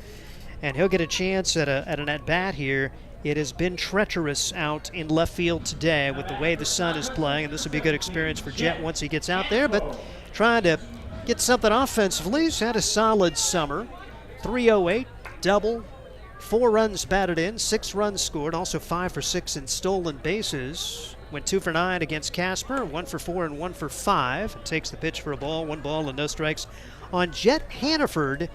And he'll get a chance at an at-bat here. It has been treacherous out in left field today with the way the sun is playing. And this will be a good experience for Jet once he gets out there. But trying to get something offensively. He's had a solid summer. 308, double. 4 runs batted in, 6 runs scored, also 5 for 6 in stolen bases. Went 2 for 9 against Casper, 1 for 4 and 1 for 5. Takes the pitch for a ball, 1 ball and no strikes on Jet Hannaford,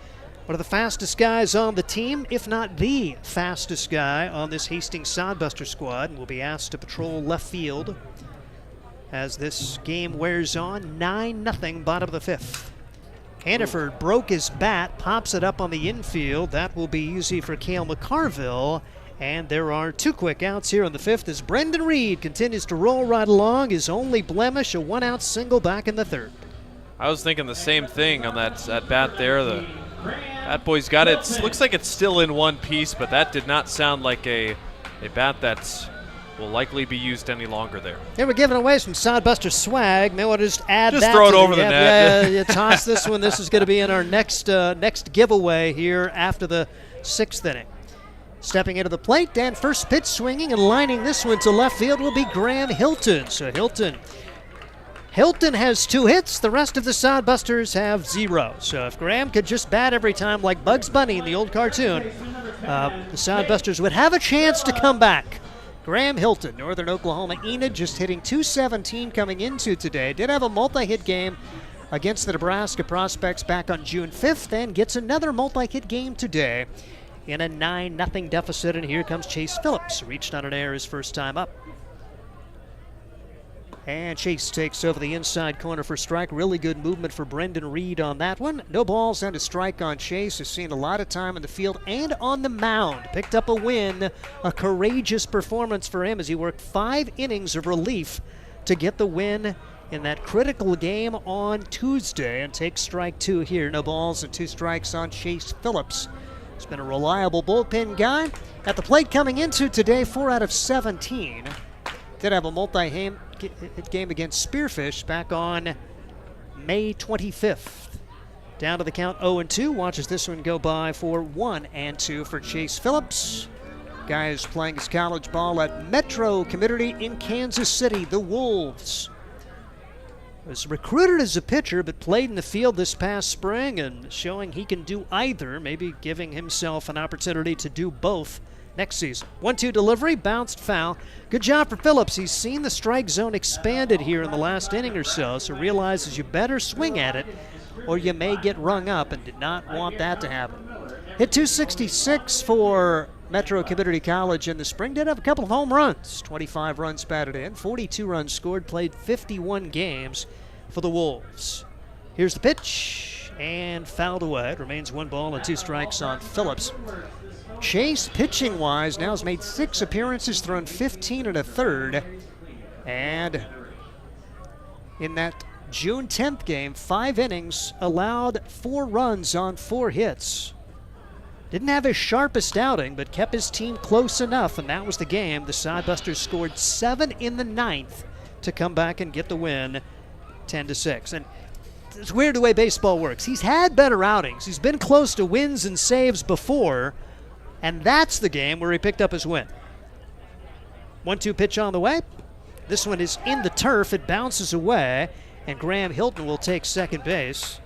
one of the fastest guys on the team, if not the fastest guy on this Hastings Sodbuster squad, and will be asked to patrol left field as this game wears on. 9-0, bottom of the 5th. Hannaford broke his bat, pops it up on the infield. That will be easy for Cale McCarville. And there are 2 quick outs here on the 5th as Brendan Reed continues to roll right along. His only blemish, a 1-out single back in the 3rd. I was thinking the same thing on that bat there. The bat boy's got it. Looks like it's still in one piece, but that did not sound like a bat that will likely be used any longer there. They were giving away some Sodbuster swag. May want to just add that. Just throw it to over the net. Yeah, toss this one. This is going to be in our next giveaway here after the 6th inning. Stepping into the plate, and first pitch swinging and lining this one to left field will be Graham Hilton. So Hilton has 2 hits. The rest of the Sodbusters have 0. So if Graham could just bat every time like Bugs Bunny in the old cartoon, the Sodbusters would have a chance to come back. Graham Hilton, Northern Oklahoma Enid, just hitting .217 coming into today. Did have a multi-hit game against the Nebraska Prospects back on June 5th and gets another multi-hit game today in a 9-0 deficit. And here comes Chase Phillips, reached on an air his first time up. And Chase takes over the inside corner for strike. Really good movement for Brendan Reed on that one. No balls and a strike on Chase. Has seen a lot of time in the field and on the mound. Picked up a win. A courageous performance for him as he worked 5 innings of relief to get the win in that critical game on Tuesday and takes strike 2 here. No balls and 2 strikes on Chase Phillips. He's been a reliable bullpen guy. At the plate coming into today, 4 out of 17. Did have a multi-hit game against Spearfish back on May 25th. Down to the count 0-2. Watches this one go by for 1-2 for Chase Phillips. Guy is playing his college ball at Metro Community in Kansas City, the Wolves. Was recruited as a pitcher but played in the field this past spring and showing he can do either, maybe giving himself an opportunity to do both next season. 1-2 delivery, bounced foul. Good job for Phillips. He's seen the strike zone expanded here in the last inning or so realizes you better swing at it or you may get rung up, and did not want that to happen. Hit .266 for Metro Community College in the spring. Did have a couple of home runs. 25 runs batted in, 42 runs scored, played 51 games for the Wolves. Here's the pitch, and fouled away. It remains 1 ball and 2 strikes on Phillips. Chase, pitching-wise, now has made 6 appearances, thrown 15 1/3. And in that June 10th game, 5 innings, allowed 4 runs on 4 hits. Didn't have his sharpest outing, but kept his team close enough, and that was the game. The Sodbusters scored 7 in the 9th to come back and get the win, 10-6. And it's weird the way baseball works. He's had better outings. He's been close to wins and saves before, and that's the game where he picked up his win. 1-2 pitch on the way. This one is in the turf. It bounces away, and Graham Hilton will take second base.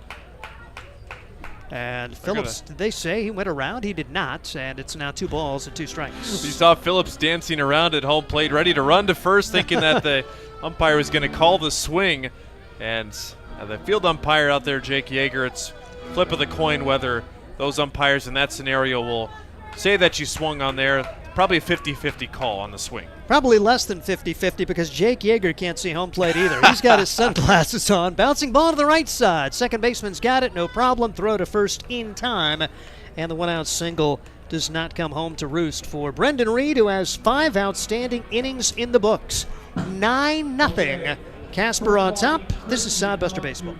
And Phillips, did they say he went around? He did not, and it's now 2 balls and 2 strikes. You saw Phillips dancing around at home plate, ready to run to first, thinking that umpire is going to call the swing. And the field umpire out there, Jake Yeager, it's flip of the coin whether those umpires in that scenario will say that you swung on there. Probably a 50-50 call on the swing. Probably less than 50-50 because Jake Yeager can't see home plate either. He's got his sunglasses on. Bouncing ball to the right side. Second baseman's got it, no problem. Throw to first in time. And the one-out single does not come home to roost for Brendan Reed, who has 5 outstanding innings in the books. 9-0. Casper on top. This is Sodbuster Baseball.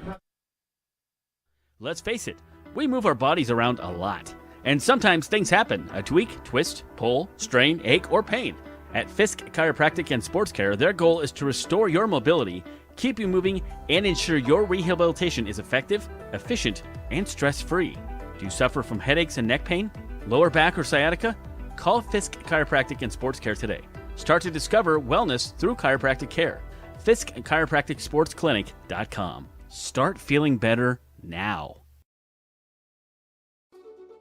Let's face it, we move our bodies around a lot. And sometimes things happen. A tweak, twist, pull, strain, ache, or pain. At Fisk Chiropractic and Sports Care, their goal is to restore your mobility, keep you moving, and ensure your rehabilitation is effective, efficient, and stress-free. Do you suffer from headaches and neck pain, lower back or sciatica? Call Fisk Chiropractic and Sports Care today. Start to discover wellness through chiropractic care. Fisk Chiropractic Sports Clinic.com. Start feeling better now.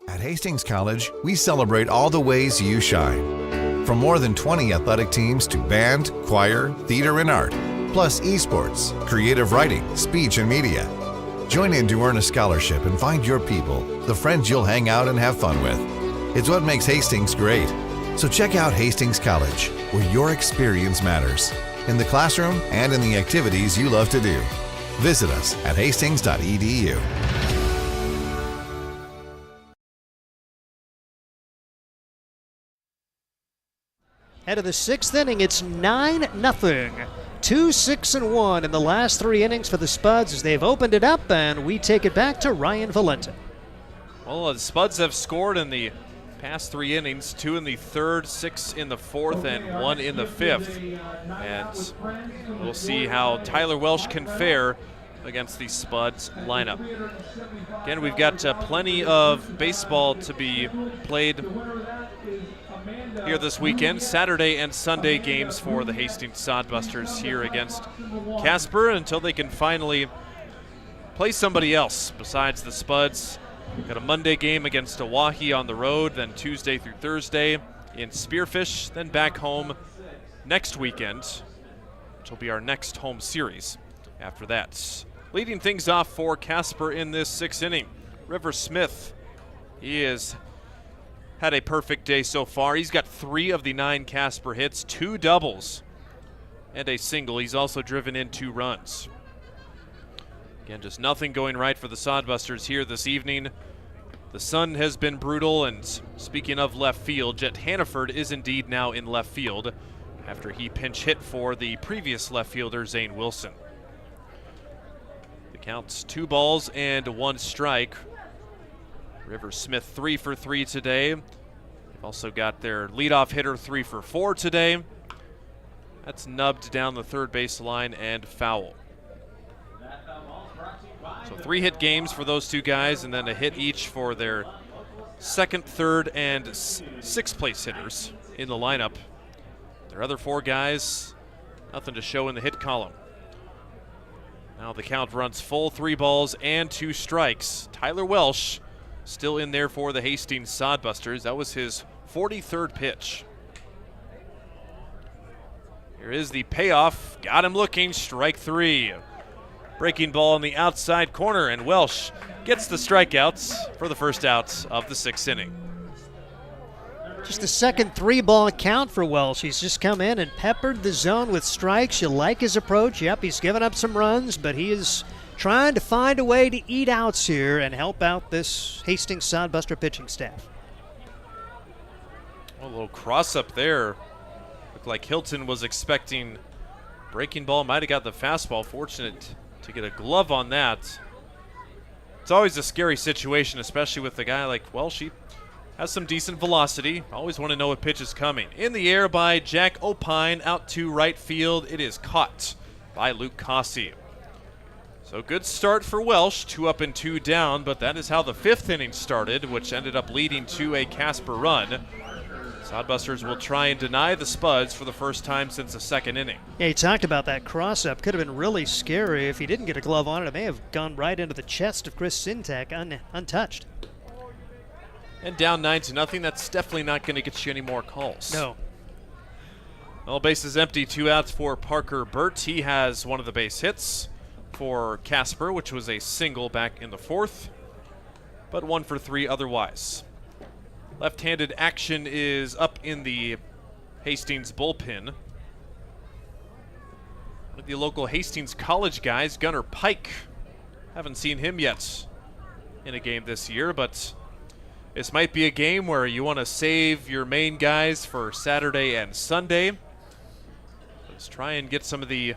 At Hastings College, we celebrate all the ways you shine. From more than 20 athletic teams to band, choir, theater, and art, plus esports, creative writing, speech, and media. Join in to earn a scholarship and find your people, the friends you'll hang out and have fun with. It's what makes Hastings great. So check out Hastings College, where your experience matters, in the classroom and in the activities you love to do. Visit us at hastings.edu. Head of the 6th inning, it's 9-0. 2-6-1 in the last 3 innings for the Spuds as they've opened it up, and we take it back to Ryan Valenta. Well, the Spuds have scored in the past 3 innings, 2 in the 3rd, 6 in the 4th, and 1 in the 5th. And we'll see how Tyler Welsh can fare against the Spuds lineup. Again, we've got plenty of baseball to be played here this weekend. Saturday and Sunday games for the Hastings Sodbusters here against Casper until they can finally play somebody else besides the Spuds. Got a Monday game against Oahe on the road, then Tuesday through Thursday in Spearfish, then back home next weekend, which will be our next home series after that. Leading things off for Casper in this 6th inning, River Smith. He has had a perfect day so far. He's got 3 of the 9 Casper hits, 2 doubles, and a single. He's also driven in 2 runs. Again, just nothing going right for the Sodbusters here this evening. The sun has been brutal, and speaking of left field, Jet Hannaford is indeed now in left field after he pinch hit for the previous left fielder, Zane Wilson. The count's 2 balls and 1 strike. River Smith 3 for 3 today. They've also got their leadoff hitter 3 for 4 today. That's nubbed down the third base line and foul. So 3 hit games for those 2 guys, and then a hit each for their 2nd, 3rd, and 6th place hitters in the lineup. Their other 4 guys, nothing to show in the hit column. Now the count runs full, 3 balls and 2 strikes. Tyler Welsh still in there for the Hastings Sodbusters. That was his 43rd pitch. Here is the payoff. Got him looking, strike 3. Breaking ball in the outside corner, and Welsh gets the strikeouts for the first out of the 6th inning. Just the second 3-ball count for Welsh. He's just come in and peppered the zone with strikes. You like his approach. Yep, he's given up some runs, but he is trying to find a way to eat outs here and help out this Hastings Sodbuster pitching staff. A little cross up there. Looked like Hilton was expecting breaking ball. Might have got the fastball. Fortunate to get a glove on that. It's always a scary situation, especially with a guy like Welsh. He has some decent velocity. Always want to know what pitch is coming. In the air by Jack Opine, out to right field. It is caught by Luke Cossey. So good start for Welsh, 2 up and 2 down, but that is how the 5th inning started, which ended up leading to a Casper run. Sodbusters will try and deny the Spuds for the first time since the 2nd inning. Yeah, he talked about that cross-up. Could have been really scary. If he didn't get a glove on it, it may have gone right into the chest of Chris Sintek untouched. And down 9-0, that's definitely not going to get you any more calls. No. Well, base is empty. 2 outs for Parker Burt. He has one of the base hits for Casper, which was a single back in the 4th, but 1 for 3 otherwise. Left-handed action is up in the Hastings bullpen. With the local Hastings College guys, Gunnar Pike. Haven't seen him yet in a game this year, but this might be a game where you want to save your main guys for Saturday and Sunday. Let's try and get some of the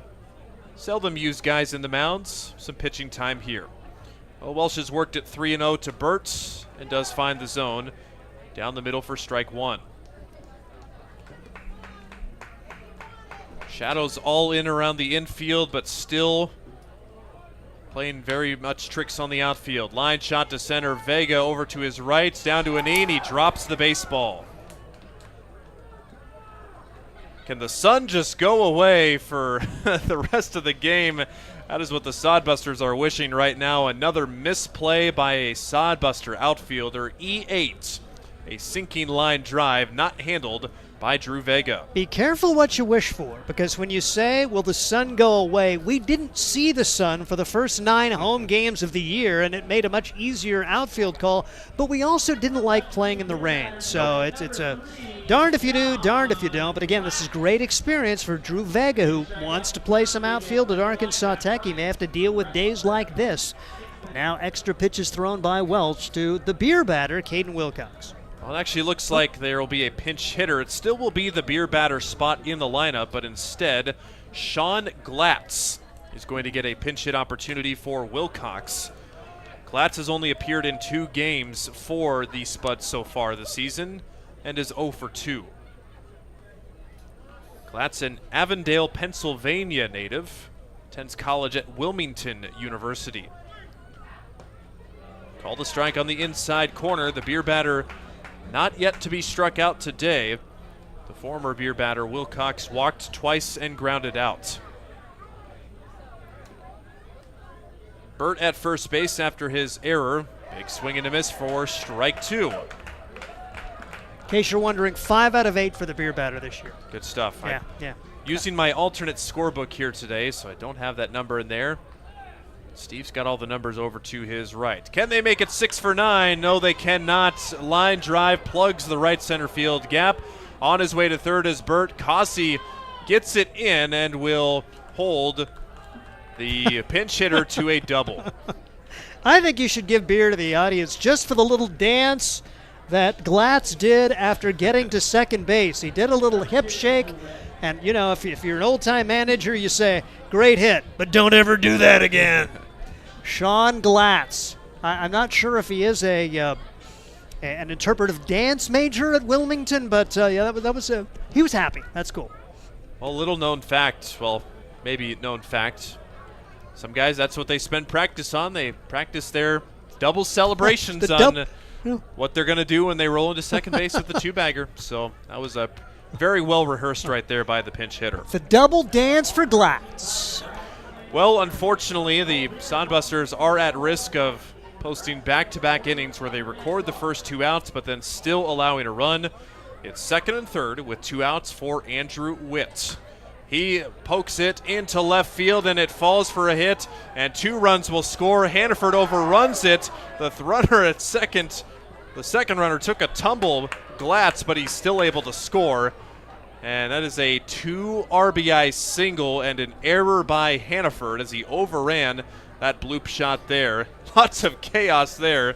seldom used guys in the mounds some pitching time here. Well, Welsh has worked at 3-0 to Burt and does find the zone down the middle for strike 1. Shadows all in around the infield, but still playing very much tricks on the outfield. Line shot to center. Vega over to his right, down to Anine. He drops the baseball. Can the sun just go away for the rest of the game? That is what the Sodbusters are wishing right now. Another misplay by a Sodbuster outfielder. E8, a sinking line drive not handled by Drew Vega. Be careful what you wish for, because when you say, will the sun go away, we didn't see the sun for the first 9 home games of the year, and it made a much easier outfield call, but we also didn't like playing in the rain. So it's a darned if you do, darned if you don't. But again, this is great experience for Drew Vega, who wants to play some outfield at Arkansas Tech. He may have to deal with days like this. But now extra pitches thrown by Welch to the beer batter, Caden Wilcox. Well, it actually looks like there will be a pinch hitter. It still will be the beer batter spot in the lineup, but instead, Sean Glatz is going to get a pinch hit opportunity for Wilcox. Glatz has only appeared in 2 games for the Spuds so far this season and is 0 for 2. Glatz, an Avondale, Pennsylvania native, attends college at Wilmington University. Called a strike on the inside corner. The beer batter not yet to be struck out today. The former beer batter Wilcox walked twice and grounded out. Burt at first base after his error. Big swing and a miss for strike 2. In case you're wondering, 5 out of 8 for the beer batter this year. Good stuff. Yeah. Using my alternate scorebook here today, so I don't have that number in there. Steve's got all the numbers over to his right. Can they make it 6 for 9? No, they cannot. Line drive plugs the right center field gap. On his way to third is Burt. Cossey gets it in and will hold the pinch hitter to a double. I think you should give beer to the audience just for the little dance that Glatz did after getting to second base. He did a little hip shake. And, you know, if you're an old-time manager, you say, great hit, but don't ever do that again. Sean Glatz. I'm not sure if he is an interpretive dance major at Wilmington, but yeah, he was happy. That's cool. Well, little known fact, well, maybe known fact. Some guys, that's what they spend practice on. They practice their double celebrations on what they're going to do when they roll into second base with the 2-bagger. So that was a very well rehearsed right there by the pinch hitter. The double dance for Glatz. Well, unfortunately, the Sodbusters are at risk of posting back-to-back innings where they record the first 2 outs but then still allowing a run. It's second and third with 2 outs for Andrew Witt. He pokes it into left field and it falls for a hit, and 2 runs will score. Hannaford overruns it. The runner at second, the second runner took a tumble, Glatz, but he's still able to score. And that is a 2 RBI single and an error by Hannaford as he overran that bloop shot there. Lots of chaos there.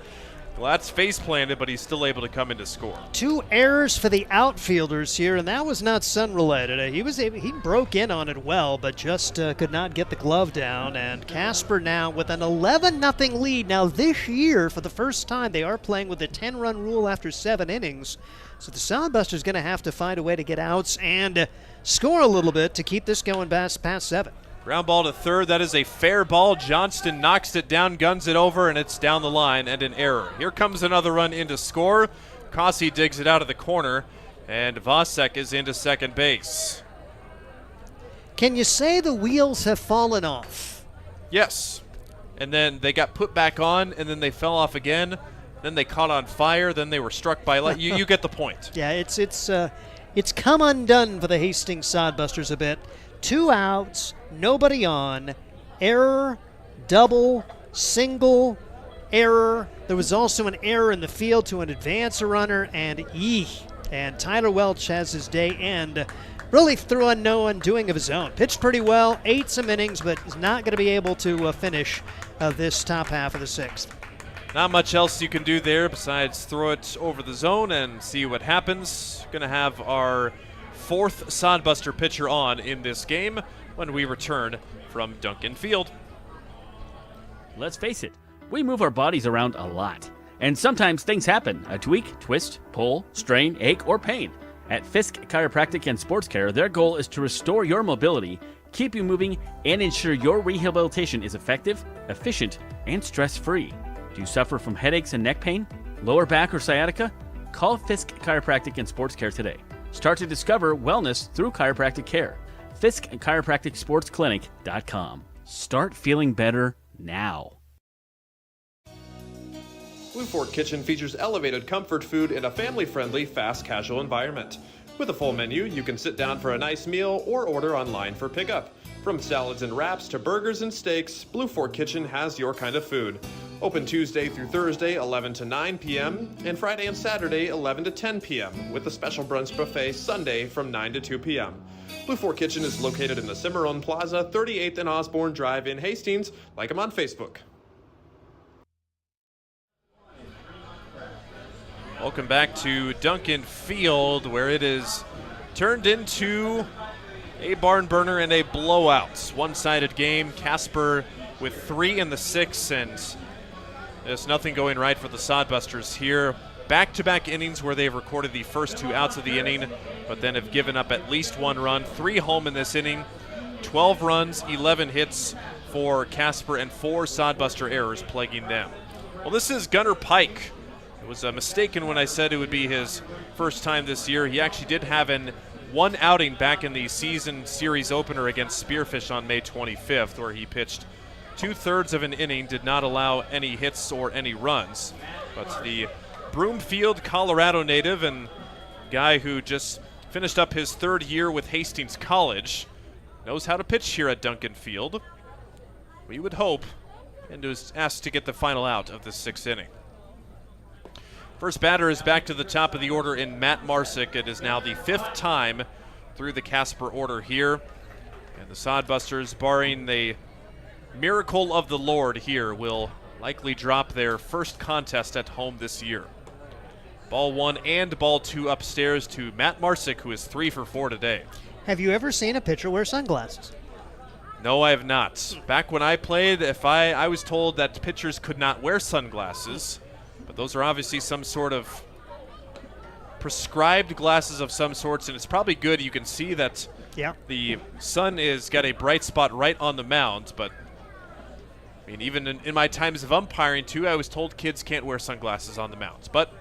Glatz face planted, but he's still able to come in to score. 2 errors for the outfielders here, and that was not sun related. He broke in on it well, but just could not get the glove down. And Casper now with an 11-0 lead. Now this year, for the first time, they are playing with the 10-run rule after 7 innings. So the Sodbusters going to have to find a way to get outs and score a little bit to keep this going past 7. Ground ball to third. That is a fair ball. Johnston knocks it down, guns it over, and it's down the line and an error. Here comes another run in to score. Cossey digs it out of the corner, and Vasek is into second base. Can you say the wheels have fallen off? Yes. And then they got put back on, and then they fell off again. Then they caught on fire. Then they were struck by light. You get the point. Yeah, it's come undone for the Hastings Sodbusters a bit. 2 outs, nobody on, error, double, single, error. There was also an error in the field to an advance runner, and and Tyler Welch has his day end really through no undoing of his own. Pitched pretty well, ate some innings, but is not going to be able to finish this top half of the 6th. Not much else you can do there besides throw it over the zone and see what happens. Going to have our 4th Sodbuster pitcher on in this game when we return from Duncan Field. Let's face it, we move our bodies around a lot. And sometimes things happen. A tweak, twist, pull, strain, ache, or pain. At Fisk Chiropractic and Sports Care, their goal is to restore your mobility, keep you moving, and ensure your rehabilitation is effective, efficient, and stress-free. Do you suffer from headaches and neck pain, lower back, or sciatica? Call Fisk Chiropractic and Sports Care today. Start to discover wellness through chiropractic care. Fisk Chiropractic Sports Clinic.com. Start feeling better now. Blue Fork Kitchen features elevated comfort food in a family-friendly, fast casual environment. With a full menu, you can sit down for a nice meal or order online for pickup. From salads and wraps to burgers and steaks, Blue Fork Kitchen has your kind of food. Open Tuesday through Thursday, 11 to 9 p.m., and Friday and Saturday, 11 to 10 p.m., with a special brunch buffet Sunday from 9 to 2 p.m. Blue Fork Kitchen is located in the Cimarron Plaza, 38th and Osborne Drive in Hastings. Like them on Facebook. Welcome back to Duncan Field, where it is turned into a barn burner and a blowout. One-sided game. Casper with 3 in the 6th, and there's nothing going right for the Sodbusters here. Back-to-back innings where they've recorded the first 2 outs of the inning, but then have given up at least 1 run. 3 home in this inning. 12 runs, 11 hits for Casper, and 4 Sodbuster errors plaguing them. Well, this is Gunnar Pike. It was mistaken when I said it would be his first time this year. He actually did have one outing back in the season series opener against Spearfish on May 25th, where he pitched 2/3 of an inning, did not allow any hits or any runs. But the Broomfield, Colorado native and guy who just finished up his 3rd year with Hastings College knows how to pitch here at Duncan Field. We would hope, and was asked to get the final out of this 6th inning. First batter is back to the top of the order in Matt Marsick. It is now the 5th time through the Casper order here. And the Sodbusters, barring the miracle of the Lord here, will likely drop their first contest at home this year. Ball 1 and ball 2 upstairs to Matt Marsick, who is 3 for 4 today. Have you ever seen a pitcher wear sunglasses? No, I have not. Back when I played, I was told that pitchers could not wear sunglasses. But those are obviously some sort of prescribed glasses of some sorts, and it's probably good. You can see that the sun is got a bright spot right on the mound, but I mean, even in my times of umpiring too, I was told kids can't wear sunglasses on the mounds. But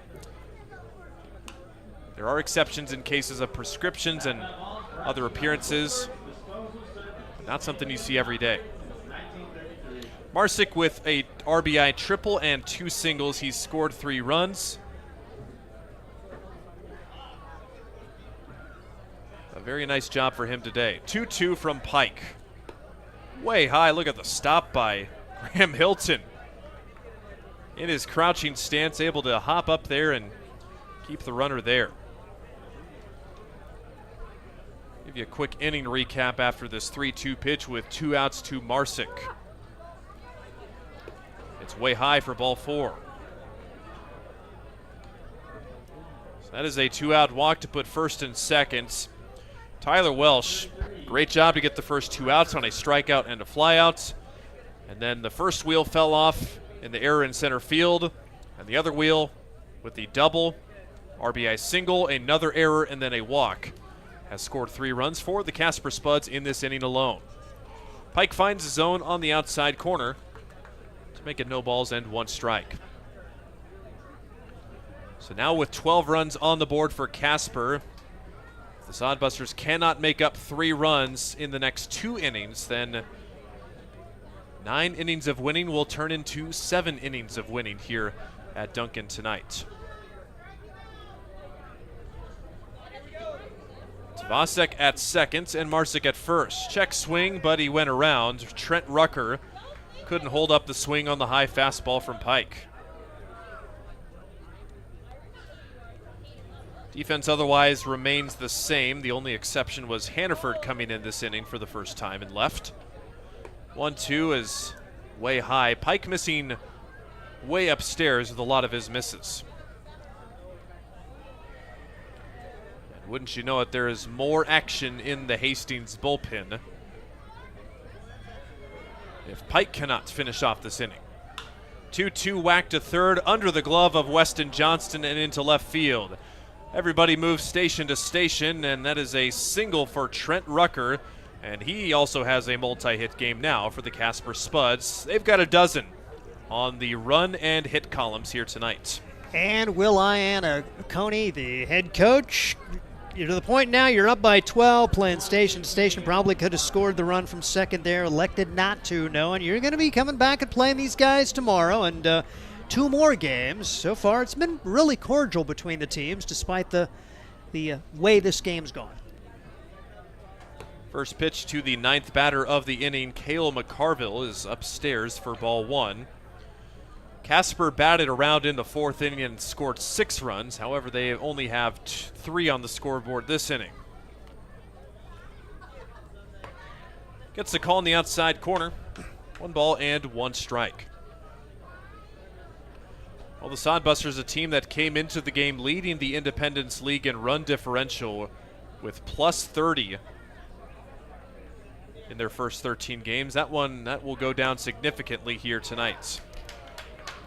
there are exceptions in cases of prescriptions and other appearances. Not something you see every day. Marsick with a RBI triple and 2 singles. He's scored 3 runs. A very nice job for him today. 2-2 from Pike. Way high. Look at the stop by Graham Hilton. In his crouching stance, able to hop up there and keep the runner there. Give you a quick inning recap after this 3-2 pitch with 2 outs to Marsick. It's way high for ball 4. So that is a 2-out walk to put first and second. Tyler Welsh, great job to get the first 2 outs on a strikeout and a flyout. And then the first wheel fell off in the error in center field. And the other wheel with the double, RBI single, another error, and then a walk. Has scored 3 runs for the Casper Spuds in this inning alone. Pike finds the zone on the outside corner to make it no balls and 1 strike. So now with 12 runs on the board for Casper, if the Sodbusters cannot make up 3 runs in the next 2 innings, then 9 innings of winning will turn into 7 innings of winning here at Duncan tonight. Tvasek at second and Marsick at first. Check swing, but he went around. Trent Rucker couldn't hold up the swing on the high fastball from Pike. Defense otherwise remains the same. The only exception was Hannaford coming in this inning for the first time and left. 1-2 is way high. Pike missing way upstairs with a lot of his misses. And wouldn't you know it, there is more action in the Hastings bullpen if Pike cannot finish off this inning. 2-2 whack to third under the glove of Weston Johnston and into left field. Everybody moves station to station, and that is a single for Trent Rucker, and he also has a multi-hit game now for the Casper Spuds. They've got a dozen on the run and hit columns here tonight. And Will Coney, the head coach, you're to the point now you're up by 12, playing station to station. Probably could have scored the run from second there, elected not to, knowing you're going to be coming back and playing these guys tomorrow, and 2 more games. So far, it's been really cordial between the teams, despite the way this game's gone. First pitch to the 9th batter of the inning, Cale McCarville, is upstairs for ball 1. Casper batted around in the 4th inning and scored 6 runs. However, they only have 3 on the scoreboard this inning. Gets the call in the outside corner. 1 ball and 1 strike. Well, the Sodbusters, a team that came into the game leading the Independence League in run differential with plus 30 in their first 13 games. That will go down significantly here tonight.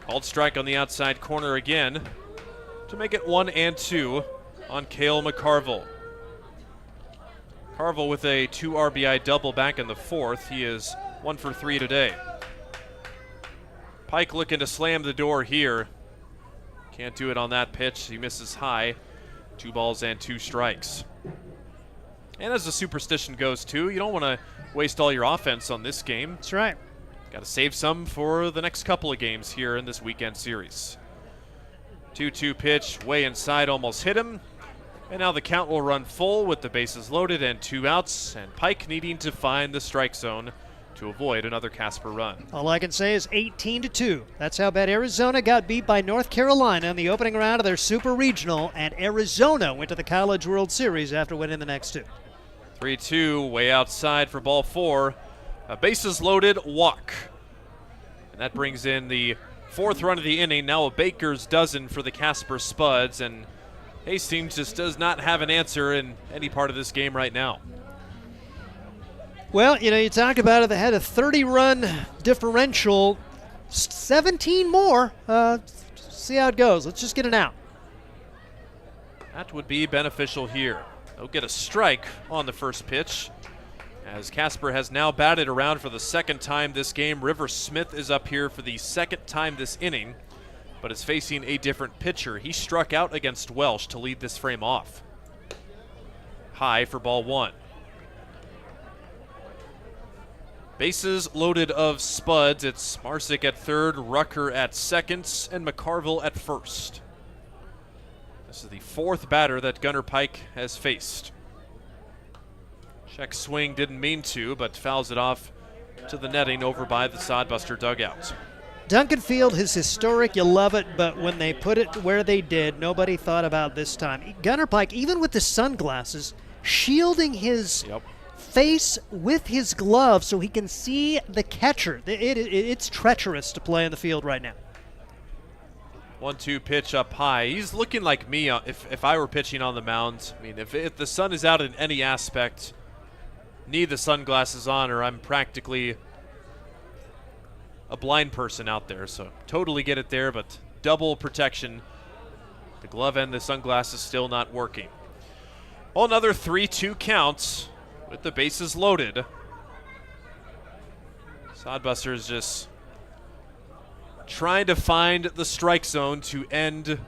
Called strike on the outside corner again to make it 1-2 on Cale McCarville. Carville with a 2 RBI double back in the 4th. He is 1 for 3 today. Pike looking to slam the door here. Can't do it on that pitch. He misses high. 2 balls and 2 strikes. And as the superstition goes too, you don't want to waste all your offense on this game. That's right. Got to save some for the next couple of games here in this weekend series. 2-2 pitch, way inside, almost hit him. And now the count will run full with the bases loaded and 2 outs, and Pike needing to find the strike zone to avoid another Casper run. All I can say is 18-2. That's how bad Arizona got beat by North Carolina in the opening round of their Super Regional, and Arizona went to the College World Series after winning the next 2. 3-2, way outside for ball 4. A bases loaded walk. And that brings in the 4th run of the inning. Now a baker's dozen for the Casper Spuds, and Hastings just does not have an answer in any part of this game right now. Well, you talk about it, they had a 30-run differential, 17 more. See how it goes. Let's just get it out. That would be beneficial here. They'll get a strike on the first pitch, as Casper has now batted around for the 2nd time this game. River Smith is up here for the 2nd time this inning, but is facing a different pitcher. He struck out against Welsh to lead this frame off. High for ball 1. Bases loaded of Spuds. It's Marsick at 3rd, Rucker at 2nd, and McCarville at 1st. This is the 4th batter that Gunnar Pike has faced. Check swing, didn't mean to, but fouls it off to the netting over by the Sodbuster dugout. Duncan Field is historic, you love it, but when they put it where they did, nobody thought about this time. Gunnar Pike, even with the sunglasses, shielding his face with his glove so he can see the catcher. It's treacherous to play in the field right now. 1-2 pitch up high. He's looking like me if I were pitching on the mound. I mean, if the sun is out in any aspect, need the sunglasses on, or I'm practically a blind person out there. So totally get it there, but double protection. The glove and the sunglasses still not working. Well, another 3-2 count with the bases loaded. Sodbusters just trying to find the strike zone to end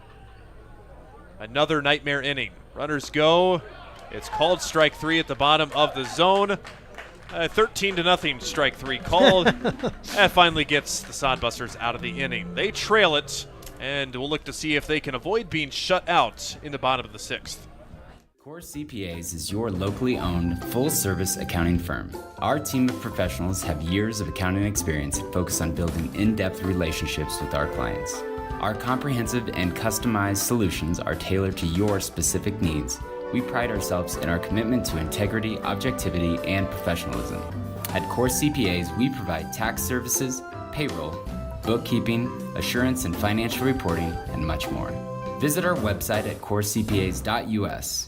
another nightmare inning. Runners go. It's called strike 3 at the bottom of the zone. 13-0 strike 3 called. That finally gets the Sodbusters out of the inning. They trail it, and we'll look to see if they can avoid being shut out in the bottom of the 6th. Core CPAs is your locally owned, full-service accounting firm. Our team of professionals have years of accounting experience and focus on building in-depth relationships with our clients. Our comprehensive and customized solutions are tailored to your specific needs. We pride ourselves in our commitment to integrity, objectivity, and professionalism. At Core CPAs, we provide tax services, payroll, bookkeeping, assurance and financial reporting, and much more. Visit our website at corecpas.us.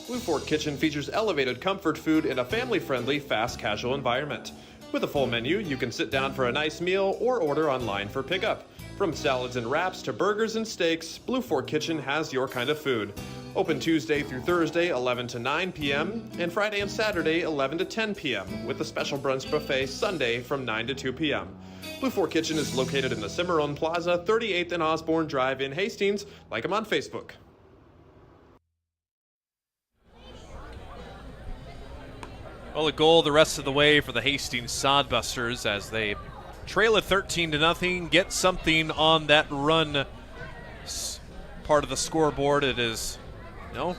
Blue Fork Kitchen features elevated comfort food in a family-friendly, fast casual environment. With a full menu, you can sit down for a nice meal or order online for pickup. From salads and wraps to burgers and steaks, Blue Fork Kitchen has your kind of food. Open Tuesday through Thursday, 11 to 9 p.m., and Friday and Saturday, 11 to 10 p.m., with a special brunch buffet Sunday from 9 to 2 p.m. Blue Fork Kitchen is located in the Cimarron Plaza, 38th and Osborne Drive in Hastings. Like them on Facebook. Well, a goal the rest of the way for the Hastings Sodbusters as they trail it 13-0, get something on that run part of the scoreboard. It is,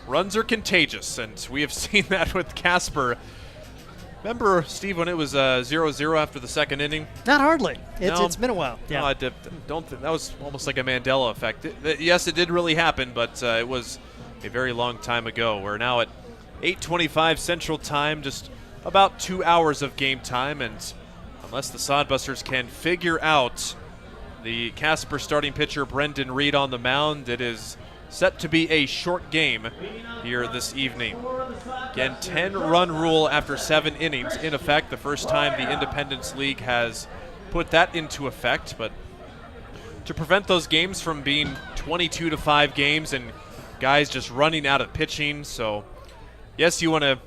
runs are contagious, and we have seen that with Casper. Remember, Steve, when it was 0-0 after the second inning? Not hardly. It's been a while. Yeah. No, I don't think that was almost like a Mandela effect. Yes, it did really happen, but it was a very long time ago. We're now at 8:25 Central Time, just about 2 hours of game time, and unless the Sodbusters can figure out the Casper starting pitcher Brendan Reed on the mound, it is set to be a short game here this evening. Again, 10-run rule after 7 innings in effect, the first time the Independence League has put that into effect, but to prevent those games from being 22-5 games and guys just running out of pitching. So yes, you want to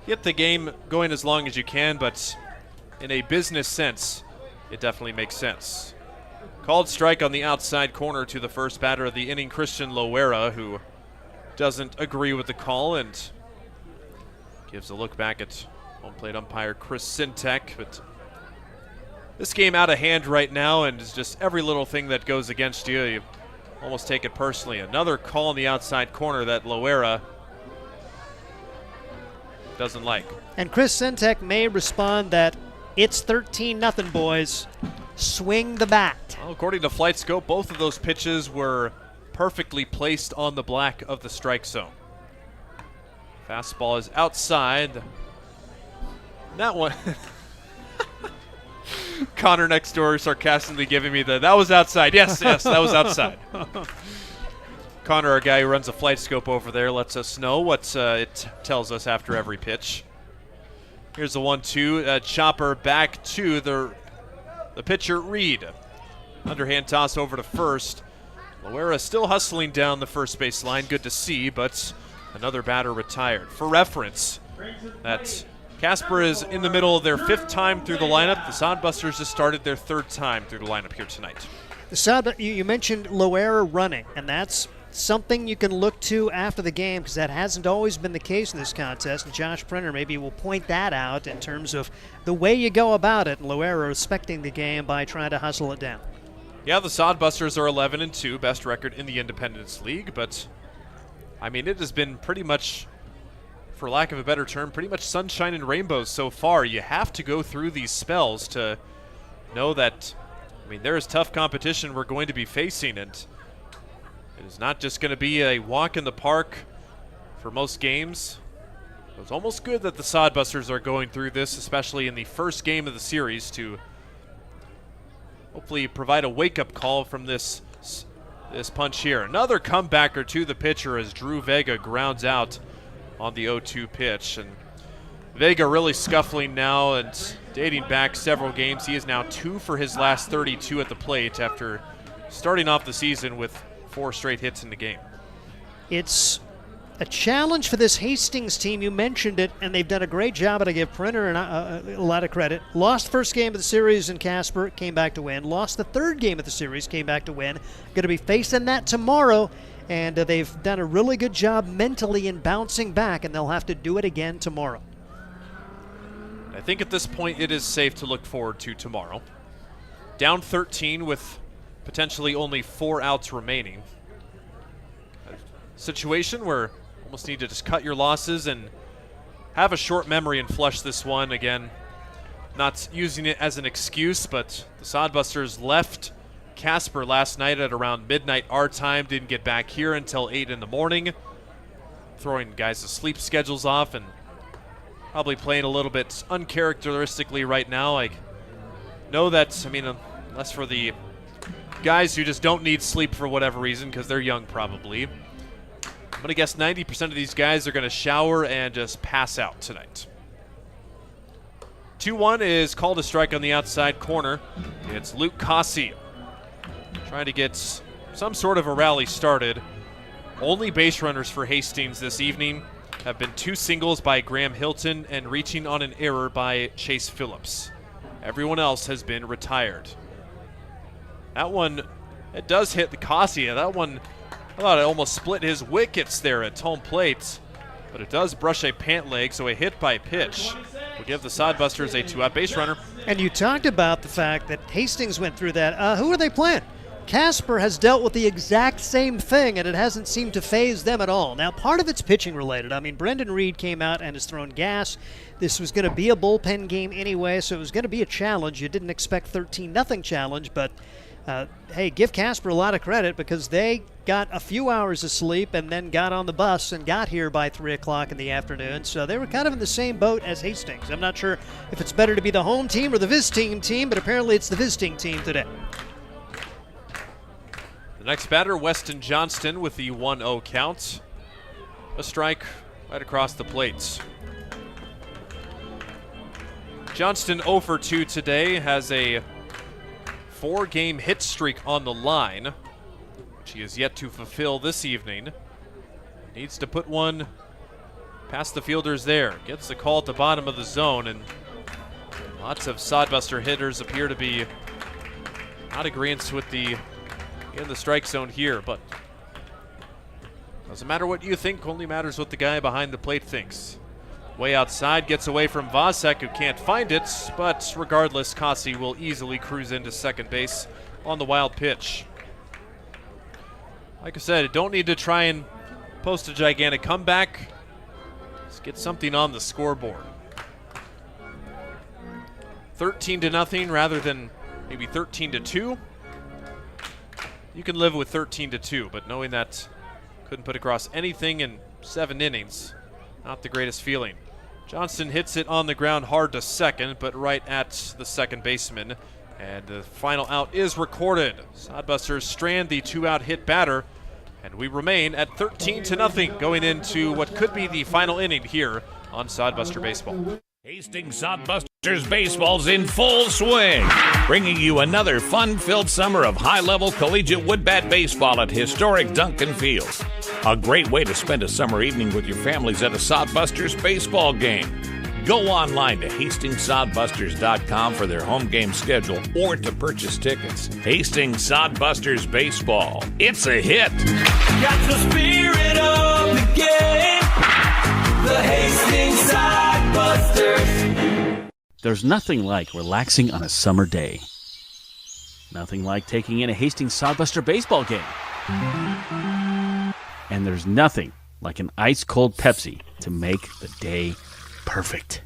get the game going as long as you can, but in a business sense, it definitely makes sense. Called strike on the outside corner to the first batter of the inning, Christian Loera, who doesn't agree with the call and gives a look back at home plate umpire Chris Sintek. But this game out of hand right now, and it's just every little thing that goes against you, you almost take it personally. Another call on the outside corner that Loera doesn't like. And Chris Sintek may respond that it's 13-0, boys. Swing the bat. Well, according to Flight Scope, both of those pitches were perfectly placed on the black of the strike zone. Fastball is outside. That one. Connor next door sarcastically giving me that was outside. Yes, that was outside. Connor, our guy who runs a Flight Scope over there, lets us know what it tells us after every pitch. Here's the 1-2. Chopper back to the pitcher, Reed. Underhand toss over to first. Loera still hustling down the first base line. Good to see, but another batter retired. For reference, that Casper is in the middle of their 5th time through the lineup. The Sodbusters just started their 3rd time through the lineup here tonight. You mentioned Loera running, and that's something you can look to after the game because that hasn't always been the case in this contest. And Josh Printer maybe will point that out in terms of the way you go about it. And Loera respecting the game by trying to hustle it down. Yeah, the Sodbusters are 11-2, best record in the Independence League, but I mean, it has been pretty much, for lack of a better term, pretty much sunshine and rainbows so far. You have to go through these spells to know that, I mean, there is tough competition we're going to be facing, and it is not just going to be a walk in the park for most games. It's almost good that the Sodbusters are going through this, especially in the first game of the series, to hopefully provide a wake-up call from this punch here. Another comebacker to the pitcher as Drew Vega grounds out on the 0-2 pitch. And Vega really scuffling now and dating back several games. He is now 2 for his last 32 at the plate after starting off the season with 4 straight hits in the game. It's a challenge for this Hastings team. You mentioned it, and they've done a great job, and I give Printer a lot of credit. Lost first game of the series in Casper, came back to win. Lost the 3rd game of the series, came back to win. Going to be facing that tomorrow, and they've done a really good job mentally in bouncing back, and they'll have to do it again tomorrow. I think at this point it is safe to look forward to tomorrow. Down 13 with potentially only 4 outs remaining. situation where you almost need to just cut your losses and have a short memory and flush this one. Again, not using it as an excuse, but the Sodbusters left Casper last night at around midnight our time, didn't get back here until 8 in the morning, throwing guys' sleep schedules off and probably playing a little bit uncharacteristically right now. I know that, I mean, unless for the guys who just don't need sleep for whatever reason because they're young probably, I'm going to guess 90% of these guys are going to shower and just pass out tonight. 2-1 is called a strike on the outside corner. It's Luke Cossey trying to get some sort of a rally started. Only base runners for Hastings this evening have been 2 singles by Graham Hilton and reaching on an error by Chase Phillips. Everyone else has been retired. That one, it does hit the Cossey. That one, I thought it almost split his wickets there at home plate, but it does brush a pant leg, so a hit by pitch will give the Sodbusters a 2-out base runner. And you talked about the fact that Hastings went through that. Who are they playing? Casper has dealt with the exact same thing, and it hasn't seemed to faze them at all. Now, part of it's pitching related. I mean, Brendan Reed came out and has thrown gas. This was going to be a bullpen game anyway, so it was going to be a challenge. You didn't expect 13-0 challenge, but hey, give Casper a lot of credit because they got a few hours of sleep and then got on the bus and got here by 3 o'clock in the afternoon. So they were kind of in the same boat as Hastings. I'm not sure if it's better to be the home team or the visiting team, but apparently it's the visiting team today. The next batter, Weston Johnston, with the 1-0 count. A strike right across the plates. Johnston 0 for 2 today, has a 4-game hit streak on the line, which he has yet to fulfill this evening. Needs to put one past the fielders there. Gets the call at the bottom of the zone, and lots of Sodbuster hitters appear to be not agreeant with the in the strike zone here, but doesn't matter what you think, only matters what the guy behind the plate thinks. Way outside, gets away from Vosek, who can't find it, but regardless, Cossey will easily cruise into second base on the wild pitch. Like I said, don't need to try and post a gigantic comeback. Just get something on the scoreboard. 13-0 rather than maybe 13-2. You can live with 13-2, but knowing that couldn't put across anything in 7 innings, not the greatest feeling. Johnston hits it on the ground hard to second, but right at the second baseman. And the final out is recorded. Sodbusters strand the 2-out hit batter, and we remain at 13-0 going into what could be the final inning here on Sodbuster Baseball. Hastings Sodbusters baseball's in full swing, bringing you another fun-filled summer of high-level collegiate wood bat baseball at historic Duncan Field. A great way to spend a summer evening with your families at a Sodbusters baseball game. Go online to HastingsSodbusters.com for their home game schedule or to purchase tickets. Hastings Sodbusters baseball. It's a hit. Got the spirit of the game. The Hastings Sodbusters. There's nothing like relaxing on a summer day. Nothing like taking in a Hastings Sodbuster baseball game. And there's nothing like an ice-cold Pepsi to make the day perfect.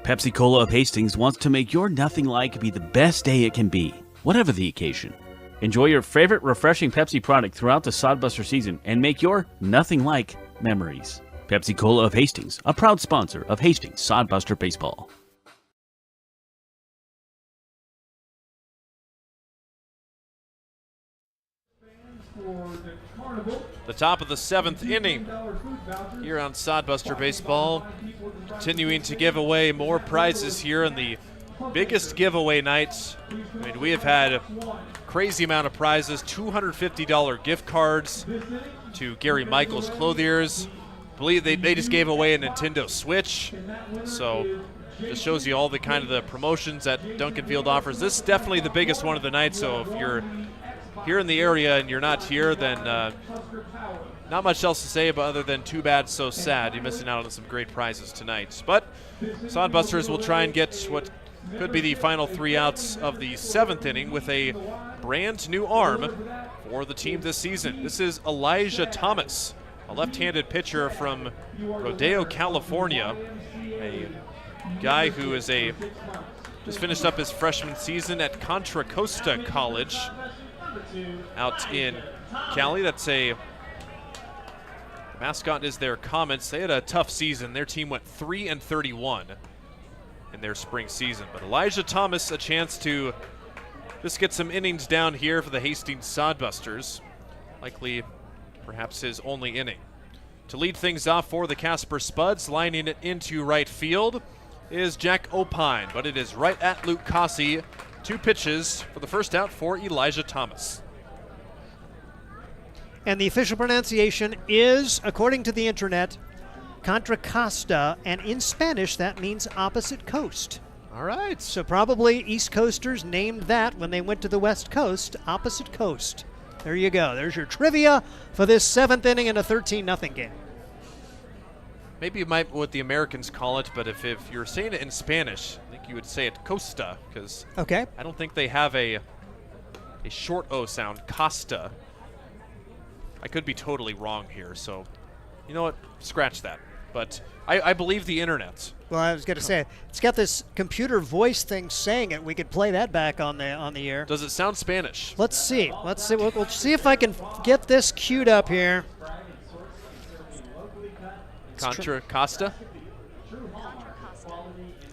Pepsi Cola of Hastings wants to make your nothing like be the best day it can be, whatever the occasion. Enjoy your favorite refreshing Pepsi product throughout the Sodbuster season and make your nothing like memories. Pepsi Cola of Hastings, a proud sponsor of Hastings Sodbuster Baseball. The top of the 7th inning here on Sodbuster Baseball. Continuing to give away more prizes here in the biggest giveaway nights. I mean, we have had a crazy amount of prizes. $250 gift cards to Gary Michaels Clothiers. I believe they just gave away a Nintendo Switch. So just shows you all the kind of the promotions that Duncan Field offers. This is definitely the biggest one of the night. So if you're here in the area and you're not here, then not much else to say, but other than too bad, so sad. You're missing out on some great prizes tonight. But Sodbusters will try and get what could be the final 3 outs of the 7th inning with a brand new arm for the team this season. This is Elijah Thomas, a left-handed pitcher from Rodeo, California, a guy who is just finished up his freshman season at Contra Costa College out in Cali. The mascot is their Comets. They had a tough season. Their team went 3-31 in their spring season. But Elijah Thomas, a chance to just get some innings down here for the Hastings Sodbusters. Likely, perhaps his only inning. To lead things off for the Casper Spuds, lining it into right field, is Jack Opine, but it is right at Luke Cossey. 2 pitches for the first out for Elijah Thomas. And the official pronunciation is, according to the internet, Contra Costa, and in Spanish that means opposite coast. All right. So probably East Coasters named that when they went to the West Coast, opposite coast. There you go. There's your trivia for this 7th inning in a 13-0 game. Maybe it might what the Americans call it, but if you're saying it in Spanish, I think you would say it Costa, because okay. I don't think they have a short O sound, Costa. I could be totally wrong here, so you know what? Scratch that. But I believe the internet. Well, I was going to say, it's got this computer voice thing saying it. We could play that back on the air. Does it sound Spanish? Let's see. We'll see if I can get this queued up here. Contra Costa?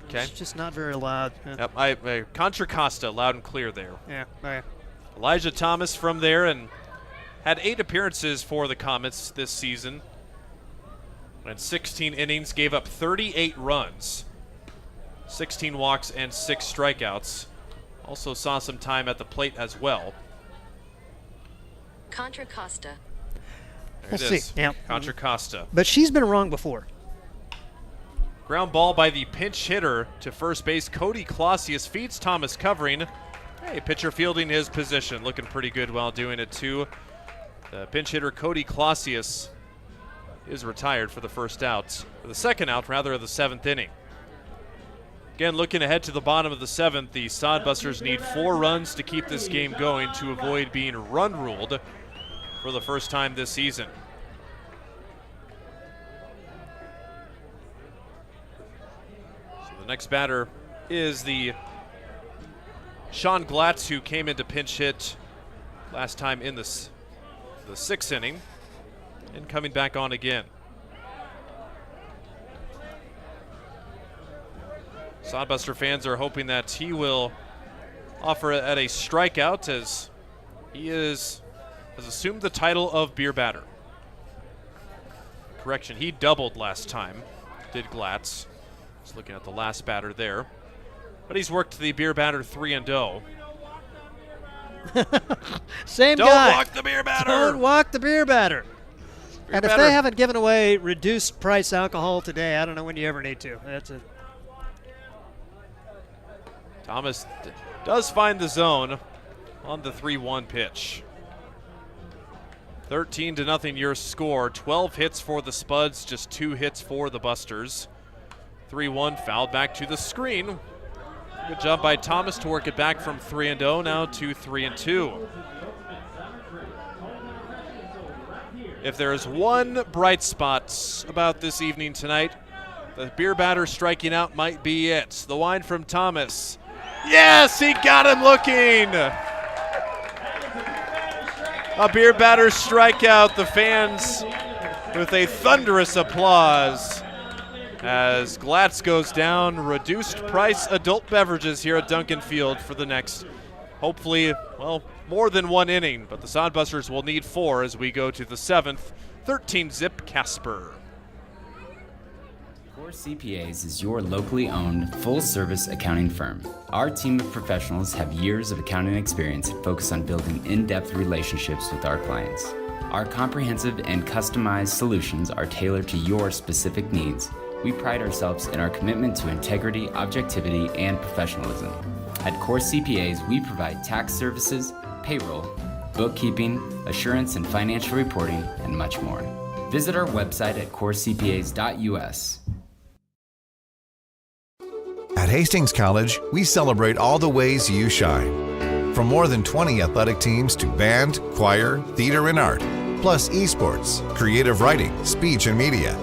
Okay. It's just not very loud. Yeah. Yep, Contra Costa, loud and clear there. Yeah, right. Elijah Thomas from there, and had 8 appearances for the Comets this season. And 16 innings, gave up 38 runs, 16 walks, and 6 strikeouts. Also saw some time at the plate as well. Contra Costa. There We'll see. Yeah. Contra Costa. But she's been wrong before. Ground ball by the pinch hitter to first base. Cody Clausius feeds Thomas covering. Hey, pitcher fielding his position. Looking pretty good while doing it, too. The pinch hitter, Cody Clausius, is retired for the first out. For the second out, rather, of the 7th inning. Again, looking ahead to the bottom of the 7th, the Sodbusters need 4 runs to keep this game going to avoid being run-ruled for the first time this season. So the next batter is the Sean Glatz, who came in to pinch hit last time in the 6th inning, and coming back on again. Sodbuster fans are hoping that he will offer at a strikeout, as he has assumed the title of beer batter. Correction, he doubled last time, did Glatz. Just looking at the last batter there. But he's worked the beer batter 3-0. Same Don't guy. walk the beer batter. Don't walk the beer batter. Beer And if batter. they haven't given away reduced price alcohol today, I don't know when you ever need to. That's it. Thomas does find the zone on the 3-1 pitch. 13-0 your score. 12 hits for the Spuds, just 2 hits for the Busters. 3-1 fouled back to the screen. Good job by Thomas to work it back from 3-0 now to 3-2. If there is one bright spot about this evening tonight, the beer batter striking out might be it. The wind from Thomas. Yes, he got him looking. A beer batter strikeout. The fans with a thunderous applause as Glatz goes down. Reduced price adult beverages here at Duncan Field for the next, hopefully, well, more than 1 inning, but the Sodbusters will need 4 as we go to the 7th. 13-zip Casper. Core CPAs is your locally owned, full-service accounting firm. Our team of professionals have years of accounting experience and focus on building in-depth relationships with our clients. Our comprehensive and customized solutions are tailored to your specific needs. We pride ourselves in our commitment to integrity, objectivity, and professionalism. At Core CPAs, we provide tax services, payroll, bookkeeping, assurance and financial reporting, and much more. Visit our website at corecpas.us. At Hastings College, we celebrate all the ways you shine. From more than 20 athletic teams to band, choir, theater, and art, plus esports, creative writing, speech, and media.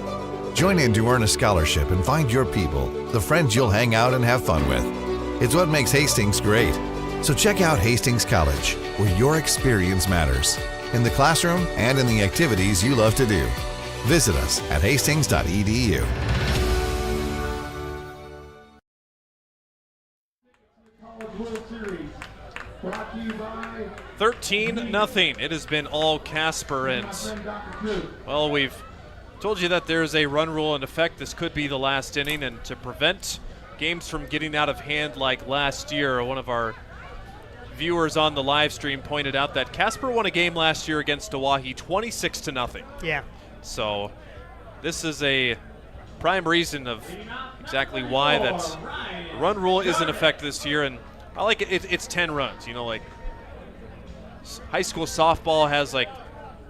Join in to earn a scholarship and find your people, the friends you'll hang out and have fun with. It's what makes Hastings great. So check out Hastings College, where your experience matters, in the classroom and in the activities you love to do. Visit us at hastings.edu. 13-0. It has been all Casper, and well, we've told you that there's a run rule in effect. This could be the last inning, and to prevent games from getting out of hand like last year, one of our viewers on the live stream pointed out that Casper won a game last year against Oahe 26-0. Yeah. So this is a prime reason of exactly why that run rule is in effect this year, and I like it. It's 10 runs. You know, like high school softball has like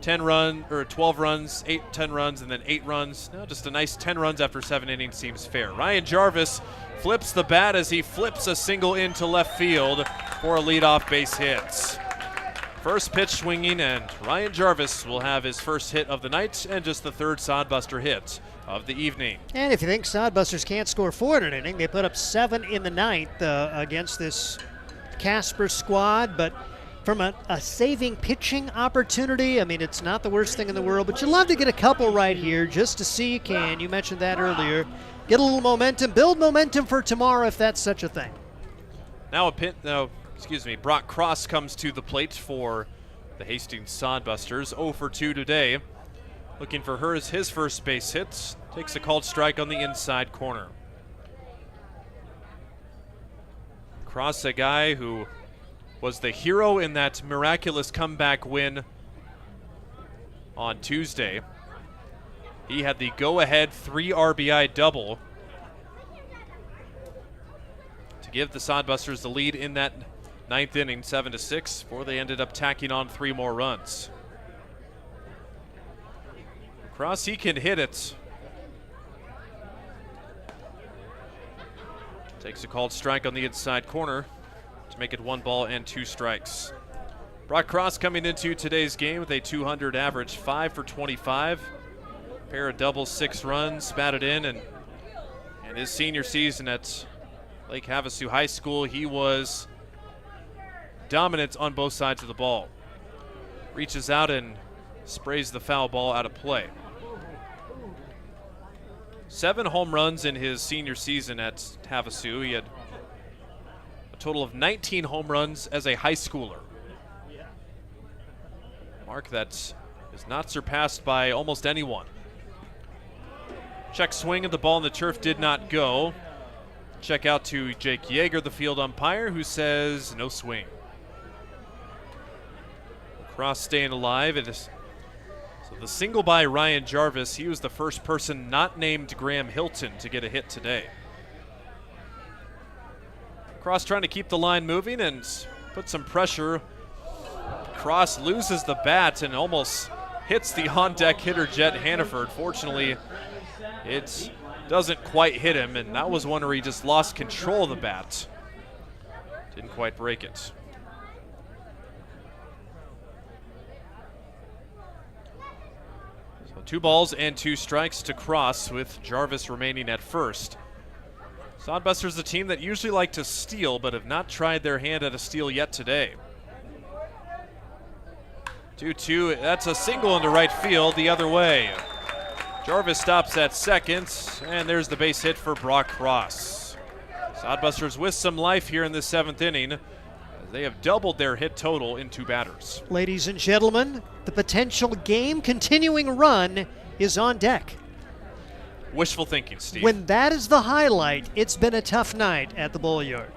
10 runs or 12 runs, 10 runs, and then 8 runs. No, just a nice 10 runs after 7 innings seems fair. Ryan Jarvis flips the bat as he flips a single into left field for a leadoff base hit. First pitch swinging, and Ryan Jarvis will have his first hit of the night and just the third Sodbuster hit of the evening. And if you think Sodbusters can't score 4 in an inning, they put up 7 in the ninth against this Casper squad. But from a saving pitching opportunity, I mean, it's not the worst thing in the world, but you'd love to get a couple right here just to see you can. You mentioned that earlier. Get a little momentum, build momentum for tomorrow if that's such a thing. Now Brock Cross comes to the plate for the Hastings Sodbusters. 0 for 2 today. Looking for his first base hit. Takes a called strike on the inside corner. Cross, a guy who was the hero in that miraculous comeback win on Tuesday. He had the go-ahead 3 RBI double to give the Sodbusters the lead in that 9th inning, 7-6, before they ended up tacking on 3 more runs. Cross, he can hit it. Takes a called strike on the inside corner to make it 1 ball and 2 strikes. Brock Cross coming into today's game with a 200 average, 5 for 25. Pair of doubles, 6 runs, batted in, and his senior season at Lake Havasu High School, he was dominant on both sides of the ball. Reaches out and sprays the foul ball out of play. 7 home runs in his senior season at Havasu. He had a total of 19 home runs as a high schooler. Mark that is not surpassed by almost anyone. Check swing, and the ball in the turf did not go. Check out to Jake Yeager, the field umpire, who says no swing. Cross staying alive. So the single by Ryan Jarvis, he was the first person not named Graham Hilton to get a hit today. Cross trying to keep the line moving and put some pressure. Cross loses the bat and almost hits the on-deck hitter Jet Hannaford. Fortunately, it doesn't quite hit him, and that was one where he just lost control of the bat. Didn't quite break it. So 2 balls and 2 strikes to Cross, with Jarvis remaining at first. Sodbusters, a team that usually like to steal, but have not tried their hand at a steal yet today. 2-2, that's a single into right field the other way. Jarvis stops at second, and there's the base hit for Brock Cross. Sodbusters with some life here in the 7th inning, as they have doubled their hit total in 2 batters. Ladies and gentlemen, the potential game-continuing run is on deck. Wishful thinking, Steve. When that is the highlight, it's been a tough night at the Bullyard.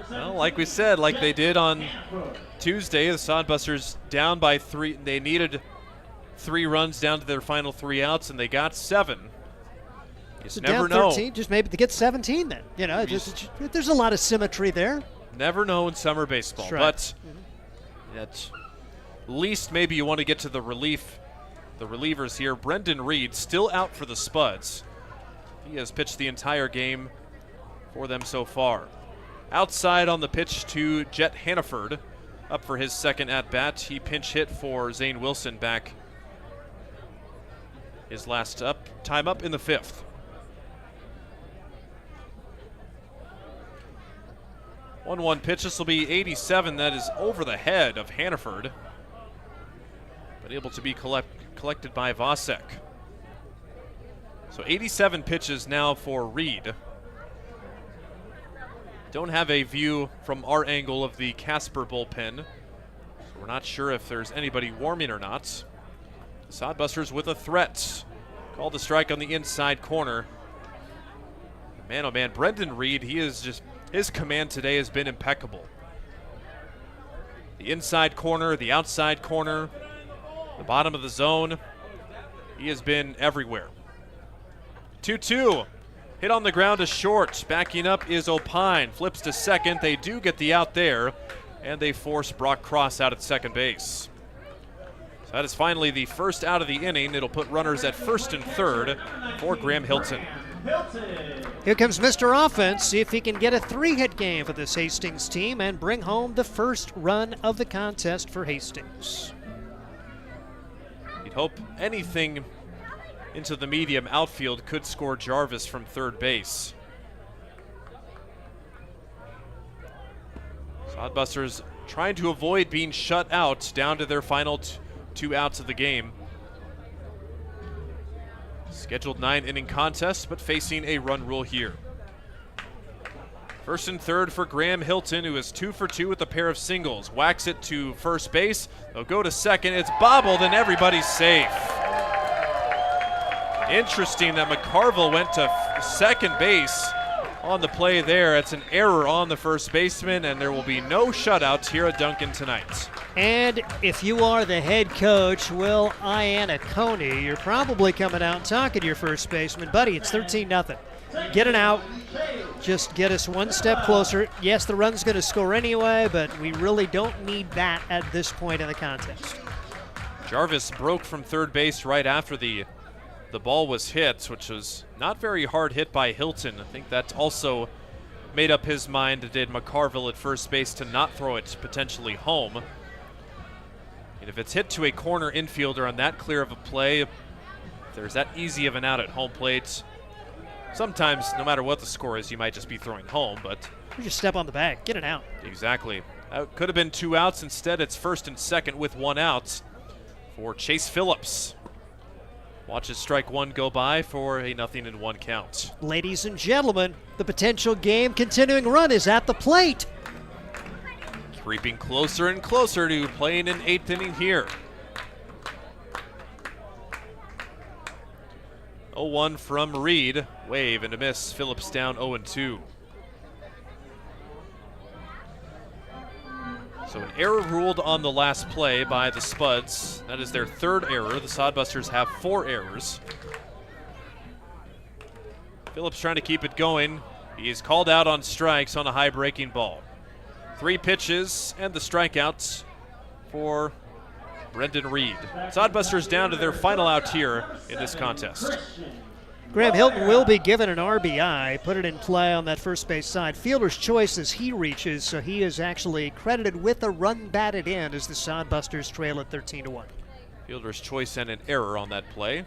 Well, like we said, like they did on Tuesday, the Sodbusters down by 3. They needed 3 runs down to their final 3 outs, and they got 7. You just never know. 13, just maybe to get 17 then. You know, there's a lot of symmetry there. Never know in summer baseball. Right. But at least maybe you want to get to the relievers here. Brendan Reed still out for the Spuds. He has pitched the entire game for them so far. Outside on the pitch to Jet Hannaford, up for his second at-bat. He pinch hit for Zane Wilson back his last time up in the 5th. 1-1 pitch. This will be 87. That is over the head of Hannaford, but able to be collected by Vasek. So 87 pitches now for Reed. Don't have a view from our angle of the Casper bullpen, so we're not sure if there's anybody warming or not. The Sodbusters with a threat. Called the strike on the inside corner. Man, oh man, Brendan Reed, his command today has been impeccable. The inside corner, the outside corner, the bottom of the zone. He has been everywhere. 2-2. Hit on the ground to short. Backing up is Opine. Flips to second. They do get the out there, and they force Brock Cross out at second base. So that is finally the first out of the inning. It'll put runners at first and third for Graham Hilton. Here comes Mr. Offense. See if he can get a 3-hit game for this Hastings team and bring home the first run of the contest for Hastings. You'd hope anything into the medium outfield could score Jarvis from third base. Sodbusters trying to avoid being shut out down to their final 2 outs of the game. Scheduled 9-inning contest, but facing a run rule here. First and third for Graham Hilton, who is 2 for 2 with a pair of singles. Whacks it to first base. They'll go to second. It's bobbled, and everybody's safe. Interesting that McCarville went to second base on the play there. It's an error on the first baseman, and there will be no shutouts here at Duncan tonight. And if you are the head coach, Will Iannacone, you're probably coming out and talking to your first baseman. Buddy, it's 13-0. Get it out. Just get us one step closer. Yes, the run's going to score anyway, but we really don't need that at this point in the contest. Jarvis broke from third base right after the ball was hit, which was not very hard hit by Hilton. I think that also made up his mind, did McCarville at first base, to not throw it potentially home. And if it's hit to a corner infielder on that clear of a play, if there's that easy of an out at home plate, sometimes no matter what the score is, you might just be throwing home, but You just step on the bag, get it out. Exactly. That could have been 2 outs. Instead, it's first and second with 1 out for Chase Phillips. Watches strike 1 go by for a 0-1 count. Ladies and gentlemen, the potential game continuing run is at the plate. Creeping closer and closer to playing an 8th inning here. 0-1 from Reed. Wave and a miss. Phillips down 0-2. So an error ruled on the last play by the Spuds. That is their 3rd error. The Sodbusters have 4 errors. Phillips trying to keep it going. He is called out on strikes on a high breaking ball. 3 pitches and the strikeouts for Brendan Reed. Sodbusters down to their final out here in this contest. Graham Hilton will be given an RBI, put it in play on that first base side. Fielder's choice as he reaches, so he is actually credited with a run batted in as the Sodbusters trail at 13-1. Fielder's choice and an error on that play.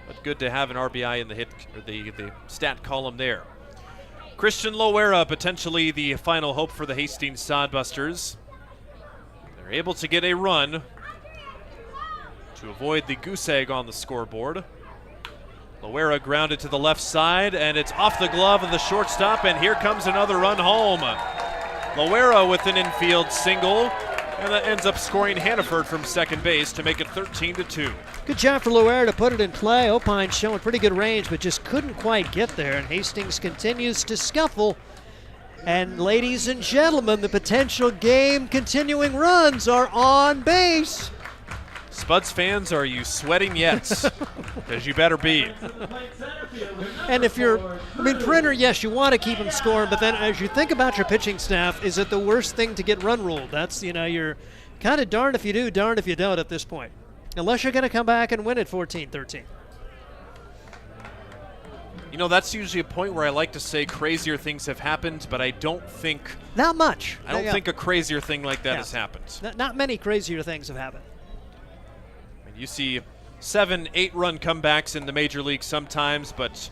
But good to have an RBI in the hit, or the stat column there. Christian Loera, potentially the final hope for the Hastings Sodbusters. They're able to get a run to avoid the goose egg on the scoreboard. Loera grounded to the left side, and it's off the glove of the shortstop, and here comes another run home. Loera with an infield single, and that ends up scoring Hannaford from second base to make it 13-2. Good job for Loera to put it in play. Opine showing pretty good range, but just couldn't quite get there, and Hastings continues to scuffle. And ladies and gentlemen, the potential game continuing runs are on base. Spuds fans, are you sweating yet? Because you better be. And if you're, Printer, yes, you want to keep them scoring, but then as you think about your pitching staff, is it the worst thing to get run ruled? That's, you're kind of darned if you do, darned if you don't at this point. Unless you're going to come back and win it 14-13. You know, that's usually a point where I like to say crazier things have happened, but I don't think Not much. I don't think a crazier thing like that has happened. Not many crazier things have happened. I mean, you see 7, 8-run comebacks in the major league sometimes, but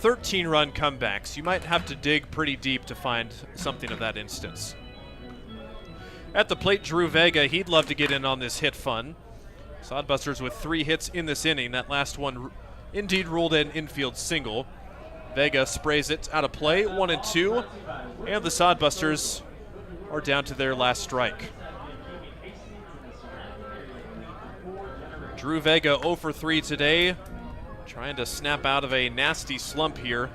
13-run comebacks, you might have to dig pretty deep to find something of that instance. At the plate, Drew Vega, he'd love to get in on this hit fun. Sodbusters with 3 hits in this inning. That last one indeed ruled an infield single. Vega sprays it out of play, 1-2, and the Sodbusters are down to their last strike. Drew Vega 0 for 3 today, trying to snap out of a nasty slump here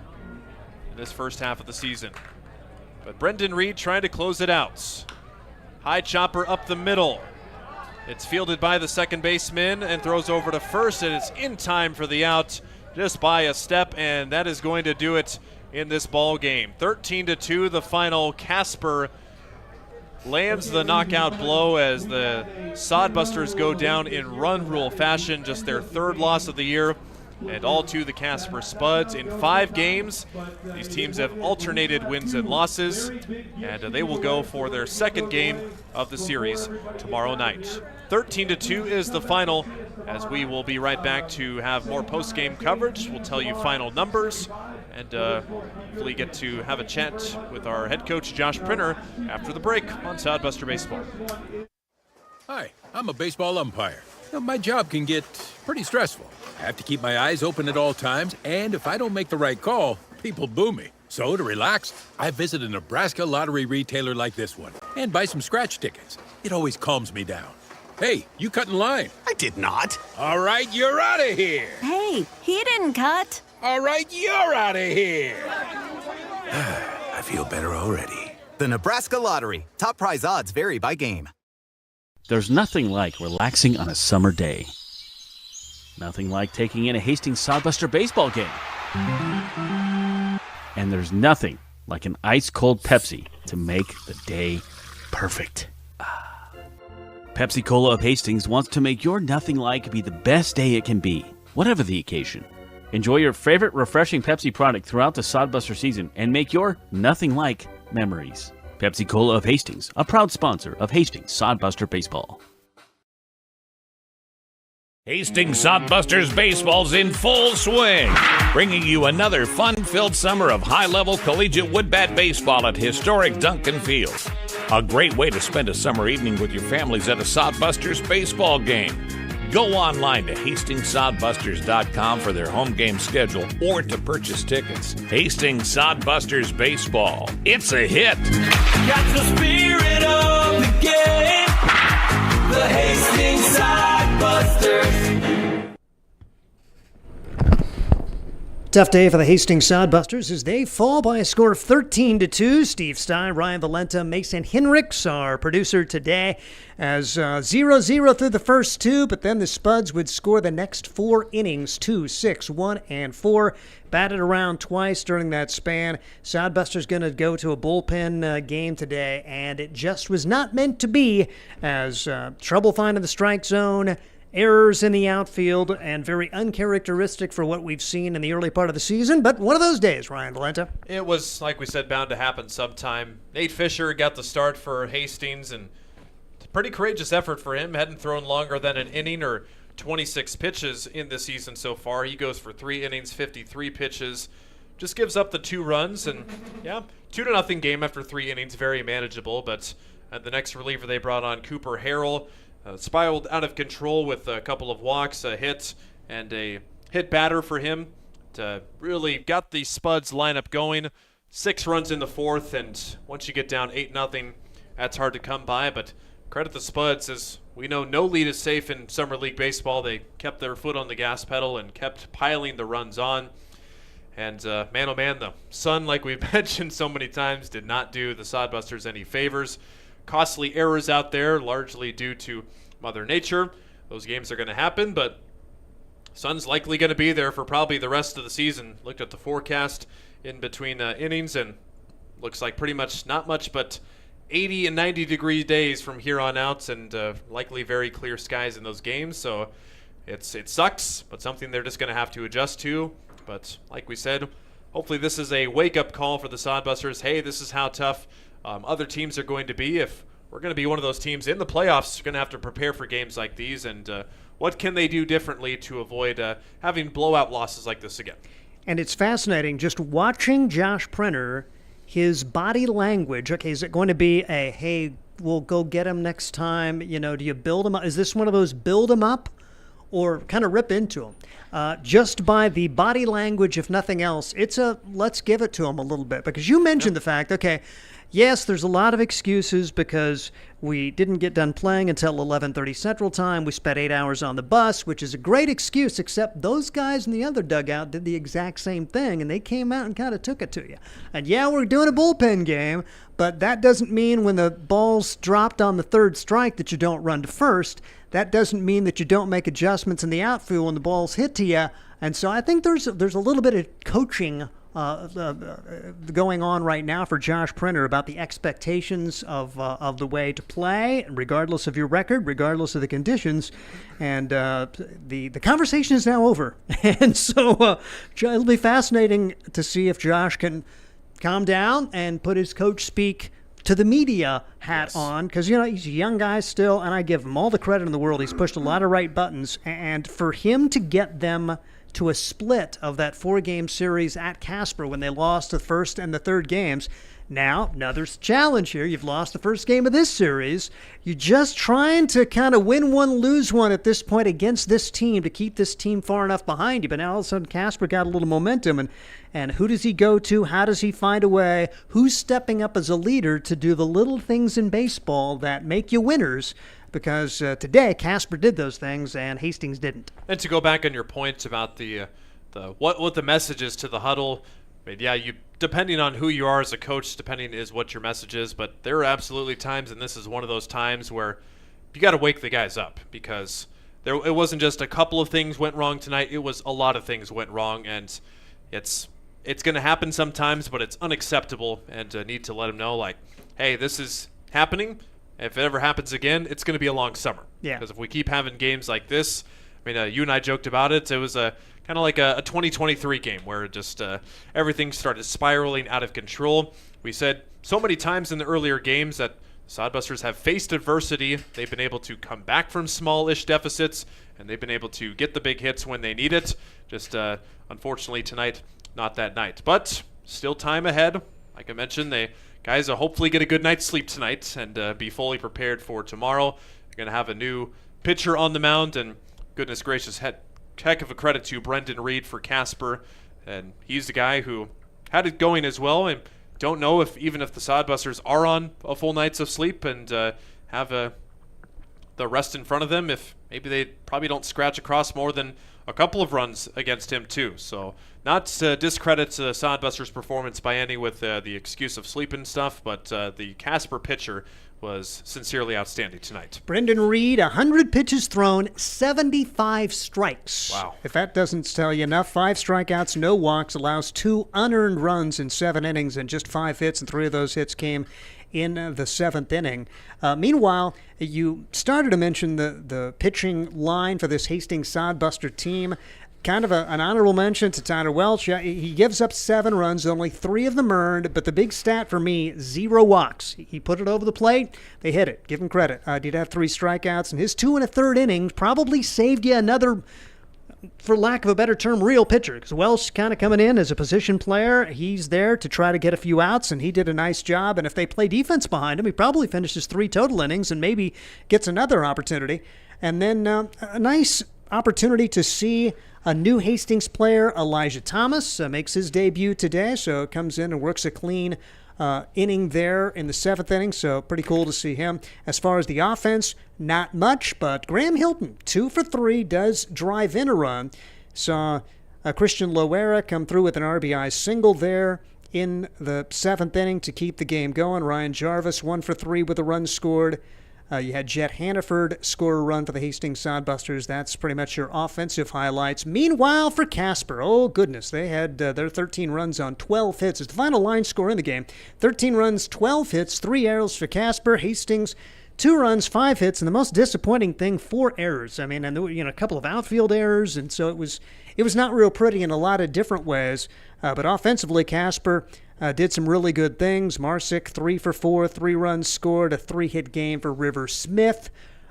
in this first half of the season. But Brendan Reed trying to close it out. High chopper up the middle. It's fielded by the second baseman and throws over to first, and it's in time for the out just by a step, and that is going to do it in this ball game. 13-2 the final. Casper lands the knockout blow as the Sodbusters go down in run rule fashion, just their 3rd loss of the year, and all to the Casper Spuds. In 5 games, these teams have alternated wins and losses, and they will go for their 2nd game of the series tomorrow night. 13-2 is the final, as we will be right back to have more post-game coverage. We'll tell you final numbers, and hopefully get to have a chat with our head coach, Josh Printer, after the break on Sodbuster Baseball. Hi, I'm a baseball umpire. Now, my job can get pretty stressful. I have to keep my eyes open at all times, and if I don't make the right call, people boo me. So to relax, I visit a Nebraska lottery retailer like this one and buy some scratch tickets. It always calms me down. Hey, you cut in line. I did not. All right, you're out of here. Hey, he didn't cut. All right, you're out of here. I feel better already. The Nebraska Lottery. Top prize odds vary by game. There's nothing like relaxing on a summer day. Nothing like taking in a Hastings Sodbuster baseball game. And there's nothing like an ice-cold Pepsi to make the day perfect. Pepsi Cola of Hastings wants to make your nothing like be the best day it can be, whatever the occasion. Enjoy your favorite refreshing Pepsi product throughout the Sodbuster season and make your nothing like memories. Pepsi Cola of Hastings, a proud sponsor of Hastings Sodbuster Baseball. Hastings Sodbusters baseball's in full swing, bringing you another fun-filled summer of high-level collegiate wood bat baseball at historic Duncan Field. A great way to spend a summer evening with your families at a Sodbusters baseball game. Go online to HastingsSodbusters.com for their home game schedule or to purchase tickets. Hastings Sodbusters baseball. It's a hit. Got the spirit of the game. The Hastings Sodbusters. Tough day for the Hastings Sodbusters as they fall by a score of 13-2. Steve Stein, Ryan Valenta, Mason Hinrichs, our producer today, as 0-0 through the first 2, but then the Spuds would score the next 4 innings, 2, 6, 1, and 4. Batted around twice during that span. Sodbusters going to go to a bullpen game today, and it just was not meant to be, as trouble finding the strike zone, errors in the outfield, and very uncharacteristic for what we've seen in the early part of the season, but one of those days, Ryan Valenta. It was, like we said, bound to happen sometime. Nate Fisher got the start for Hastings, and it's a pretty courageous effort for him. Hadn't thrown longer than an inning or 26 pitches in the season so far. He goes for 3 innings, 53 pitches. Just gives up the 2 runs, and yeah, 2-0 game after 3 innings, very manageable. But the next reliever they brought on, Cooper Harrell, spiraled out of control with a couple of walks, a hit, and a hit batter for him. To really got the Spuds lineup going. 6 runs in the 4th, and once you get down 8-0, that's hard to come by. But credit the Spuds, as we know no lead is safe in Summer League Baseball. They kept their foot on the gas pedal and kept piling the runs on. And man, oh man, the sun, like we've mentioned so many times, did not do the Sodbusters any favors. Costly errors out there, largely due to Mother Nature. Those games are going to happen, but sun's likely going to be there for probably the rest of the season. Looked at the forecast in between innings, and looks like pretty much not much but 80 and 90 degree days from here on out, and likely very clear skies in those games. So it sucks, but something they're just going to have to adjust to. But like we said, hopefully this is a wake-up call for the Sodbusters. Hey, this is how tough other teams are going to be. If we're going to be one of those teams in the playoffs, we're going to have to prepare for games like these. And what can they do differently to avoid having blowout losses like this again? And it's fascinating just watching Josh Printer, his body language. Okay, is it going to be a, hey, we'll go get him next time? You know, do you build him up? Is this one of those build him up or kind of rip into him? Just by the body language, if nothing else, it's a let's give it to him a little bit. Because you mentioned the fact, okay, yes, there's a lot of excuses because we didn't get done playing until 11:30 Central Time. We spent 8 hours on the bus, which is a great excuse, except those guys in the other dugout did the exact same thing, and they came out and kind of took it to you. And yeah, we're doing a bullpen game, but that doesn't mean when the ball's dropped on the third strike that you don't run to first. That doesn't mean that you don't make adjustments in the outfield when the ball's hit to you. And so I think there's a little bit of coaching going on right now for Josh Printer about the expectations of the way to play, regardless of your record, regardless of the conditions. And the conversation is now over. And so it'll be fascinating to see if Josh can calm down and put his coach speak to the media hat on, because, you know, he's a young guy still, and I give him all the credit in the world. He's pushed a lot of right buttons, and for him to get them to a split of that 4-game series at Casper when they lost the first and the third games. Now, there's a challenge here. You've lost the first game of this series. You're just trying to kind of win one, lose one at this point against this team to keep this team far enough behind you. But now all of a sudden Casper got a little momentum, and who does he go to? How does he find a way? Who's stepping up as a leader to do the little things in baseball that make you winners? Because today Casper did those things and Hastings didn't. And to go back on your point about the what the message is to the huddle, I mean, yeah, you depending on who you are as a coach, depending is what your message is. But there are absolutely times, and this is one of those times where you got to wake the guys up, because it wasn't just a couple of things went wrong tonight. It was a lot of things went wrong, and it's going to happen sometimes, but it's unacceptable, and need to let them know, like, hey, this is happening. If it ever happens again, it's going to be a long summer. Yeah. Because if we keep having games like this, I mean, you and I joked about it. It was kind of like a 2023 game where just everything started spiraling out of control. We said so many times in the earlier games that Sodbusters have faced adversity. They've been able to come back from smallish deficits, and they've been able to get the big hits when they need it. Just unfortunately tonight, not that night. But still time ahead. Like I mentioned, guys will hopefully get a good night's sleep tonight and be fully prepared for tomorrow. They're going to have a new pitcher on the mound, and goodness gracious, heck of a credit to Brendan Reed for Casper. And he's the guy who had it going as well, and don't know even if the Sodbusters are on a full night's of sleep and have the rest in front of them, if maybe they probably don't scratch across more than a couple of runs against him too. So not to discredit the Sodbusters' performance by any with the excuse of sleep and stuff, but the Casper pitcher was sincerely outstanding tonight. Brendan Reed, 100 pitches thrown, 75 strikes. Wow. If that doesn't tell you enough, 5 strikeouts, no walks, allows 2 unearned runs in 7 innings, and just 5 hits, and 3 of those hits came in the 7th inning. Meanwhile, you started to mention the pitching line for this Hastings Sodbuster team. Kind of an honorable mention to Tyler Welch. He gives up 7 runs, only 3 of them earned, but the big stat for me, 0 walks. He put it over the plate. They hit it. Give him credit. Did have 3 strikeouts, and his 2 1/3 innings probably saved you another, for lack of a better term, real pitcher. Because Welch kind of coming in as a position player. He's there to try to get a few outs, and he did a nice job. And if they play defense behind him, he probably finishes 3 total innings and maybe gets another opportunity. And then a nice opportunity to see a new Hastings player, Elijah Thomas, makes his debut today, so comes in and works a clean inning there in the 7th inning, so pretty cool to see him. As far as the offense, not much, but Graham Hilton, 2 for 3, does drive in a run. Saw Christian Loera come through with an RBI single there in the 7th inning to keep the game going. Ryan Jarvis, 1 for 3 with a run scored. You had Jet Hannaford score a run for the Hastings Sodbusters. That's pretty much your offensive highlights. Meanwhile, for Casper, oh goodness, they had their 13 runs on 12 hits. It's the final line score in the game. 13 runs, 12 hits, 3 arrows for Casper. Hastings 2 runs, 5 hits, and the most disappointing thing, 4 errors. I mean, and there were, a couple of outfield errors, and so it was not real pretty in a lot of different ways. But offensively, Casper did some really good things. Marsick, 3 for 4, 3 runs scored, a 3-hit game for River Smith.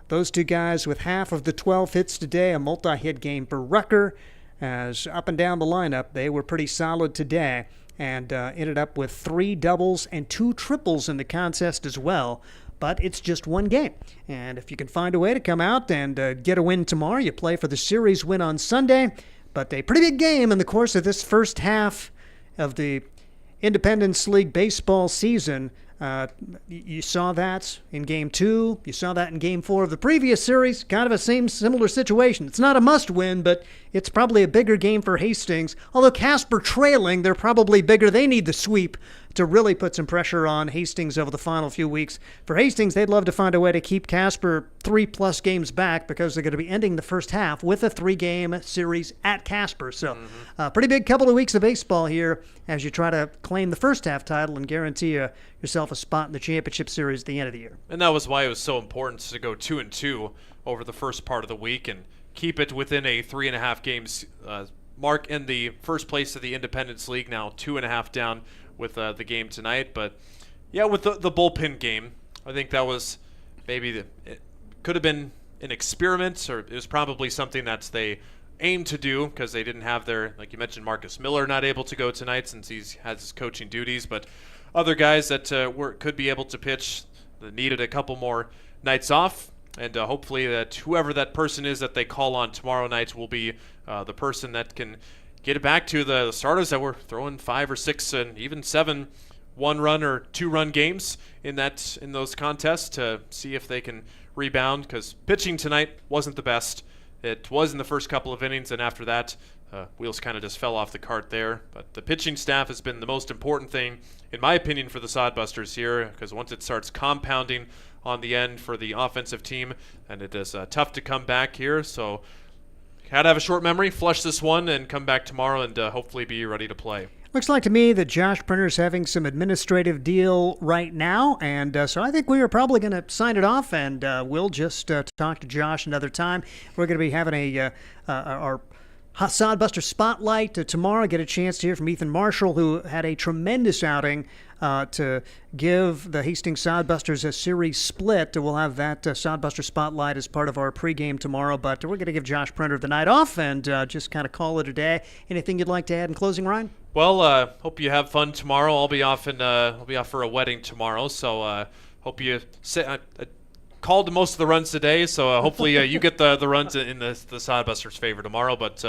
Those 2 guys with half of the 12 hits today, a multi-hit game for Rucker. As up and down the lineup, they were pretty solid today, and ended up with 3 doubles and 2 triples in the contest as well. But it's just one game. And if you can find a way to come out and get a win tomorrow, you play for the series win on Sunday. But a pretty big game in the course of this first half of the Independence League baseball season. You saw that in Game 2. You saw that in Game 4 of the previous series. Kind of a similar situation. It's not a must-win, but it's probably a bigger game for Hastings. Although Casper trailing, they're probably bigger. They need the sweep to really put some pressure on Hastings over the final few weeks. For Hastings, they'd love to find a way to keep Casper 3+ games back because they're going to be ending the first half with a 3-game series at Casper. So pretty big couple of weeks of baseball here as you try to claim the first half title and guarantee yourself a spot in the championship series at the end of the year. And that was why it was so important to go 2-2 over the first part of the week and keep it within a 3.5 games mark in the first place of the Independence League. Now 2.5 down with the game tonight. But yeah, with the bullpen game, I think that was maybe it could have been an experiment, or it was probably something that they aimed to do because they didn't have their, like you mentioned, Marcus Miller not able to go tonight since he has his coaching duties, but other guys that could be able to pitch that needed a couple more nights off. And hopefully that whoever that person is that they call on tomorrow night will be the person that can get it back to the starters that were throwing 5 or 6 and even 7 1-run or 2-run games in those contests to see if they can rebound, because pitching tonight wasn't the best. It was in the first couple of innings, and after that, wheels kind of just fell off the cart there. But the pitching staff has been the most important thing, in my opinion, for the Sodbusters here, because once it starts compounding on the end for the offensive team, and it is tough to come back here. So had to have a short memory, flush this one, and come back tomorrow and hopefully be ready to play. Looks like to me that Josh Printer's having some administrative deal right now, and so I think we are probably going to sign it off, and we'll just talk to Josh another time. We're going to be having our Sodbuster Spotlight tomorrow. Get a chance to hear from Ethan Marshall, who had a tremendous outing to give the Hastings Sodbusters a series split. We'll have that Sodbuster Spotlight as part of our pregame tomorrow, but we're going to give Josh Printer the night off and just kind of call it a day. Anything you'd like to add in closing, Ryan? Well, hope you have fun tomorrow. I'll be off for a wedding tomorrow, so hope you called most of the runs today, so hopefully you get the runs in the Sodbusters' favor tomorrow, but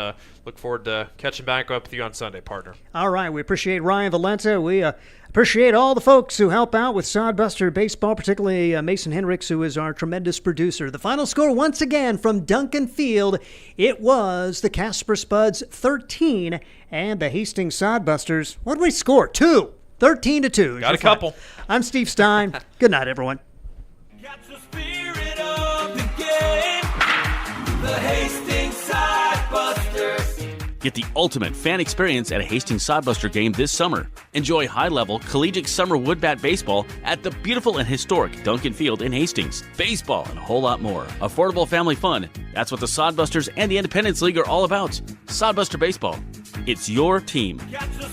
look forward to catching back up with you on Sunday, partner. All right, we appreciate Ryan Valenta. We appreciate all the folks who help out with Sodbuster Baseball, particularly Mason Hendricks, who is our tremendous producer. The final score, once again, from Duncan Field, it was the Casper Spuds 13 and the Hastings Sodbusters. What did we score? 2. 13-2. Got a couple. I'm Steve Stein. Good night, everyone. The Hastings Sodbusters. Get the ultimate fan experience at a Hastings Sodbuster game this summer. Enjoy high-level collegiate summer wood bat baseball at the beautiful and historic Duncan Field in Hastings. Baseball and a whole lot more. Affordable family fun. That's what the Sodbusters and the Independence League are all about. Sodbuster Baseball. It's your team. Catch the